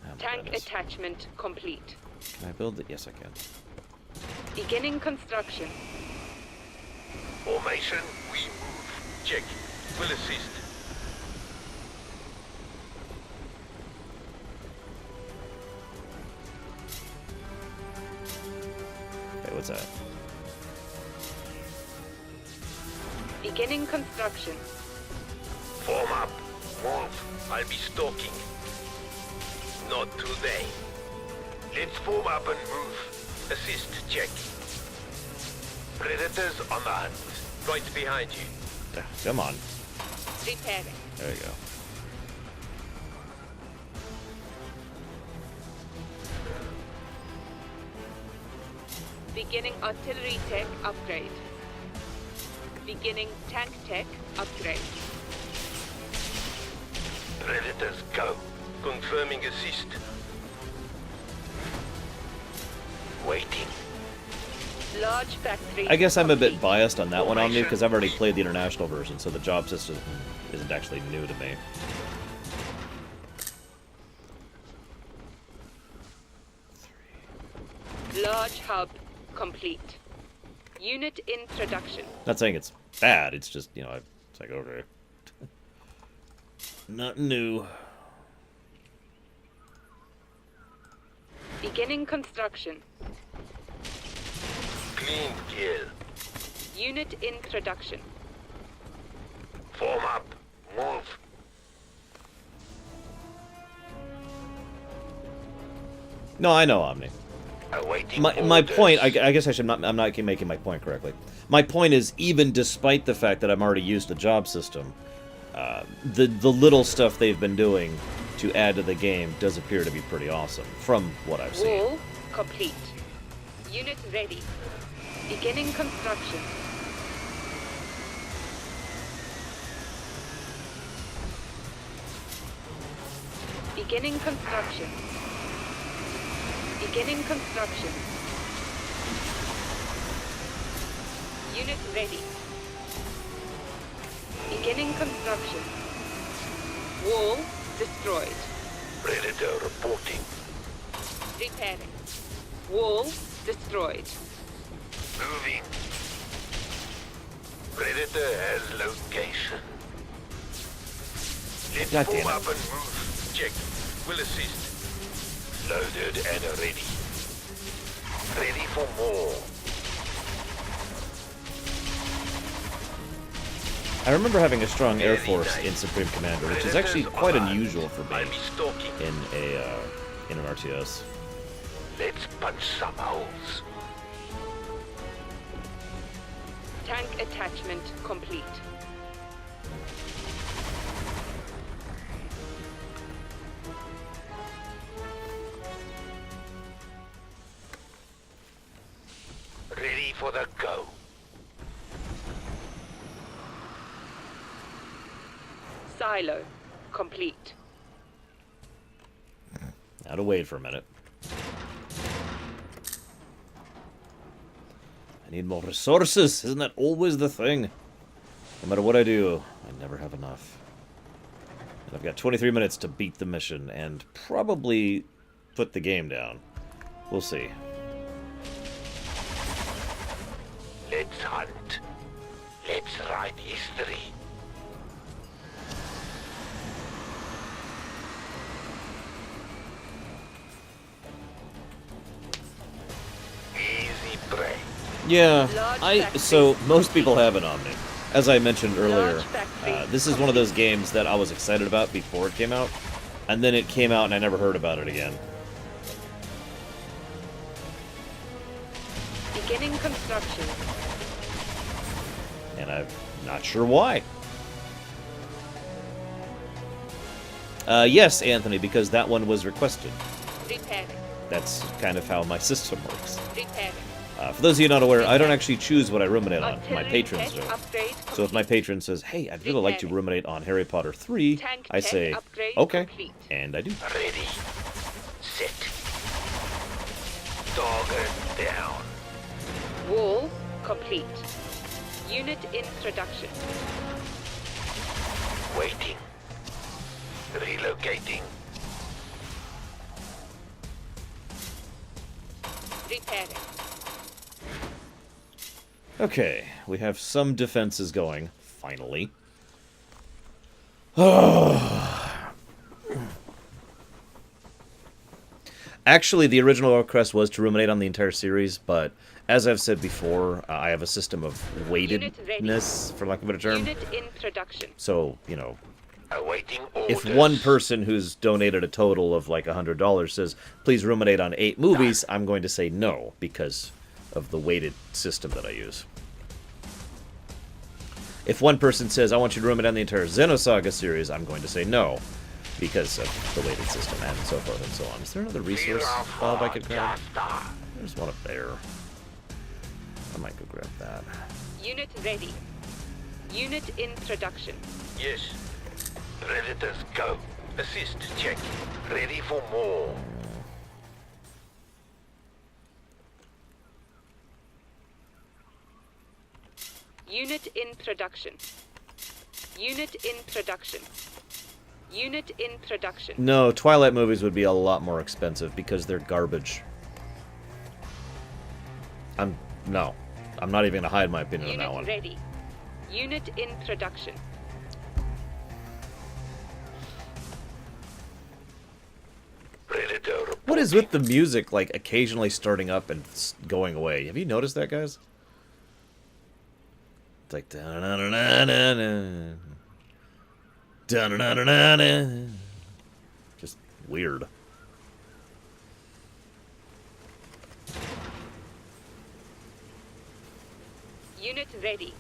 S1: Oh, my
S11: Tank
S1: goodness.
S11: attachment complete.
S1: Can I build it? Yes, I can.
S11: Beginning construction.
S9: Formation, we move.
S6: Check. We'll assist.
S1: Okay, what's that?
S10: Beginning construction.
S9: Form up. Move.
S6: I'll be stalking. Not today.
S9: Let's form up and move.
S6: Assist, check.
S9: Predators on the hunt.
S6: Right behind you.
S1: Come on.
S10: Repairing.
S1: There you go.
S10: Beginning artillery tech upgrade. Beginning tank tech upgrade.
S9: Predators go.
S6: Confirming assist.
S1: Waiting.
S10: Large factory.
S1: I guess I'm a bit biased on that one, Omni, because I've already played the international version, so the job system isn't actually new to me.
S10: Large hub complete. Unit introduction.
S1: Not saying it's bad, it's just, you know, it's like, okay. Not new.
S10: Beginning construction.
S9: Clean kill.
S10: Unit introduction.
S9: Form up. Move.
S1: No, I know, Omni.
S9: Awaiting
S1: My
S9: orders.
S1: point, I guess I'm not making my point correctly. My point is, even despite the fact that I'm already used to job system, the little stuff they've been doing to add to the game does appear to be pretty awesome, from what I've seen.
S10: Wall complete. Unit ready. Beginning construction. Beginning construction. Beginning construction. Unit ready. Beginning construction. Wall destroyed.
S9: Predator reporting.
S10: Repairing. Wall destroyed.
S9: Moving. Predator has location. Let's
S1: God
S9: form
S1: damn it.
S9: up and move.
S6: Check. We'll assist.
S9: Loaded and ready. Ready for more.
S1: I remember having a strong Air Force in Supreme Commander, which is actually quite unusual for
S6: I'll
S1: me
S6: be stalking.
S1: in an RTS.
S9: Let's punch some holes.
S10: Tank attachment complete.
S9: Ready for the go.
S10: Silo complete.
S1: Now to wait for a minute. I need more resources. Isn't that always the thing? No matter what I do, I never have enough. And I've got 23 minutes to beat the mission and probably put the game down. We'll see.
S9: Let's hunt. Let's write history. Easy prey.
S1: Yeah, so most people have an Omni. As I mentioned earlier, this is one of those games that I was excited about before it came out, and then it came out and I never heard about it again.
S10: Beginning construction.
S1: And I'm not sure why. Yes, Anthony, because that one was requested.
S10: Repairing.
S1: That's kind of how my system works.
S10: Repairing.
S1: For those of you not aware, I don't actually choose what I ruminate on. My
S10: Artillery
S1: patrons
S10: tech
S1: do.
S10: upgrade
S1: So if my patron says, hey, I'd really like to ruminate on Harry Potter 3,
S10: Tank
S1: I
S10: tech
S1: say,
S10: upgrade
S1: okay,
S10: complete.
S1: and I do.
S9: Ready. Set. Target down.
S10: Wall complete. Unit introduction.
S9: Waiting. Relocating.
S10: Repairing.
S1: Okay, we have some defenses going, finally. Actually, the original request was to ruminate on the entire series, but as I've said before, I have a system of weightedness, for lack of a better term.
S10: Unit in production.
S1: So, you know,
S9: Awaiting orders.
S1: if one person who's donated a total of like $100 says, please ruminate on 8 movies, I'm going to say no, because of the weighted system that I use. If one person says, I want you to ruminate on the entire Xenosaga series, I'm going to say no, because of the weighted system, and so forth and so on. Is there another resource valve I could grab? There's one up there. I might go grab that.
S10: Unit ready. Unit in production.
S9: Yes. Predators go. Assist check. Ready for more.
S10: Unit in production. Unit in production. Unit in production.
S1: No, Twilight movies would be a lot more expensive because they're garbage. No. I'm not even going to hide my opinion on that one.
S10: Unit ready. Unit in production.
S9: Predator reporting.
S1: What is with the music, like, occasionally starting up and going away? Have you noticed that, guys? It's like... da-na-na-na-na-na. Da-na-na-na-na-na. Just weird.
S10: Unit ready.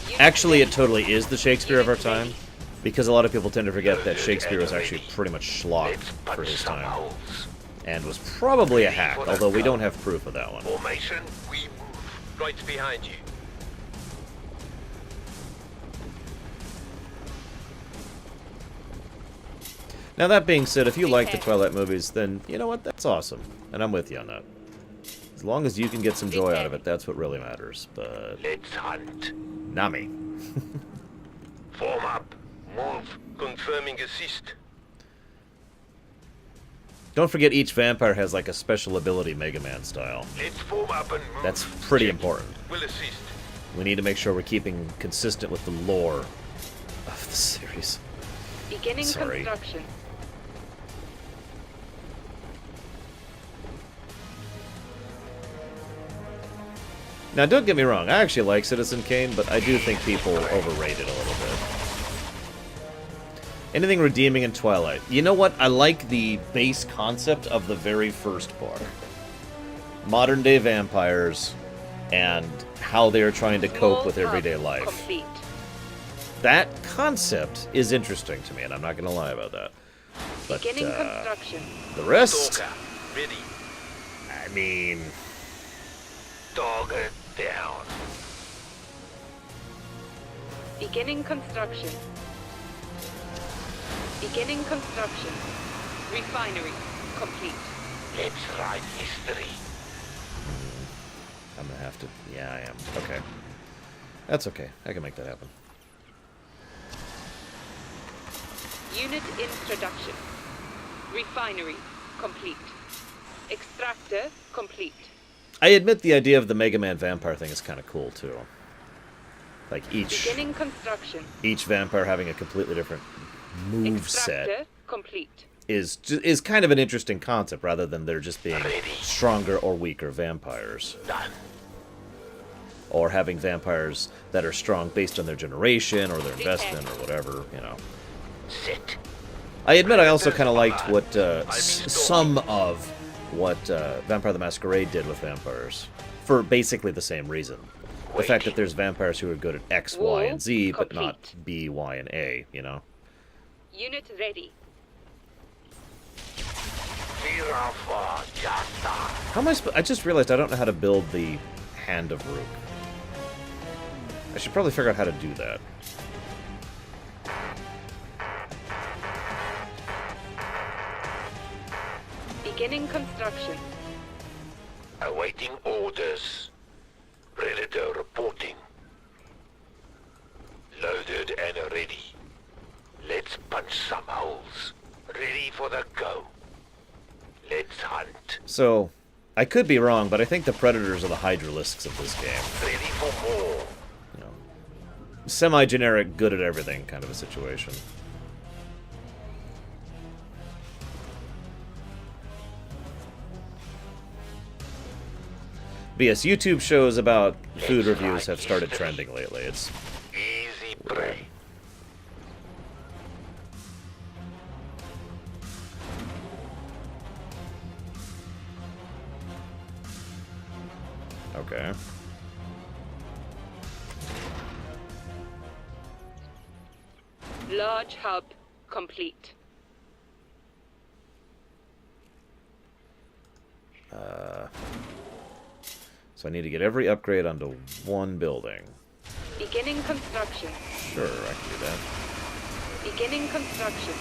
S10: Unit
S1: Actually,
S10: ready.
S1: it totally is the Shakespeare of our
S10: Unit
S1: time,
S10: ready.
S1: because a lot of people tend to forget that Shakespeare was actually pretty much schlock
S9: Let's
S1: for
S9: punch
S1: his
S9: some
S1: time,
S9: holes.
S1: and was probably a hack, although we don't have proof of that one.
S9: Formation, we move. Right behind you.
S1: Now, that being said, if you like the
S10: Okay.
S1: Twilight movies, then you know what? That's awesome, and I'm with you on that. As long as you can get some joy out of it, that's what really matters. But
S9: Let's hunt.
S1: not me.
S9: Form up. Move. Confirming assist.
S1: Don't forget, each vampire has like a special ability, Mega Man style.
S9: Let's form up and move.
S1: That's pretty
S9: Check.
S1: important.
S9: We'll assist.
S1: We need to make sure we're keeping consistent with the lore of the series.
S10: Beginning
S1: Sorry.
S10: construction.
S1: Now, don't get me wrong, I actually like Citizen Kane, but I do think people overrate it a little bit. Anything redeeming in Twilight? You know what? I like the base concept of the very first part. Modern-day vampires and how they're trying to cope with everyday life.
S10: Complete.
S1: That concept is interesting to me, and I'm not going to lie about that. But
S10: Beginning construction.
S1: the rest,
S9: Stalker. Ready.
S1: I mean...
S9: Dogger down.
S10: Beginning construction. Beginning construction. Refinery complete.
S9: Let's write history.
S1: I'm going to have to... Yeah, I am. Okay. That's okay. I can make that happen.
S10: Unit in production. Refinery complete. Extractor complete.
S1: I admit the idea of the Mega Man vampire thing is kind of cool, too. Like,
S10: Beginning construction.
S1: each vampire having a completely different move set
S10: Extractor complete.
S1: is kind of an interesting concept, rather than there just being stronger or weaker vampires.
S9: Done.
S1: Or having vampires that are strong based on their generation or their investment or whatever, you know.
S9: Sit.
S1: I admit I also kind of liked what some of what Vampire the Masquerade did with vampires, for basically the same reason. The fact that there's vampires who are good at X, Y, and Z, but not B, Y, and A, you know?
S10: Unit ready.
S1: How am I I just realized I don't know how to build the Hand of Rook. I should probably figure out how to do that.
S10: Beginning construction.
S9: Awaiting orders. Predator reporting. Loaded and ready. Let's punch some holes. Ready for the go. Let's hunt.
S1: So, I could be wrong, but I think the Predators are the Hydralisks of this game.
S9: Ready for more.
S1: You know, semi-generic, good at everything kind of a situation. But yes, YouTube shows about food reviews have started trending lately. It's
S9: easy prey.
S1: okay.
S10: Large hub complete.
S1: So I need to get every upgrade onto one building.
S10: Beginning construction.
S1: Sure, I can do that.
S10: Beginning construction.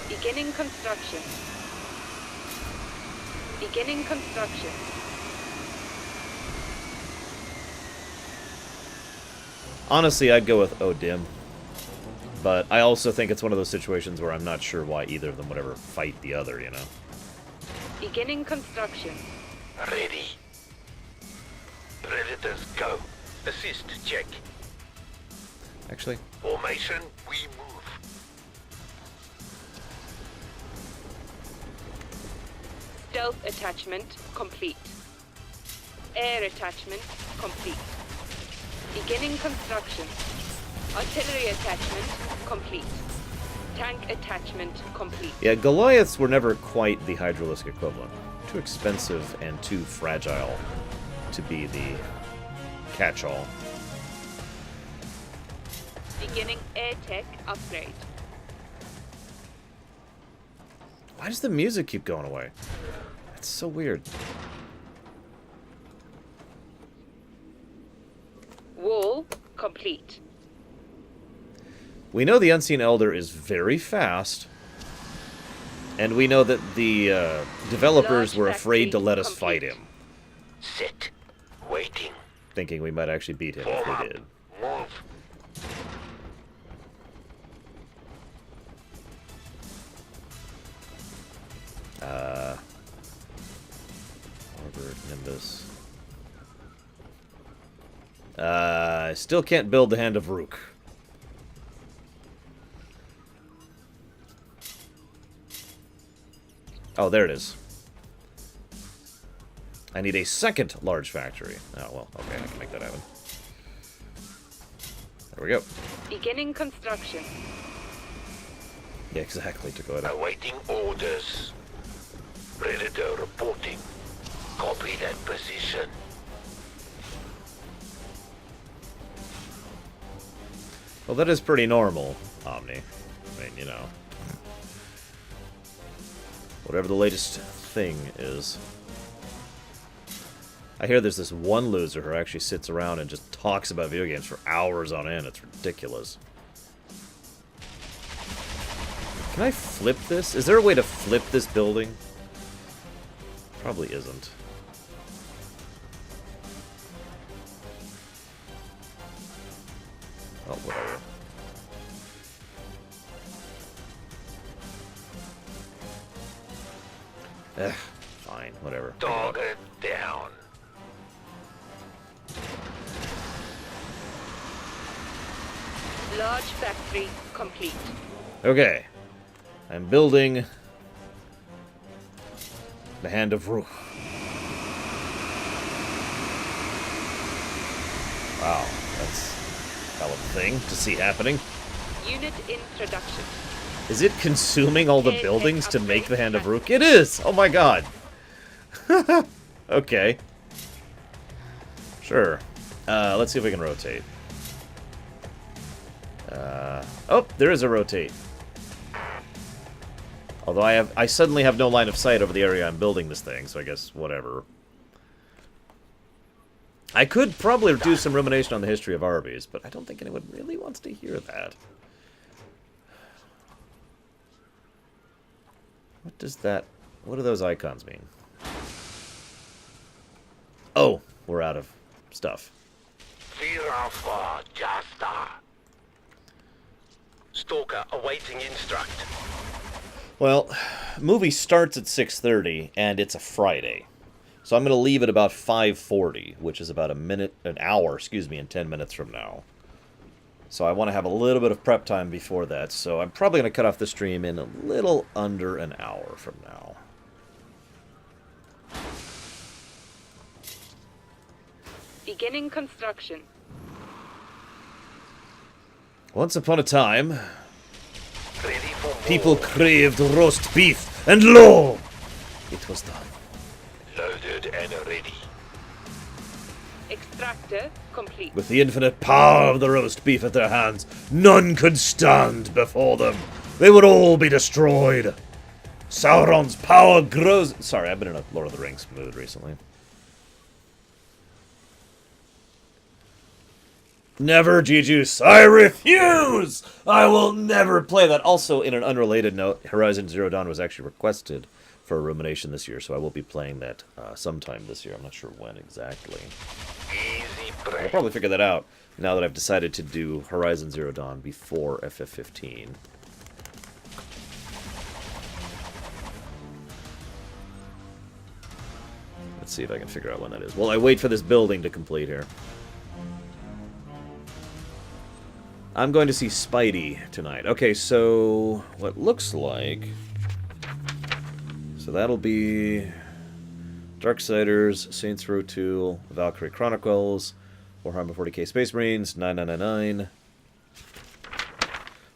S10: Beginning construction. Beginning construction.
S1: Honestly, I'd go with Odim. But I also think it's one of those situations where I'm not sure why either of them would ever fight the other, you know?
S10: Beginning construction.
S9: Ready. Predators go.
S6: Assist, check.
S1: Actually,
S9: Formation, we move.
S10: Stealth attachment complete. Air attachment complete. Beginning construction. Artillery attachment complete. Tank attachment complete.
S1: yeah, Goliaths were never quite the Hydralisk equivalent. Too expensive and too fragile to be the catch-all.
S10: Beginning air tech upgrade.
S1: Why does the music keep going away? That's so weird.
S10: Wall complete.
S1: We know the Unseen Elder is very fast, and we know that the developers were afraid to let us fight him,
S9: Sit. Waiting.
S1: thinking we might actually beat him if we did.
S9: Move.
S1: Orbit, Nimbus. I still can't build the Hand of Rook. Oh, there it is. I need a second large factory. Oh, well, okay, I can make that happen. There we go.
S10: Beginning construction.
S1: Yeah, exactly, to go ahead.
S9: Awaiting orders. Predator reporting. Copy that position.
S1: Well, that is pretty normal, Omni. I mean, you know. Whatever the latest thing is. I hear there's this one loser who actually sits around and just talks about video games for hours on end. It's ridiculous. Can I flip this? Is there a way to flip this building? Probably isn't. Oh, whatever. Fine, whatever.
S9: Target down.
S10: Large factory complete.
S1: Okay. I'm building the Hand of Ruch. Wow, that's a hell of a thing to see happening.
S10: Unit introduction.
S1: Is it consuming all the buildings to make the Hand of Rook? It is! Oh my god. Okay. Sure. Let's see if we can rotate. Oh, there is a rotate. Although I suddenly have no line of sight over the area I'm building this thing, so I guess whatever. I could probably do some rumination on the history of Arby's, but I don't think anyone really wants to hear that. What does that... What do those icons mean? Oh, we're out of stuff.
S9: Stalker awaiting instruct.
S1: Well, movie starts at 6:30, and it's a Friday. So I'm going to leave at about 5:40, which is about an hour, and 10 minutes from now. So I want to have a little bit of prep time before that, so I'm probably going to cut off the stream in a little under an hour from now.
S10: Beginning construction.
S1: Once upon a time, people craved roast beef, and lo! It was done.
S9: Loaded and ready.
S10: Extractor complete.
S1: With the infinite power of the roast beef at their hands, none could stand before them. They would all be destroyed. Sauron's power grows... Sorry, I've been in a Lord of the Rings mood recently. Never, G-Juice. I refuse! I will never play that. Also, in an unrelated note, Horizon Zero Dawn was actually requested for Rumination this year, so I will be playing that sometime this year. I'm not sure when exactly. I'll probably figure that out now that I've decided to do Horizon Zero Dawn before FF15. Let's see if I can figure out when that is. Well, I wait for this building to complete here. I'm going to see Spidey tonight. Okay, so what looks like... So that'll be Darksiders, Saints Row 2, Valkyrie Chronicles, Warhammer 40k Space Marines, 9999,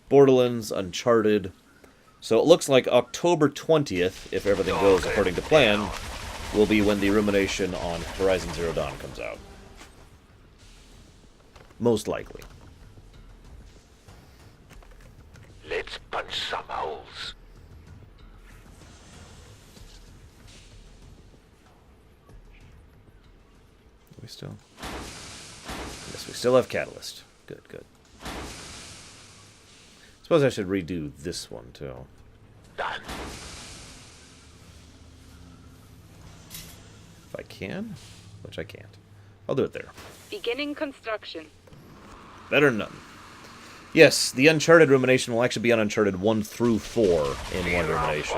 S1: Borderlands, Uncharted. So it looks like October 20th, if everything goes according to plan, will be when the Rumination on Horizon Zero Dawn comes out. Most likely.
S9: Let's punch some holes.
S1: We still... Yes, we still have Catalyst. Good, good. Suppose I should redo this one, too.
S9: Done.
S1: If I can, which I can't. I'll do it there.
S10: Beginning construction.
S1: Better than none. Yes, the Uncharted Rumination will actually be on Uncharted 1 through 4 in one Rumination.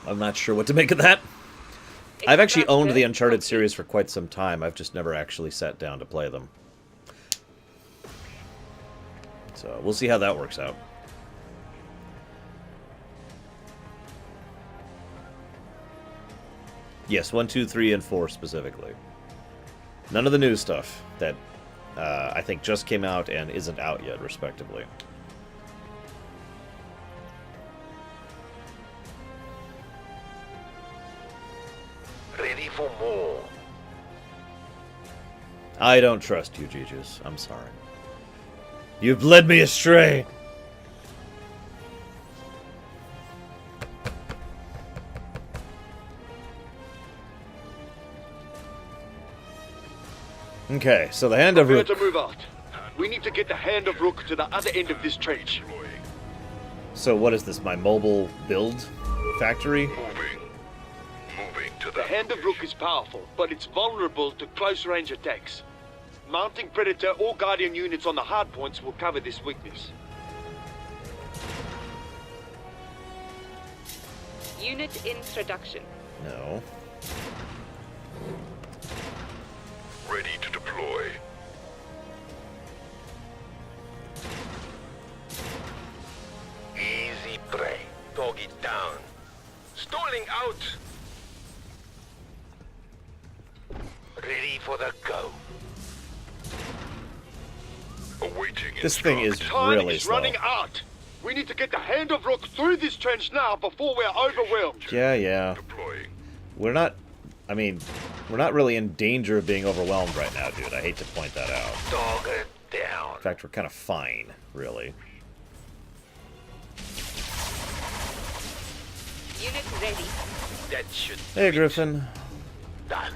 S1: I'm not sure what to make of that. I've actually owned the Uncharted series for quite some time. I've just never actually sat down to play them. So, we'll see how that works out. Yes, 1, 2, 3, and 4 specifically. None of the new stuff that I think just came out and isn't out yet, respectively.
S9: Ready for more.
S1: I don't trust you, Gigius. I'm sorry. You've led me astray. Okay, so the Hand of Rook.
S4: To move out. We need to get the Hand of Rook to the other end of this trench.
S1: So what is this, my mobile build factory?
S9: Moving to
S4: The Hand of Rook is powerful, but it's vulnerable to close-range attacks. Mounting Predator or Guardian units on the hardpoints will cover this weakness.
S10: Unit introduction.
S1: No.
S9: Ready to deploy. Easy prey. Dog it down. Stalling out. Ready for the go. Awaiting
S1: This thing is
S4: Time
S1: really
S4: is
S1: slow.
S4: running out. We need to get the Hand of Rook through this trench now before we're overwhelmed.
S1: Yeah.
S9: Deploying.
S1: We're not... I mean, we're not really in danger of being overwhelmed right now, dude. I hate to point that out.
S9: Dog it down.
S1: In fact, we're kind of fine, really.
S10: Unit ready.
S9: That should
S1: Hey, Griffin.
S9: done.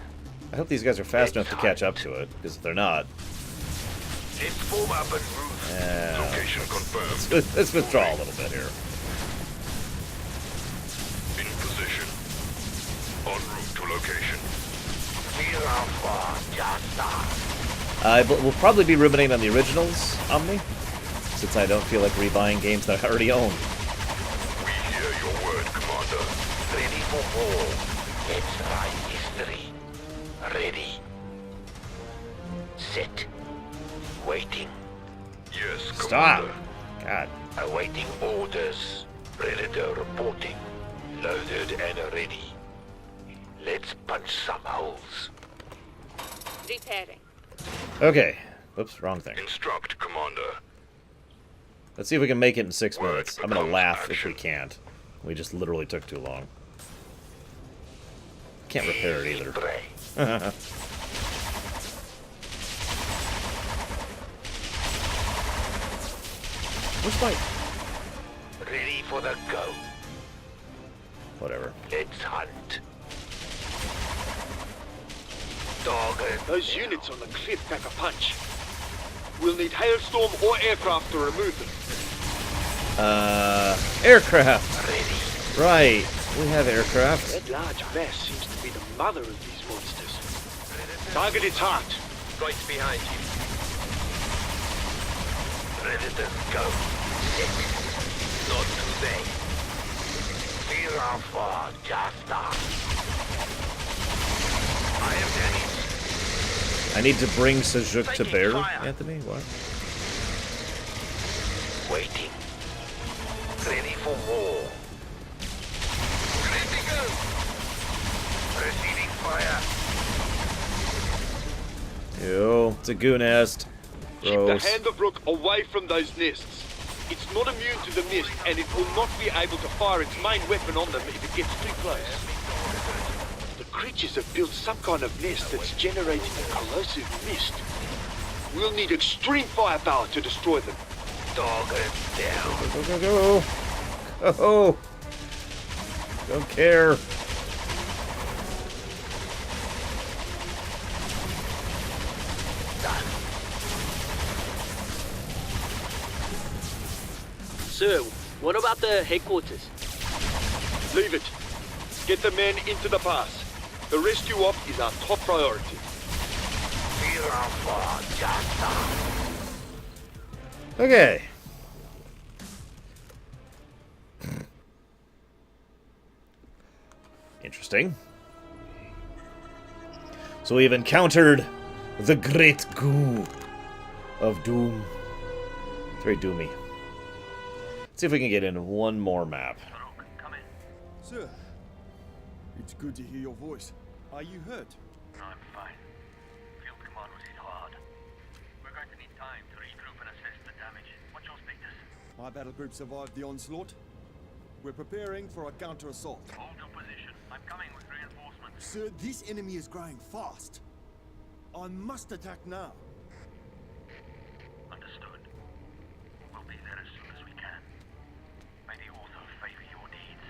S1: I hope these guys are fast enough to catch up to it, because if they're not...
S9: Let's form up and move. Location confirmed.
S1: Let's withdraw a little bit here.
S9: In position. En route to location.
S1: We'll probably be ruminating on the originals, Omni. since I don't feel like rebuying games that I already own.
S9: We hear your word, Commander. Ready for war. Let's write history. Ready. Set. Waiting. Yes,
S1: Stop!
S9: Commander.
S1: God.
S9: Awaiting orders. Predator reporting. Loaded and ready. Let's punch some holes.
S10: Repairing.
S1: Okay. Oops, wrong thing.
S9: Instruct, Commander.
S1: Let's see if we can make it in 6
S9: Word
S1: minutes. I'm gonna
S9: becomes
S1: laugh if we
S9: action.
S1: can't. We just literally took too long. Can't repair it either.
S9: Pray.
S1: Where's my...
S9: Ready for the go.
S1: Whatever.
S9: Let's hunt. Target.
S4: Those units on the cliff pack a punch. We'll need hailstorm or aircraft to remove them.
S1: Aircraft!
S9: Ready.
S1: Right. We have aircraft.
S4: That large mass seems to be the mother of these monsters. Target its heart.
S9: Right behind you. Predators go. Not today. Feel how far, Jasta. I am ready.
S1: I need to bring Sejuk to
S9: Taking
S1: bear,
S9: fire.
S1: Anthony? What?
S9: Waiting. Ready for war. Ready to go. Receiving fire.
S1: Ew, it's a goo nest.
S4: Keep the
S1: Gross.
S4: Hand of Rook away from those nests. It's not immune to the mist, and it will not be able to fire its main weapon on them if it gets too close. The creatures have built some kind of nest that's generating a corrosive mist. We'll need extreme firepower to destroy them.
S9: Target down.
S1: Go, go, go. Go. Don't care.
S8: Sir, what about the headquarters?
S4: Leave it. Get the men into the pass. The rescue op is our top priority.
S9: Feel how far, Jasta.
S1: Okay. Interesting. So we've encountered the Great Goo of Doom. It's very doomy. Let's see if we can get in one more map.
S7: Farouk, come in.
S2: Sir, it's good to hear your voice. Are you hurt?
S7: No, I'm fine. Field command was hit hard. We're going to need time to regroup and assess the damage. What's your status?
S2: My battle group survived the onslaught. We're preparing for a counter-assault.
S7: Hold your position. I'm coming with reinforcements.
S2: Sir, this enemy is growing fast. I must attack now.
S7: Understood. We'll be there as soon as we can. May the author favor your deeds.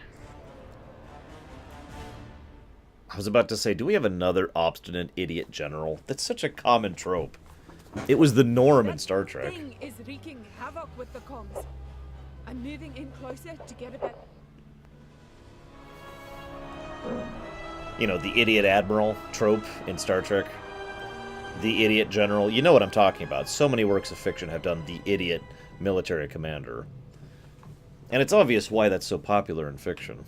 S1: I was about to say, do we have another obstinate idiot general? That's such a common trope. It was the norm in Star Trek.
S3: That thing is wreaking havoc with the comms. I'm moving in closer to get a bit.
S1: You know, the idiot admiral trope in Star Trek. The idiot general. You know what I'm talking about. So many works of fiction have done the idiot military commander. And it's obvious why that's so popular in fiction.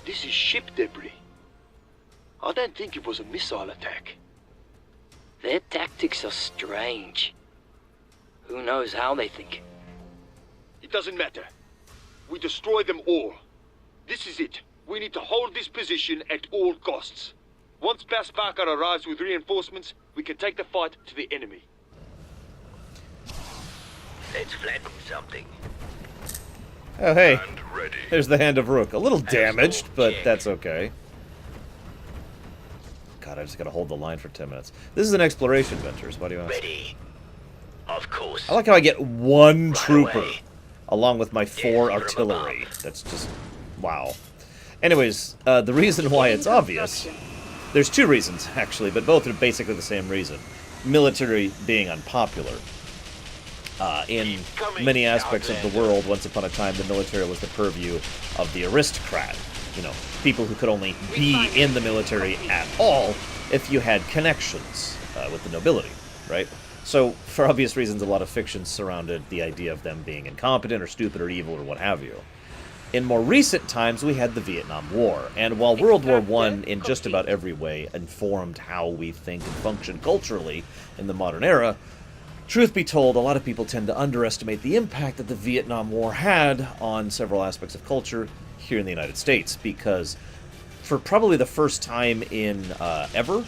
S4: This is ship debris. I don't think it was a missile attack.
S8: Their tactics are strange. Who knows how they think?
S4: It doesn't matter. We destroy them all. This is it. We need to hold this position at all costs. Once Bass Barker arrives with reinforcements, we can take the fight to the enemy.
S6: Let's flatten something.
S1: Oh, hey.
S9: And ready.
S1: There's the Hand of Rook. A little damaged, but that's okay. God, I just gotta hold the line for 10 minutes. This is an exploration, Ventures. Why do you ask?
S6: Ready. Of course.
S1: I like how I get one
S6: Right
S1: trooper
S6: away.
S1: along with my 4 artillery. That's just... wow. Anyways, the reason why it's obvious... There's 2 reasons, actually, but both are basically the same reason. Military being unpopular. In many aspects of the world, once upon a time, the military was the purview of the aristocrat. You know, people who could only be in the military at all if you had connections with the nobility, right? So, for obvious reasons, a lot of fiction surrounded the idea of them being incompetent or stupid or evil or what have you. In more recent times, we had the Vietnam War, and while World War I, in just about every way, informed how we think and function culturally in the modern era, truth be told, a lot of people tend to underestimate the impact that the Vietnam War had on several aspects of culture here in the United States, because for probably the first time in ever,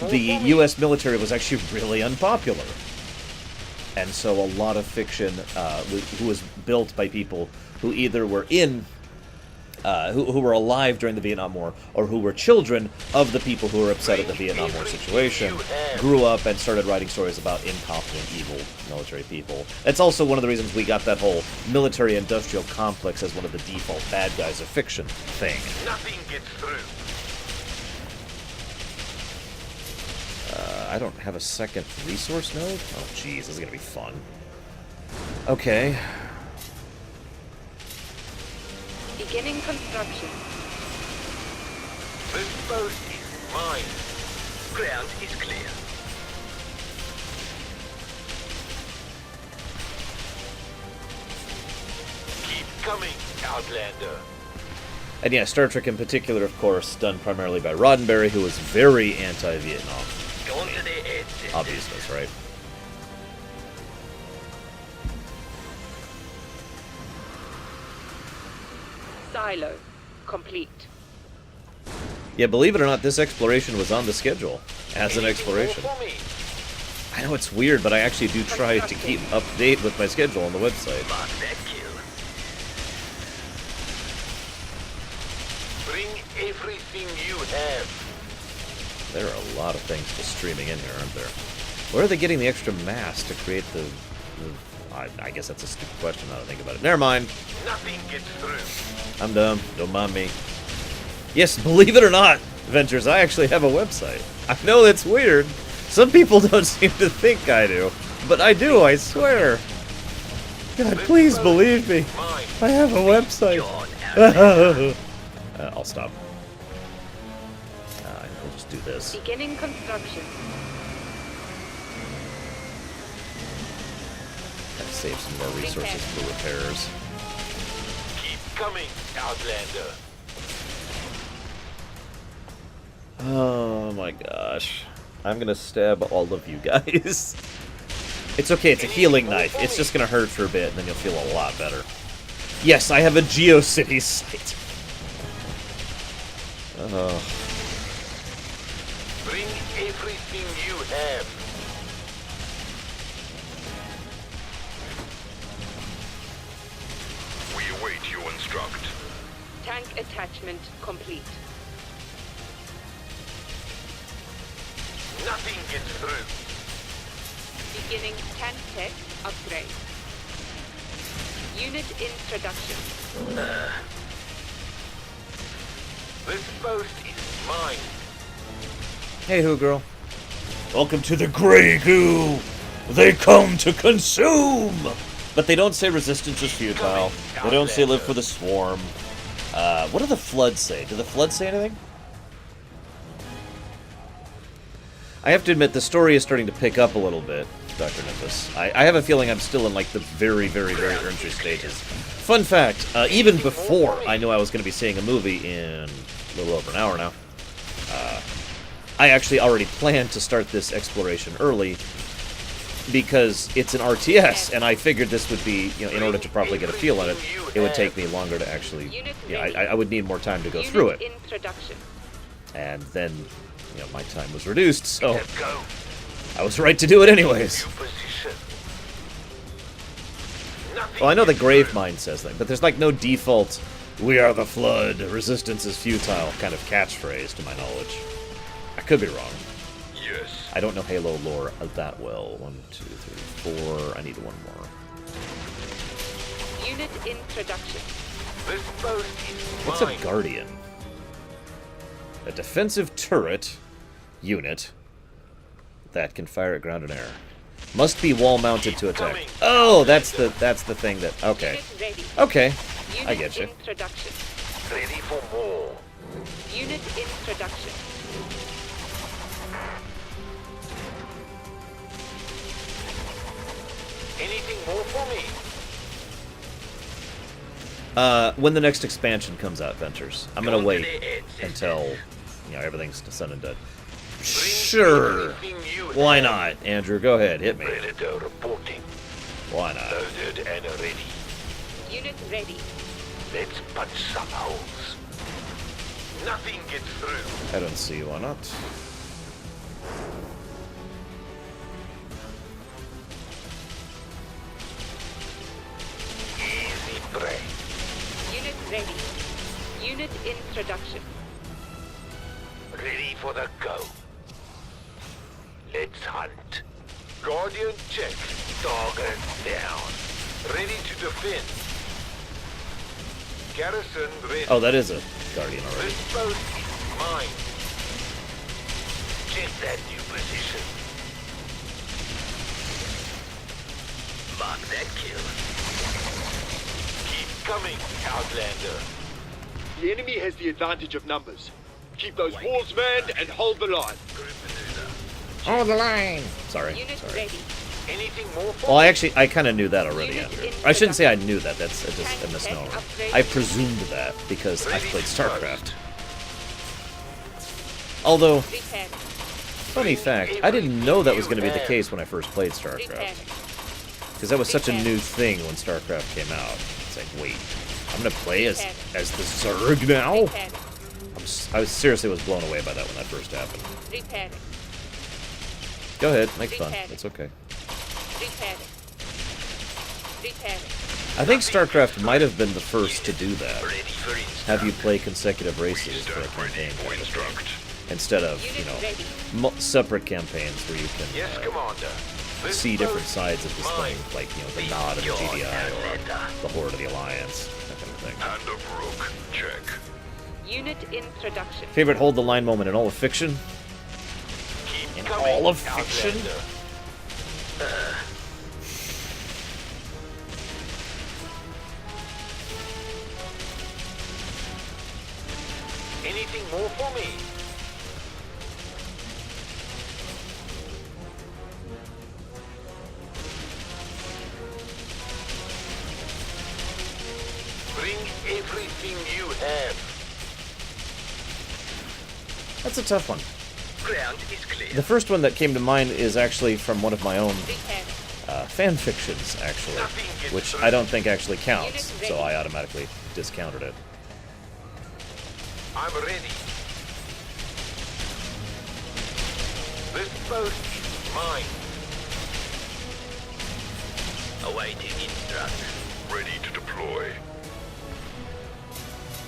S1: the U.S. military was actually really unpopular. And so a lot of fiction who was built by people who either were who were alive during the Vietnam War, or who were children of the people who were upset at the Vietnam War situation, grew up and started writing stories about incompetent, evil military people. That's also one of the reasons we got that whole military-industrial complex as one of the default bad guys of fiction thing.
S9: Nothing gets through.
S1: I don't have a second resource node? Oh, jeez, this is gonna be fun. Okay.
S10: Beginning construction.
S9: This post is mine.
S6: Ground is clear.
S9: Keep coming, Outlander.
S1: And yeah, Star Trek in particular, of course, done primarily by Roddenberry, who was very anti-Vietnam.
S6: Going to the edge.
S1: Obviousness, right?
S10: Silo. Complete.
S1: Yeah, believe it or not, this exploration was on the schedule as an exploration. I know it's weird, but I actually do try to keep up to date with my schedule on the website.
S6: Mark that kill.
S9: Bring everything you have.
S1: There are a lot of things just streaming in here, aren't there? Where are they getting the extra mass to create the I guess that's a stupid question now that I think about it. Never mind.
S9: Nothing gets through.
S1: I'm dumb. Don't mind me. Yes, believe it or not, Ventures, I actually have a website. I know that's weird. Some people don't seem to think I do. But I do, I swear. God, please believe me. I have a website. I'll stop. We'll just do this.
S10: Beginning construction.
S1: Gotta save some more resources for repairs.
S9: Keep coming, Outlander.
S1: Oh my gosh. I'm gonna stab all of you guys. It's okay, it's a healing knife. It's just gonna hurt for a bit, and then you'll feel a lot better. Yes, I have a GeoCities site. Oh.
S9: Bring everything you have. We await you instruct.
S10: Tank attachment complete.
S9: Nothing gets through.
S10: Beginning tank tech upgrade. Unit introduction.
S9: This post is mine.
S1: Hey, Who Girl. Welcome to the Grey Goo. They come to consume. But they don't say resistance is futile. They don't say live for the swarm. What do the Floods say? Do the Floods say anything? I have to admit, the story is starting to pick up a little bit, Dr. Nimbus. I have a feeling I'm still in, like, the very, very, very early stages. Fun fact, even before I knew I was going to be seeing a movie in a little over an hour now, I actually already planned to start this exploration early because it's an RTS, and I figured this would be, you know, in order to properly get a feel on it, it would take me longer to actually, yeah, I would need more time to go through it. And then, you know, my time was reduced, so I was right to do it anyways. Well, I know the Gravemind says that, but there's like no default, "We are the Flood, resistance is futile" kind of catchphrase to my knowledge. I could be wrong.
S9: Yes.
S1: I don't know Halo lore that well. 1, 2, 3, 4. I need one more.
S10: Unit introduction.
S9: This post is
S1: What's a Guardian? A defensive turret unit that can fire at ground and air. Must be wall mounted to attack. Oh, that's the thing that. Okay.
S10: Unit ready.
S1: Okay. I
S10: Unit
S1: get you.
S10: introduction.
S9: Ready for more.
S10: Unit introduction.
S9: Anything more for me?
S1: When the next expansion comes out, Ventures, I'm gonna wait until everything's done and done. Sure. Why not, Andrew? Go ahead, hit me.
S9: Predator reporting.
S1: Why not?
S9: Loaded and ready.
S10: Unit ready.
S9: Let's punch some holes. Nothing gets through.
S1: I don't see why not.
S9: Easy prey.
S10: Unit ready. Unit introduction.
S9: Ready for the go. Let's hunt. Guardian check. Target down. Ready to defend. Garrison ready.
S1: Oh, that is a Guardian already.
S9: This boat is mine. Check that new position.
S6: Mark that kill.
S9: Keep coming, Outlander.
S4: The enemy has the advantage of numbers. Keep those walls manned and hold the line.
S1: Hold the line. Sorry.
S10: Unit
S1: Sorry.
S10: ready.
S9: Anything more for
S1: Well, I kind of knew that already,
S10: Unit
S1: Andrew. I shouldn't say I knew that. That's just a
S10: Tank
S1: misnomer.
S10: tech upgrade.
S1: I presumed that because I played StarCraft. Although,
S10: Repairing.
S1: funny fact, I didn't know that was going to be the case when I first played StarCraft.
S10: Repairing.
S1: Because that was such a new thing when StarCraft came out. It's like, wait, I'm going to play as the Zerg now?
S10: Repairing.
S1: I was seriously was blown away by that when that first happened.
S10: Repairing.
S1: Go ahead, make fun.
S10: Repairing.
S1: It's okay.
S10: Repairing. Repairing.
S1: I think StarCraft might have been the first to do that.
S6: Ready for
S1: Have you
S6: instruct.
S1: play consecutive races for a campaign kind of thing, instead of,
S10: Unit ready.
S1: separate campaigns where you
S9: Yes,
S1: can
S9: Commander. This
S1: see different
S9: boat
S1: sides of this
S9: mine.
S1: thing, like, the Nod and the GDI, or the Horde of the Alliance, that kind of thing.
S9: Hand of Rook. Check.
S10: Unit introduction.
S1: Favorite hold the line moment in all of fiction?
S9: Keep
S1: In
S9: coming,
S1: all of fiction?
S9: Outlander. Anything more for me? Bring everything you have.
S1: That's a tough one.
S6: Ground is clear.
S1: The first one that came to mind is actually from one of my own
S10: Repairing.
S1: fan fictions, actually, which I don't think actually counts, so I automatically discounted it.
S9: I'm ready. This boat is mine.
S6: Awaiting instruct.
S9: Ready to deploy.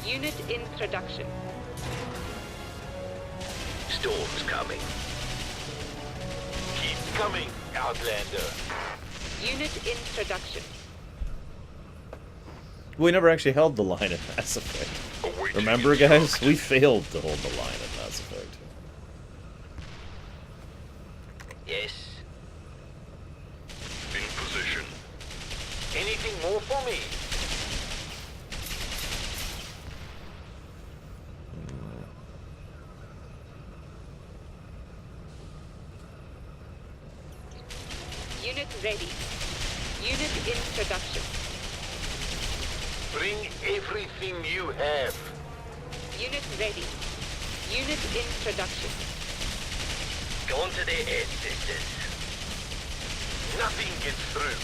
S10: Unit introduction.
S6: Storm's coming.
S9: Keep coming, Outlander.
S10: Unit introduction.
S1: We never actually held the line in Mass Effect. Remember, guys? We failed to hold the line in Mass Effect.
S6: Yes.
S9: In position. Anything more for me?
S10: Unit ready. Unit introduction.
S9: Bring everything you have.
S10: Unit ready. Unit introduction.
S6: Gone to their head, sisters.
S9: Nothing gets through.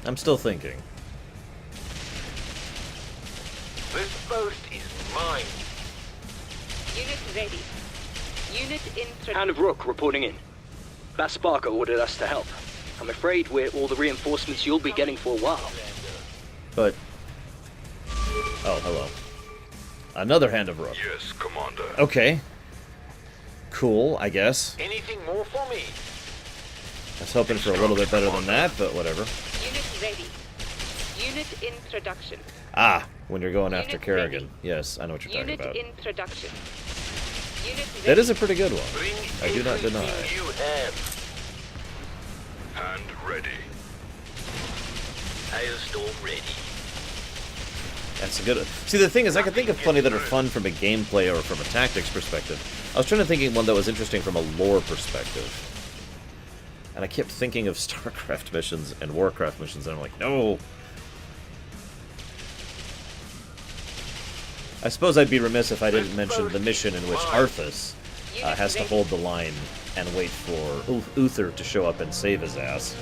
S1: I'm still thinking.
S9: This boat is mine.
S10: Unit ready. Unit introduction.
S8: Hand of Rook reporting in. That Sparker ordered us to help. I'm afraid we're all the reinforcements you'll be getting for a while.
S1: But... oh, hello. Another Hand of Rook.
S9: Yes, Commander.
S1: Okay. Cool, I guess.
S9: Anything more for me?
S1: I was hoping for a little bit better than that, but whatever.
S10: Unit ready. Unit introduction.
S1: Ah, when you're going after
S10: Unit
S1: Kerrigan.
S10: ready.
S1: Yes, I know what you're talking
S10: Unit
S1: about.
S10: introduction. Unit
S1: That
S10: ready.
S1: is a pretty good one.
S9: Bring
S1: I do not deny.
S9: everything you have. And ready.
S6: Hailstorm ready.
S1: That's a good one. See, the thing is, I can think of plenty that are fun from a gameplay or from a tactics perspective. I was trying to think of one that was interesting from a lore perspective. And I kept thinking of StarCraft missions and Warcraft missions, and I'm like, no! I suppose I'd be remiss if I didn't mention the mission in which Arthas has to hold the line and wait for Uther to show up and save his ass.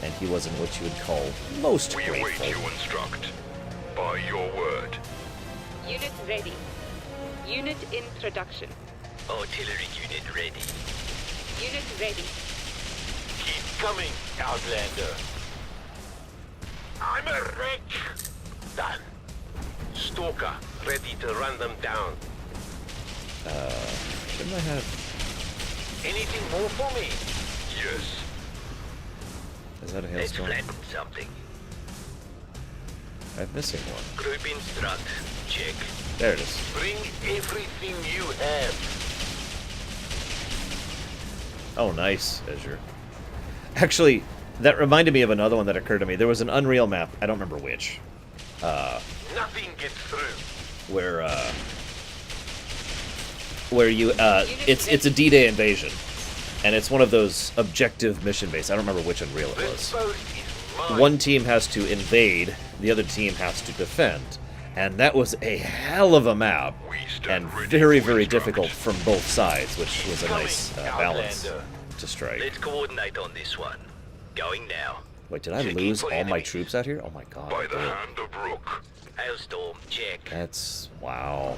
S1: And he was in what you would call most
S9: We await
S1: grateful.
S9: you instruct. By your word.
S10: Unit ready. Unit in production.
S6: Artillery unit ready.
S10: Unit ready.
S9: Keep coming, Outlander. I'm a wreck. Done. Stalker, ready to run them down.
S1: Shouldn't I have...
S9: Anything more for me? Yes.
S1: Is that a
S6: Let's
S1: hailstorm?
S6: flatten something.
S1: I'm missing one.
S6: Group instruct. Check.
S1: There it is.
S9: Bring everything you have.
S1: Oh, nice, Azure. Actually, that reminded me of another one that occurred to me. There was an Unreal map, I don't remember which,
S9: Nothing gets through.
S1: where you, it's a D-Day invasion. And it's one of those objective mission based. I don't remember which Unreal it
S9: This
S1: was.
S9: boat is mine.
S1: One team has to invade, the other team has to defend. And that was a hell of a map,
S9: We stand
S1: and
S9: ready
S1: very,
S9: to
S1: very
S9: instruct.
S1: difficult from both sides, which was a
S9: Coming,
S1: nice balance
S9: Outlander.
S1: to strike.
S6: Let's coordinate on this one. Going now.
S1: Wait, did I
S9: Checking
S1: lose
S9: for
S1: all my
S9: enemies.
S1: troops out here? Oh my god.
S9: By
S1: I
S9: the
S1: did.
S9: hand of Rook.
S6: Hailstorm. Check.
S1: That's... wow.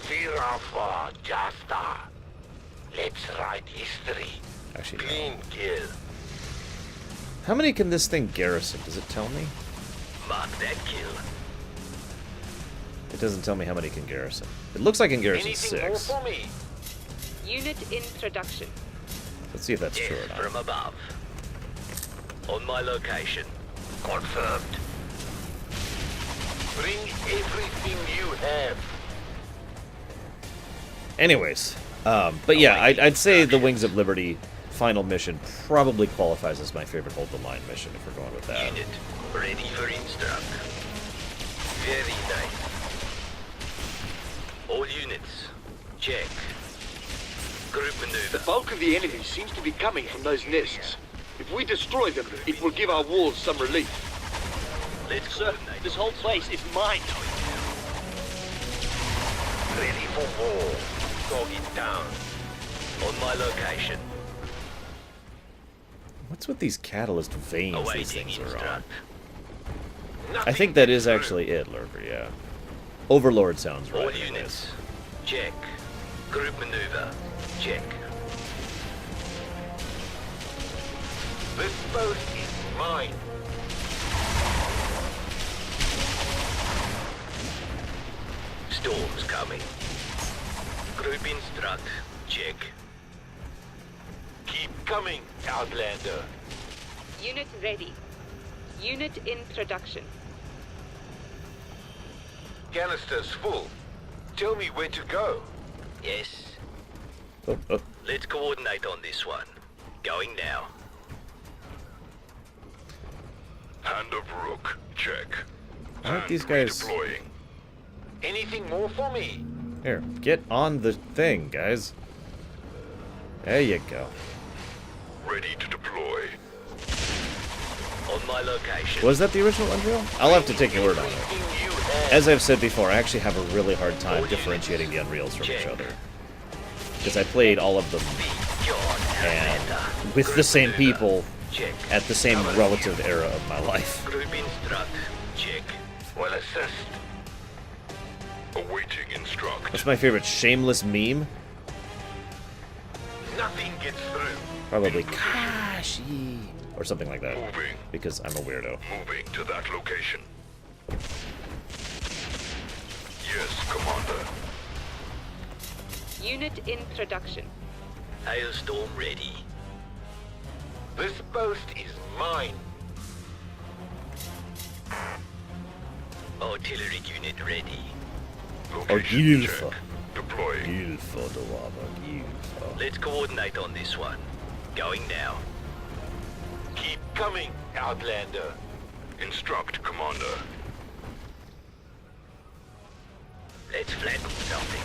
S9: Firafa Jasta. Let's write history.
S1: Actually, no.
S9: Clean kill.
S1: How many can this thing garrison? Does it tell me?
S6: Mark that kill.
S1: It doesn't tell me how many can garrison. It looks like it can garrison
S9: Anything
S1: 6.
S9: more for me?
S10: Unit in production.
S1: Let's see if that's true
S6: Yes,
S1: or not.
S6: from above. On my location.
S9: Confirmed. Bring everything you have.
S1: Anyways, but yeah, I'd say the Wings of Liberty final mission probably qualifies as my favorite Hold the Line mission if we're going with that.
S6: Unit ready for instruct. Very nice. All units. Check. Group maneuver.
S4: The bulk of the enemy seems to be coming from those nests. If we destroy them, it will give our walls some relief.
S6: Let's
S4: Sir,
S6: coordinate.
S4: this whole place is mine.
S9: Ready for war. Dog it down.
S6: On my location.
S1: What's with these catalyst veins these
S6: Awaiting
S1: things are on?
S6: instruct.
S1: I think that is actually it, Lurker, yeah. Overlord sounds right.
S6: All
S1: anyways.
S6: units. Check. Group maneuver. Check.
S9: This boat is mine.
S6: Storm's coming. Group instruct. Check.
S9: Keep coming, Outlander.
S10: Unit ready. Unit in production.
S9: Canister's full. Tell me where to go.
S6: Yes.
S1: Oh, oh.
S6: Let's coordinate on this one. Going now.
S9: Hand of Rook. Check.
S1: Why aren't
S9: And
S1: these guys...
S9: redeploying. Anything more for me?
S1: Here, get on the thing, guys. There you go.
S9: Ready to deploy.
S6: On my location.
S1: Was that the original Unreal? I'll have to take your word on it.
S9: Everything you have.
S1: As I've said before, I actually have a really hard time differentiating the Unreals from each
S6: Check.
S1: other. Because I played all of them
S6: Be John
S1: and
S6: Outlander.
S1: with the same
S6: Group maneuver.
S1: people
S6: Check.
S1: at the same
S6: Cover
S1: relative
S6: you.
S1: era of my life.
S6: Group instruct. Check.
S9: Will assist. Awaiting instruct.
S1: What's my favorite shameless meme?
S9: Nothing gets through.
S1: Probably Kashi or something like that.
S9: Moving.
S1: Because I'm a weirdo.
S9: Moving to that location. Yes, Commander.
S10: Unit in production.
S6: Hailstorm ready.
S9: This boat is mine.
S6: Artillery unit ready.
S9: Location
S1: beautiful.
S9: check. deploying.
S6: Let's coordinate on this one. Going now.
S9: Keep coming, Outlander. Instruct, Commander.
S6: Let's flatten something.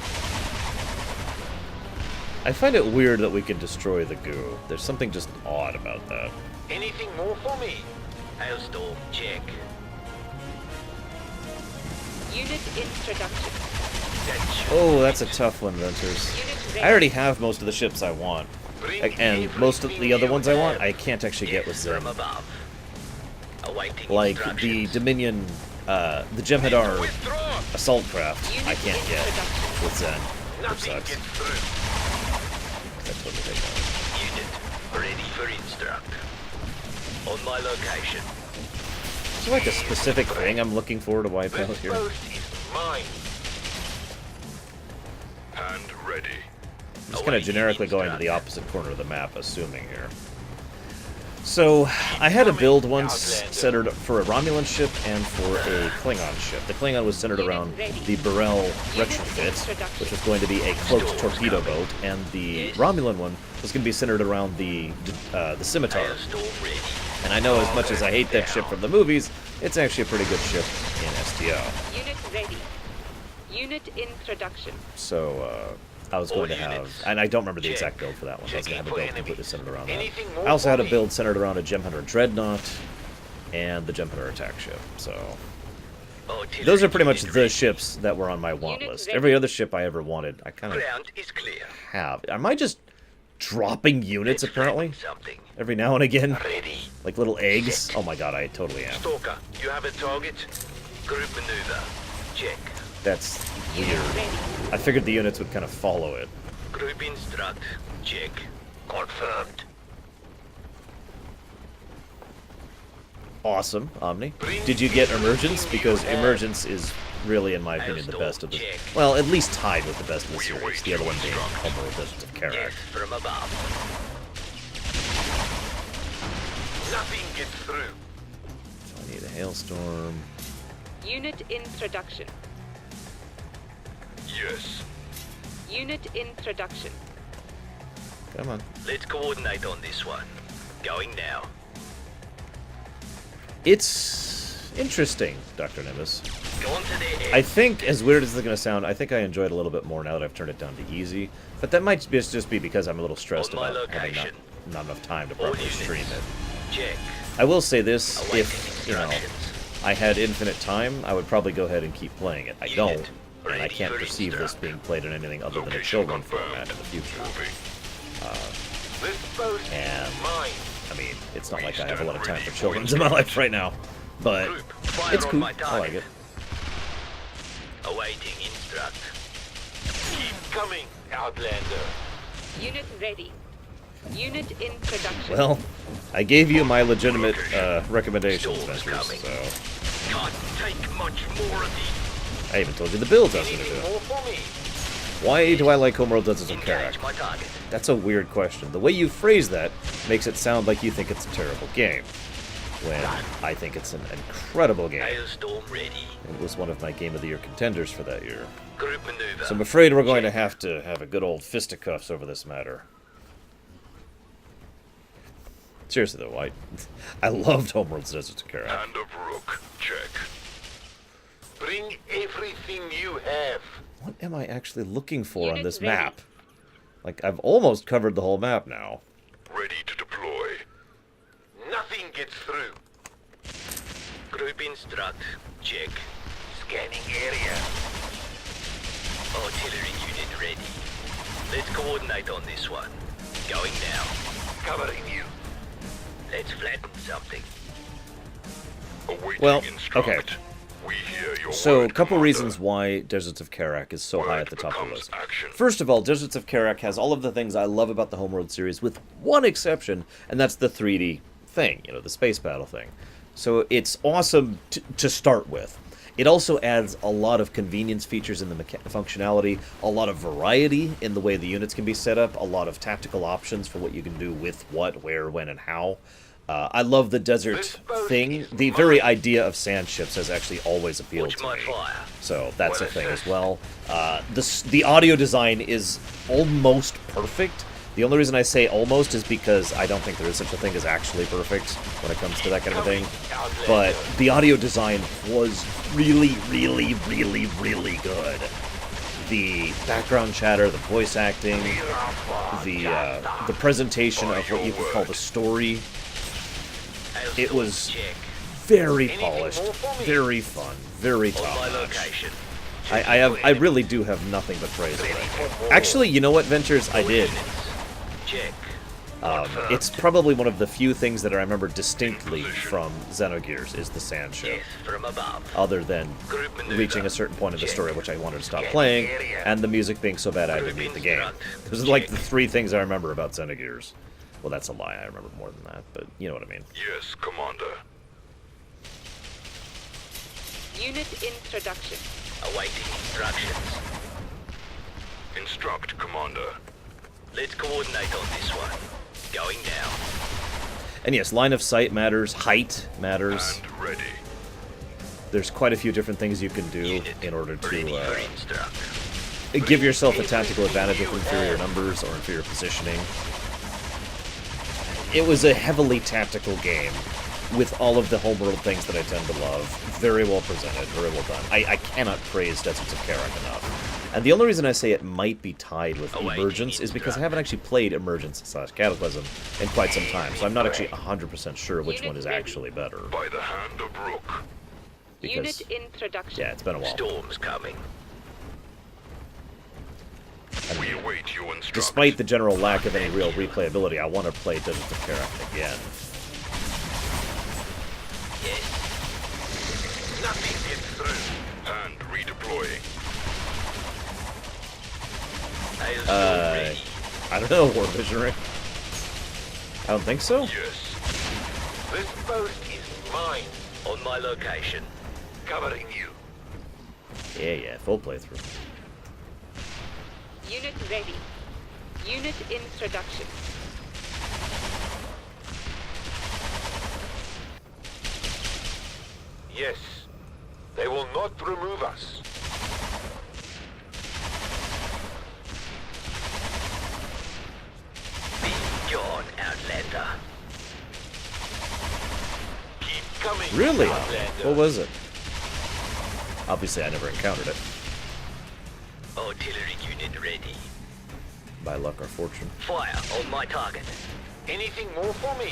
S1: I find it weird that we can destroy the goo. There's something just odd about that.
S9: Anything more for me?
S6: Hailstorm, check.
S10: Unit introduction.
S1: Oh, that's a tough one, Venters. I already have most of the ships I want. And most of the other ones I want, I can't actually get with Zen. Like the Dominion, the Jem'Hadar assault craft, I can't get with Zen. Which sucks. That's what they take on.
S6: Unit ready for instruct. On my location.
S1: Is there like a specific thing I'm looking for to wipe out here?
S9: Mine. And ready.
S1: I'm just kind of generically going to the opposite corner of the map, assuming here. So, I had a build once centered for a Romulan ship and for a Klingon ship. The Klingon was centered around the Burrell retrofit, which was going to be a cloaked torpedo boat, and the Romulan one was going to be centered around the Scimitar. And I know as much as I hate that ship from the movies, it's actually a pretty good ship in STL.
S10: Unit ready. Unit introduction.
S1: So, I was going to have, and I don't remember the exact build for that one. I was going to have a build completely centered around that. I also had a build centered around a Jem'Hadar Dreadnought and the Jem'Hadar attack ship. So those are pretty much the ships that were on my want list. Every other ship I ever wanted, I kind of have. Am I just dropping units apparently every now and again, like little eggs? Oh my god, I totally am.
S9: Stalker, you have a target?
S6: Group maneuver. Check.
S1: That's weird. I figured the units would kind of follow it.
S6: Group instruct. Check.
S9: Confirmed.
S1: Awesome, Omni. Did you get Emergence? Because Emergence is really, in my opinion, the best of the... Well, at least tied with the best of the series. The other one being Homeworld Deserts of Karak.
S6: From above.
S9: Nothing gets through.
S1: So I need a hailstorm.
S10: Unit introduction.
S9: Yes.
S10: Unit introduction.
S1: Come on.
S6: Let's coordinate on this one. Going now.
S1: It's interesting, Dr. Nimbus.
S6: Go on to the end.
S1: I think, as weird as it's going to sound, I think I enjoy it a little bit more now that I've turned it down to easy. But that might just be because I'm a little stressed about having not enough time to properly stream it.
S6: Check.
S1: I will say this, if, you know, I had infinite time, I would probably go ahead and keep playing it. I don't, and I can't perceive this being played in anything other than a children format in the future. And, I mean, it's not like I have a lot of time for children's in my life right now, but it's cool. I like it.
S6: Awaiting instruct.
S9: Keep coming, Outlander.
S10: Unit ready. Unit in production.
S1: Well, I gave you my legitimate recommendations, Ventures, so...
S6: Can't take much more of these.
S1: I even told you the builds I was going to do. Why do I like Homeworld Deserts of Karak? That's a weird question. The way you phrase that makes it sound like you think it's a terrible game, when I think it's an incredible game. It was one of my Game of the Year contenders for that year. So I'm afraid we're going to have a good old fisticuffs over this matter. Seriously though, I loved Homeworld Deserts of Karak.
S9: Hand of Rook, check. Bring everything you have.
S1: What am I actually looking for on this map? Like, I've almost covered the whole map now.
S9: Ready to deploy. Nothing gets through.
S6: Group instruct. Check.
S9: Scanning area.
S6: Artillery unit ready. Let's coordinate on this one. Going now.
S9: Covering you.
S6: Let's flatten something.
S9: Awaiting
S1: well,
S9: instruct.
S1: okay.
S9: We hear your
S1: So, a
S9: word,
S1: couple
S9: Commander.
S1: reasons why Deserts of Karak is so high at the top of the list.
S9: Action.
S1: First of all, Deserts of Karak has all of the things I love about the Homeworld series, with one exception, and that's the 3D thing, you know, the space battle thing. So it's awesome to start with. It also adds a lot of convenience features in the functionality, a lot of variety in the way the units can be set up, a lot of tactical options for what you can do with what, where, when, and how. I love the desert thing. The very idea of sand ships has actually always appealed to me. So that's a thing as well. The audio design is almost perfect. The only reason I say almost is because I don't think there is such a thing as actually perfect when it comes to that kind of thing. But the audio design was really, really, really, really good. The background chatter, the voice acting, the presentation of what you could call the story. It was very polished, very fun, very top-notch. I really do have nothing but praise for it. Actually, you know what, Ventures? I did. It's probably one of the few things that I remember distinctly from Xenogears is the sand ship. Other than reaching a certain point of the story which I wanted to stop playing, and the music being so bad I had to beat the game. Those are like the three things I remember about Xenogears. Well, that's a lie. I remember more than that, but you know what I mean.
S9: Yes, Commander.
S10: Unit introduction.
S6: Awaiting instructions.
S9: Instruct, Commander.
S6: Let's coordinate on this one. Going down.
S1: And yes, line of sight matters, height matters.
S9: And ready.
S1: There's quite a few different things you can do in order to give yourself a tactical advantage with inferior numbers or inferior positioning. It was a heavily tactical game with all of the homeworld things that I tend to love. Very well presented, very well done. I cannot praise Deserts of Karak enough. And the only reason I say it might be tied with Emergence is because I haven't actually played Emergence/Cataclysm in quite some time, so I'm not actually 100% sure which one is actually better.
S9: By the hand of Rook.
S1: Because,
S10: Unit introduction.
S1: yeah, it's been a while.
S6: Storm's coming.
S9: We await your instructions.
S1: Despite the general lack of any real replayability, I want to play Deserts of Karak again.
S6: Yes.
S9: Nothing gets through. And redeploying.
S1: I don't know, War Visionary. I don't think so.
S9: Yes. This post is mine.
S6: On my location.
S9: Covering you.
S1: Yeah, full playthrough.
S10: Unit ready. Unit introduction.
S9: Yes. They will not remove us.
S6: Be gone, Outlander.
S9: Keep coming.
S1: Really?
S9: Outlander.
S1: What was it? Obviously, I never encountered it.
S6: Artillery unit ready.
S1: By luck or fortune.
S6: Fire on my target.
S9: Anything more for me?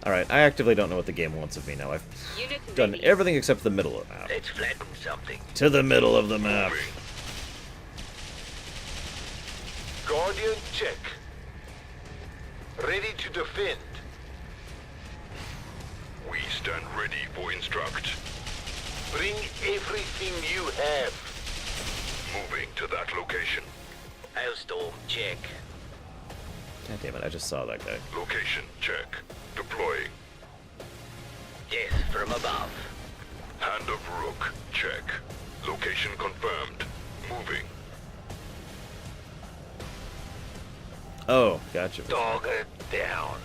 S1: Alright, I actively don't know what the game wants of me now. I've
S10: Unit
S1: done
S10: ready.
S1: everything except the middle of the map.
S6: Let's flatten something.
S1: To the middle of the map.
S9: Guardian check. Ready to defend. We stand ready for instruct. Bring everything you have. Moving to that location.
S6: Hailstorm, check.
S1: God damn it, I just saw that guy.
S9: Location check. Deploying.
S6: Yes, from above.
S9: Hand of Rook check. Location confirmed. Moving.
S1: Oh, gotcha.
S9: Dog it down.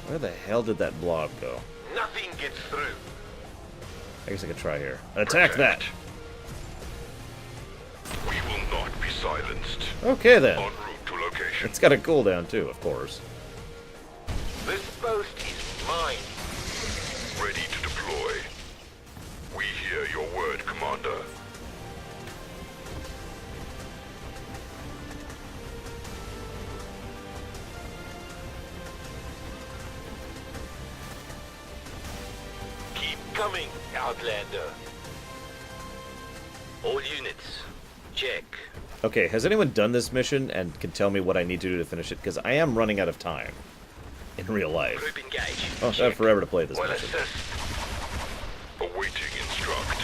S1: Where the hell did that blob go?
S9: Nothing gets through.
S1: I guess I could try here. Attack that!
S9: We will not be silenced.
S1: Okay then.
S9: En route to location.
S1: It's got a cooldown too, of course.
S9: This post is mine. Ready to deploy. We hear your word, Commander. Keep coming, Outlander.
S6: All units, check.
S1: Okay, has anyone done this mission and can tell me what I need to do to finish it? Because I am running out of time. In real life.
S6: Group engage.
S1: Oh, I have forever to play this
S9: Well
S1: mission.
S9: assessed. Awaiting instruct.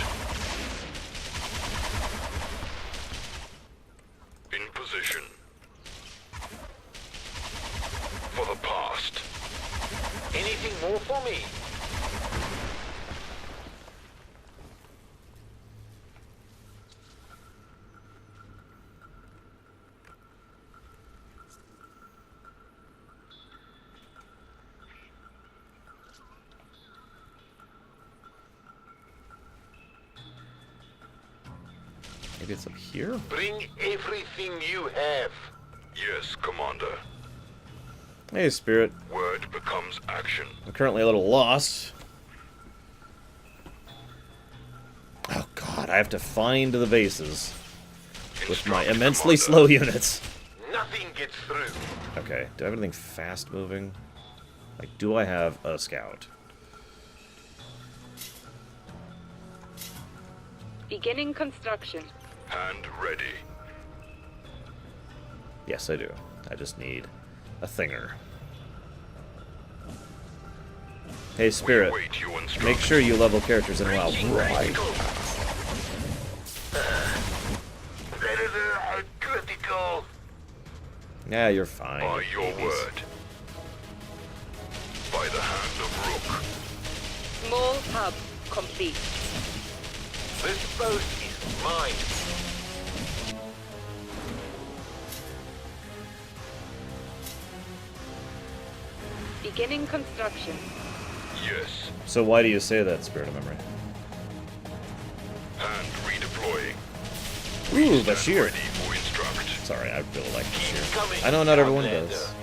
S9: In position. For the past. Anything more for me?
S1: Maybe it's up here?
S9: Bring everything you have. Yes, Commander.
S1: Hey, Spirit.
S9: Word becomes action.
S1: I'm currently a little lost. Oh god, I have to find the bases with my immensely slow units.
S9: Nothing gets through.
S1: Okay, do I have anything fast moving? Like, do I have a scout?
S10: Beginning construction.
S9: Hand ready.
S1: Yes, I do. I just need a thinger. Hey, Spirit, make sure you level characters in WoW. Right.
S9: Predator critical.
S1: Yeah, you're fine.
S9: By your word. By the hand of Rook.
S10: Small hub complete.
S9: This boat is mine.
S10: Beginning construction.
S9: Yes.
S1: So why do you say that, Spirit of Memory?
S9: Hand redeploying.
S1: Ooh, Bashir.
S9: Ready for instruct.
S1: Sorry, I really like Bashir.
S9: Coming,
S1: I know not everyone
S9: Outlander.
S1: does.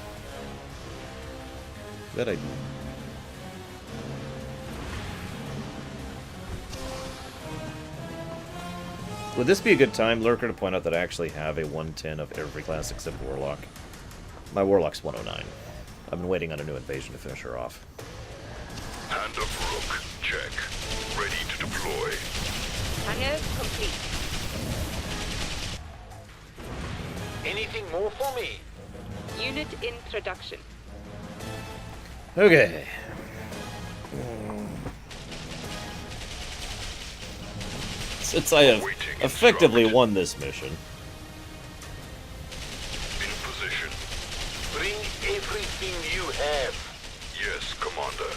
S1: That I do. Would this be a good time, Lurker, to point out that I actually have a 110 of every class except Warlock? My Warlock's 109. I've been waiting on a new invasion to finish her off.
S9: Hand of Rook. Check. Ready to deploy.
S10: Hangar complete.
S9: Anything more for me?
S10: Unit in production.
S1: Okay. Since I have effectively won this mission.
S9: In position. Bring everything you have. Yes, Commander.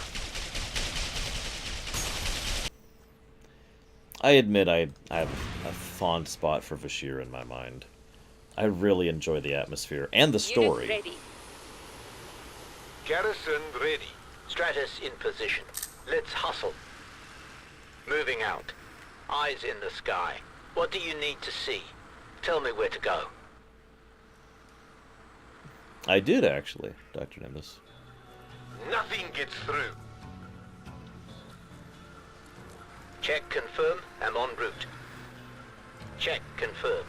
S1: I admit I have a fond spot for Bashir in my mind. I really enjoy the atmosphere and the story.
S10: Unit ready.
S9: Garrison ready.
S6: Stratus in position. Let's hustle. Moving out. Eyes in the sky. What do you need to see? Tell me where to go.
S1: I did, actually, Dr. Nimbus.
S9: Nothing gets through.
S6: Check, confirm. I'm en route. Check, confirm.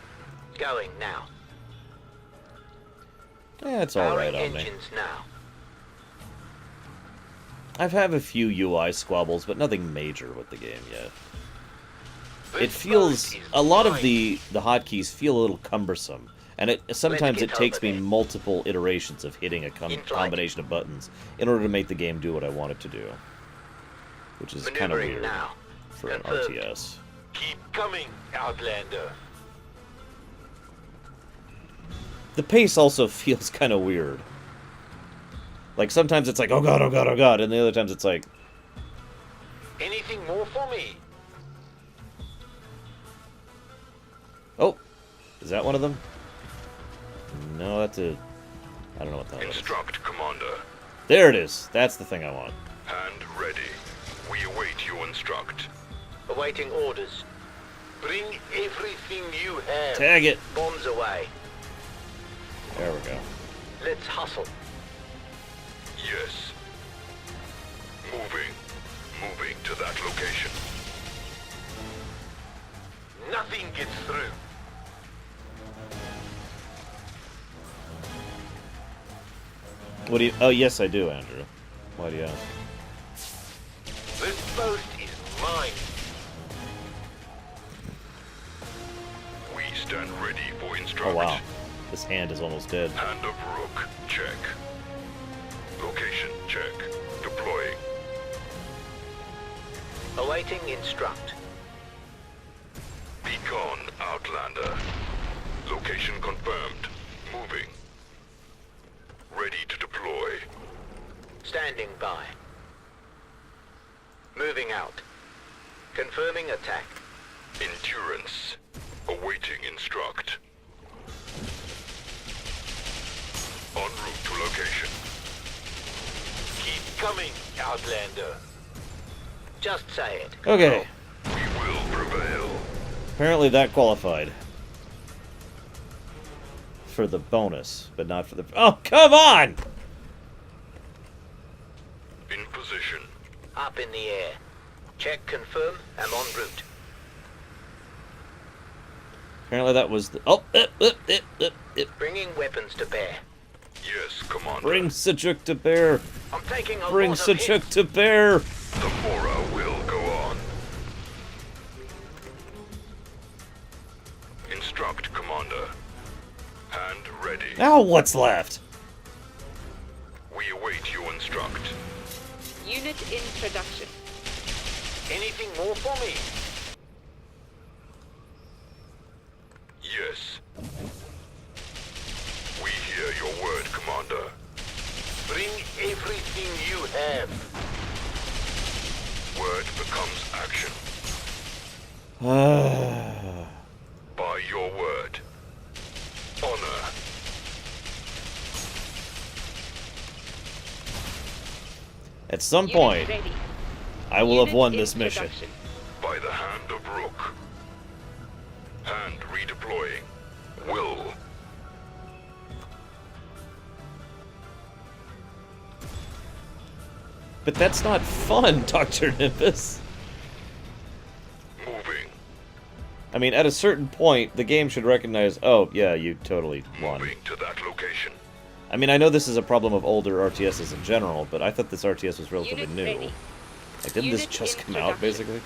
S6: Going now.
S1: Yeah, it's alright
S6: Powering
S1: on me.
S6: engines now.
S1: I've had a few UI squabbles, but nothing major with the game yet.
S9: This
S1: It feels...
S9: boat is
S1: A lot of
S9: mine.
S1: the hotkeys feel a little cumbersome. And sometimes
S6: get
S1: it takes
S6: over
S1: me
S6: there.
S1: multiple iterations of hitting a
S6: In flight.
S1: combination of buttons in order to make the game do what I want it to do. Which is kind of
S6: Maneuvering
S1: weird
S6: now.
S1: for an
S6: Confirmed.
S1: RTS.
S9: Keep coming, Outlander.
S1: The pace also feels kind of weird. Like, sometimes it's like, oh god, oh god, oh god, and the other times it's like...
S9: Anything more for me?
S1: Oh! Is that one of them? No, that's a... I don't know what that is.
S9: Instruct, Commander.
S1: There it is! That's the thing I want.
S9: Hand ready. We await you instruct.
S6: Awaiting orders.
S9: Bring everything you have.
S1: Tag it!
S6: Bombs away.
S1: There we go.
S6: Let's hustle.
S9: Yes. Moving. Moving to that location. Nothing gets through.
S1: What do you... Oh, yes, I do, Andrew. Why do you ask?
S9: This boat is mine. We stand ready for instruct.
S1: Oh, wow. This hand is almost dead.
S9: Hand of Rook. Check. Location check. Deploying.
S6: Awaiting instruct.
S9: Beacon, Outlander. Location confirmed. Moving. Ready to deploy.
S6: Standing by. Moving out. Confirming attack.
S9: Endurance. Awaiting instruct. En route to location. Keep coming, Outlander.
S6: Just say it.
S1: Okay.
S9: We will prevail.
S1: Apparently that qualified. For the bonus, but not for the... Oh, come on!
S9: In position.
S6: Up in the air. Check, confirm, I'm en route.
S1: Apparently that was the... Oh!
S6: Bringing weapons to bear.
S9: Yes, Commander.
S1: Bring Sejuk to bear!
S6: I'm taking a
S1: Bring
S6: lot of
S1: Sejuk
S6: hits.
S1: to bear!
S9: The Mora will go on. Instruct, Commander. Hand ready.
S1: Now what's left?
S9: We await you instruct.
S10: Unit in production.
S6: Anything more for me?
S9: Yes. We hear your word, Commander.
S6: Bring everything you have.
S9: Word becomes action. By your word. Honor.
S1: At some
S10: Unit
S1: point,
S10: ready.
S1: I will have
S10: Unit
S1: won
S10: in
S1: this mission.
S10: production.
S9: By the hand of Rook. Hand redeploying. Will.
S1: But that's not fun, Dr. Nimbus.
S9: Moving.
S1: I mean, at a certain point, the game should recognize, oh, yeah, you totally won.
S9: Moving to that location.
S1: I mean, I know this is a problem of older RTSs in general, but I thought this RTS was relatively
S10: Unit
S1: new.
S10: ready.
S1: Like, didn't this
S10: Unit
S1: just
S10: in
S1: come out,
S10: production.
S1: basically?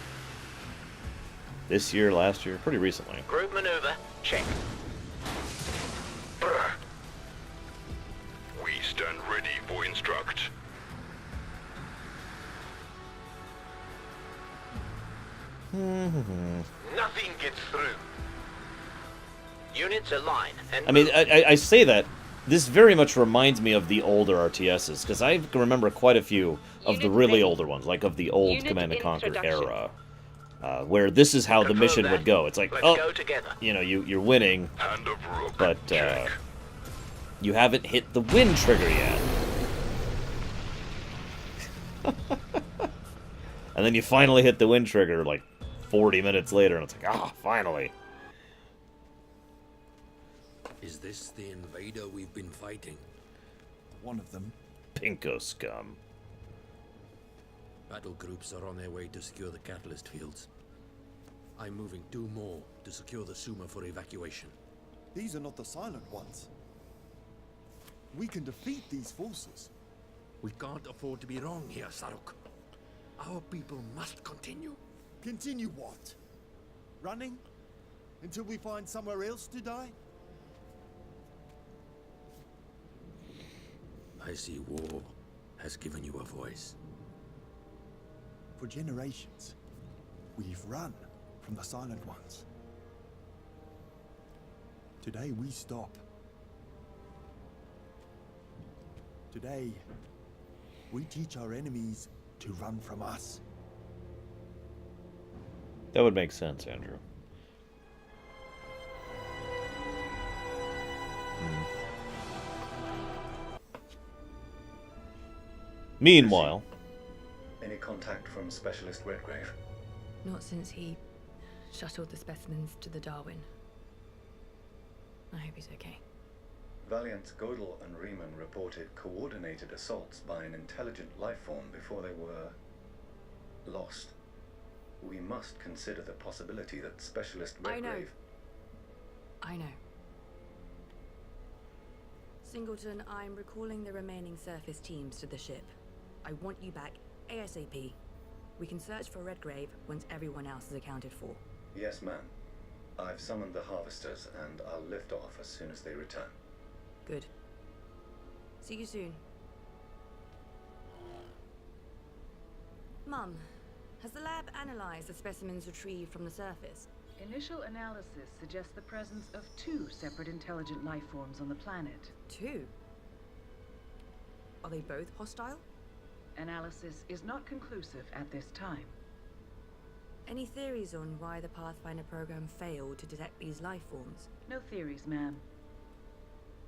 S1: This year, last year? Pretty recently.
S6: Group maneuver. Check.
S9: Brr. We stand ready for instruct.
S6: Nothing gets through. Units align and
S1: I mean, I say that. This very much reminds me of the older RTSs, because I remember quite a few of the
S10: Unit
S1: really
S10: ready.
S1: older ones, like of the old
S10: Unit
S1: Command &
S10: in
S1: Conquer
S10: production.
S1: era, where this is how the
S6: Confirm
S1: mission
S6: that.
S1: would go. It's like,
S6: Let's
S1: oh,
S6: go together.
S1: you know, you're winning,
S9: Hand of Rook.
S1: but
S9: Check.
S1: you haven't hit the win trigger yet. And then you finally hit the win trigger, like, 40 minutes later, and it's like, ah, finally.
S5: Is this the invader we've been fighting?
S2: One of them.
S1: Pinko scum.
S5: Battle groups are on their way to secure the catalyst fields. I'm moving 2 more to secure the Suma for evacuation.
S2: These are not the silent ones. We can defeat these forces.
S5: We can't afford to be wrong here, Saruk. Our people must continue.
S2: Continue what? Running? Until we find somewhere else to die?
S5: I see war has given you a voice.
S2: For generations, we've run from the silent ones. Today we stop. Today, we teach our enemies to run from us.
S1: That would make sense, Andrew. Meanwhile,
S13: Any contact from Specialist Redgrave?
S12: Not since he shuttled the specimens to the Darwin. I hope he's okay.
S13: Valiant, Godel, and Riemann reported coordinated assaults by an intelligent life form before they were lost. We must consider the possibility that Specialist Redgrave...
S12: I know. Singleton, I'm recalling the remaining surface teams to the ship. I want you back ASAP. We can search for Redgrave once everyone else is accounted for.
S13: Yes, ma'am. I've summoned the harvesters, and I'll lift off as soon as they return.
S12: Good. See you soon. Mum, has the lab analyzed the specimens retrieved from the surface?
S14: Initial analysis suggests the presence of 2 separate intelligent life forms on the planet.
S12: 2? Are they both hostile?
S14: Analysis is not conclusive at this time.
S12: Any theories on why the Pathfinder program failed to detect these life forms?
S14: No theories, ma'am.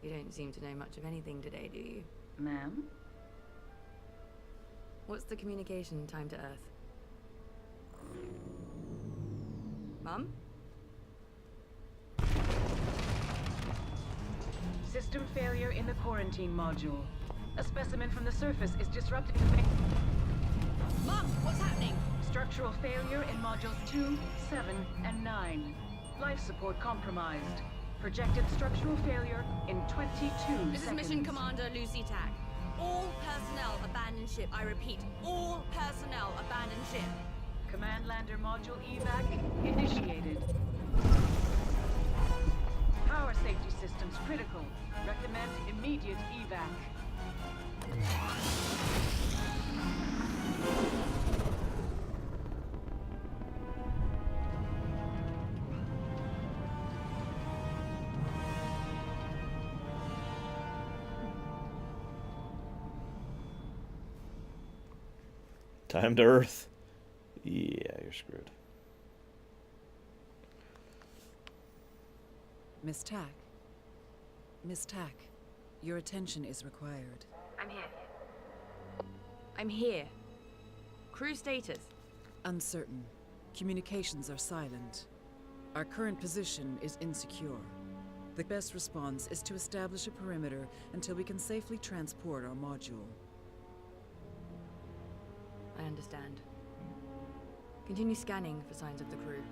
S12: You don't seem to know much of anything today, do you?
S14: Ma'am?
S12: What's the communication time to Earth? Mum?
S14: System failure in the quarantine module. A specimen from the surface is disrupting the...
S12: Mom, what's happening?
S14: Structural failure in modules 2, 7, and 9. Life support compromised. Projected structural failure in 22
S12: This
S14: seconds.
S12: is Mission Commander Lucy Tack. All personnel abandon ship. I repeat, all personnel abandon ship.
S14: Command lander module evac initiated. Power safety systems critical. Recommend immediate evac.
S1: Time to Earth. Yeah, you're screwed.
S14: Miss Tack. Miss Tack, your attention is required.
S3: I'm here.
S12: I'm here. Crew status.
S14: Uncertain. Communications are silent. Our current position is insecure. The best response is to establish a perimeter until we can safely transport our module.
S12: I understand. Continue scanning for signs of the crew.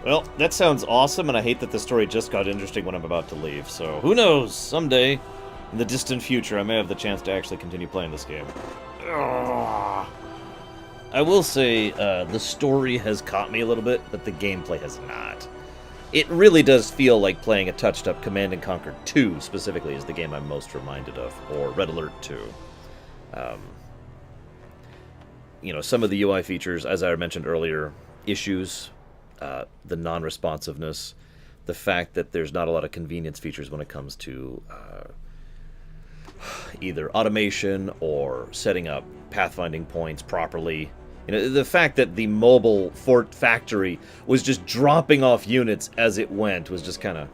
S1: Well, that sounds awesome, and I hate that the story just got interesting when I'm about to leave, so who knows, someday, in the distant future, I may have the chance to actually continue playing this game. Ugh. I will say, the story has caught me a little bit, but the gameplay has not. It really does feel like playing a touched-up Command & Conquer 2, specifically, is the game I'm most reminded of, or Red Alert 2. You know, some of the UI features, as I mentioned earlier, issues, the non-responsiveness, the fact that there's not a lot of convenience features when it comes to either automation or setting up pathfinding points properly. You know, the fact that the mobile fort factory was just dropping off units as it went was just kind of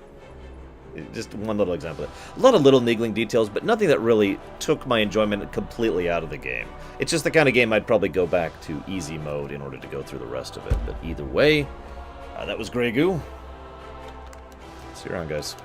S1: just one little example. A lot of little niggling details, but nothing that really took my enjoyment completely out of the game. It's just the kind of game I'd probably go back to easy mode in order to go through the rest of it. But either way, that was Grey Goo. See you around, guys.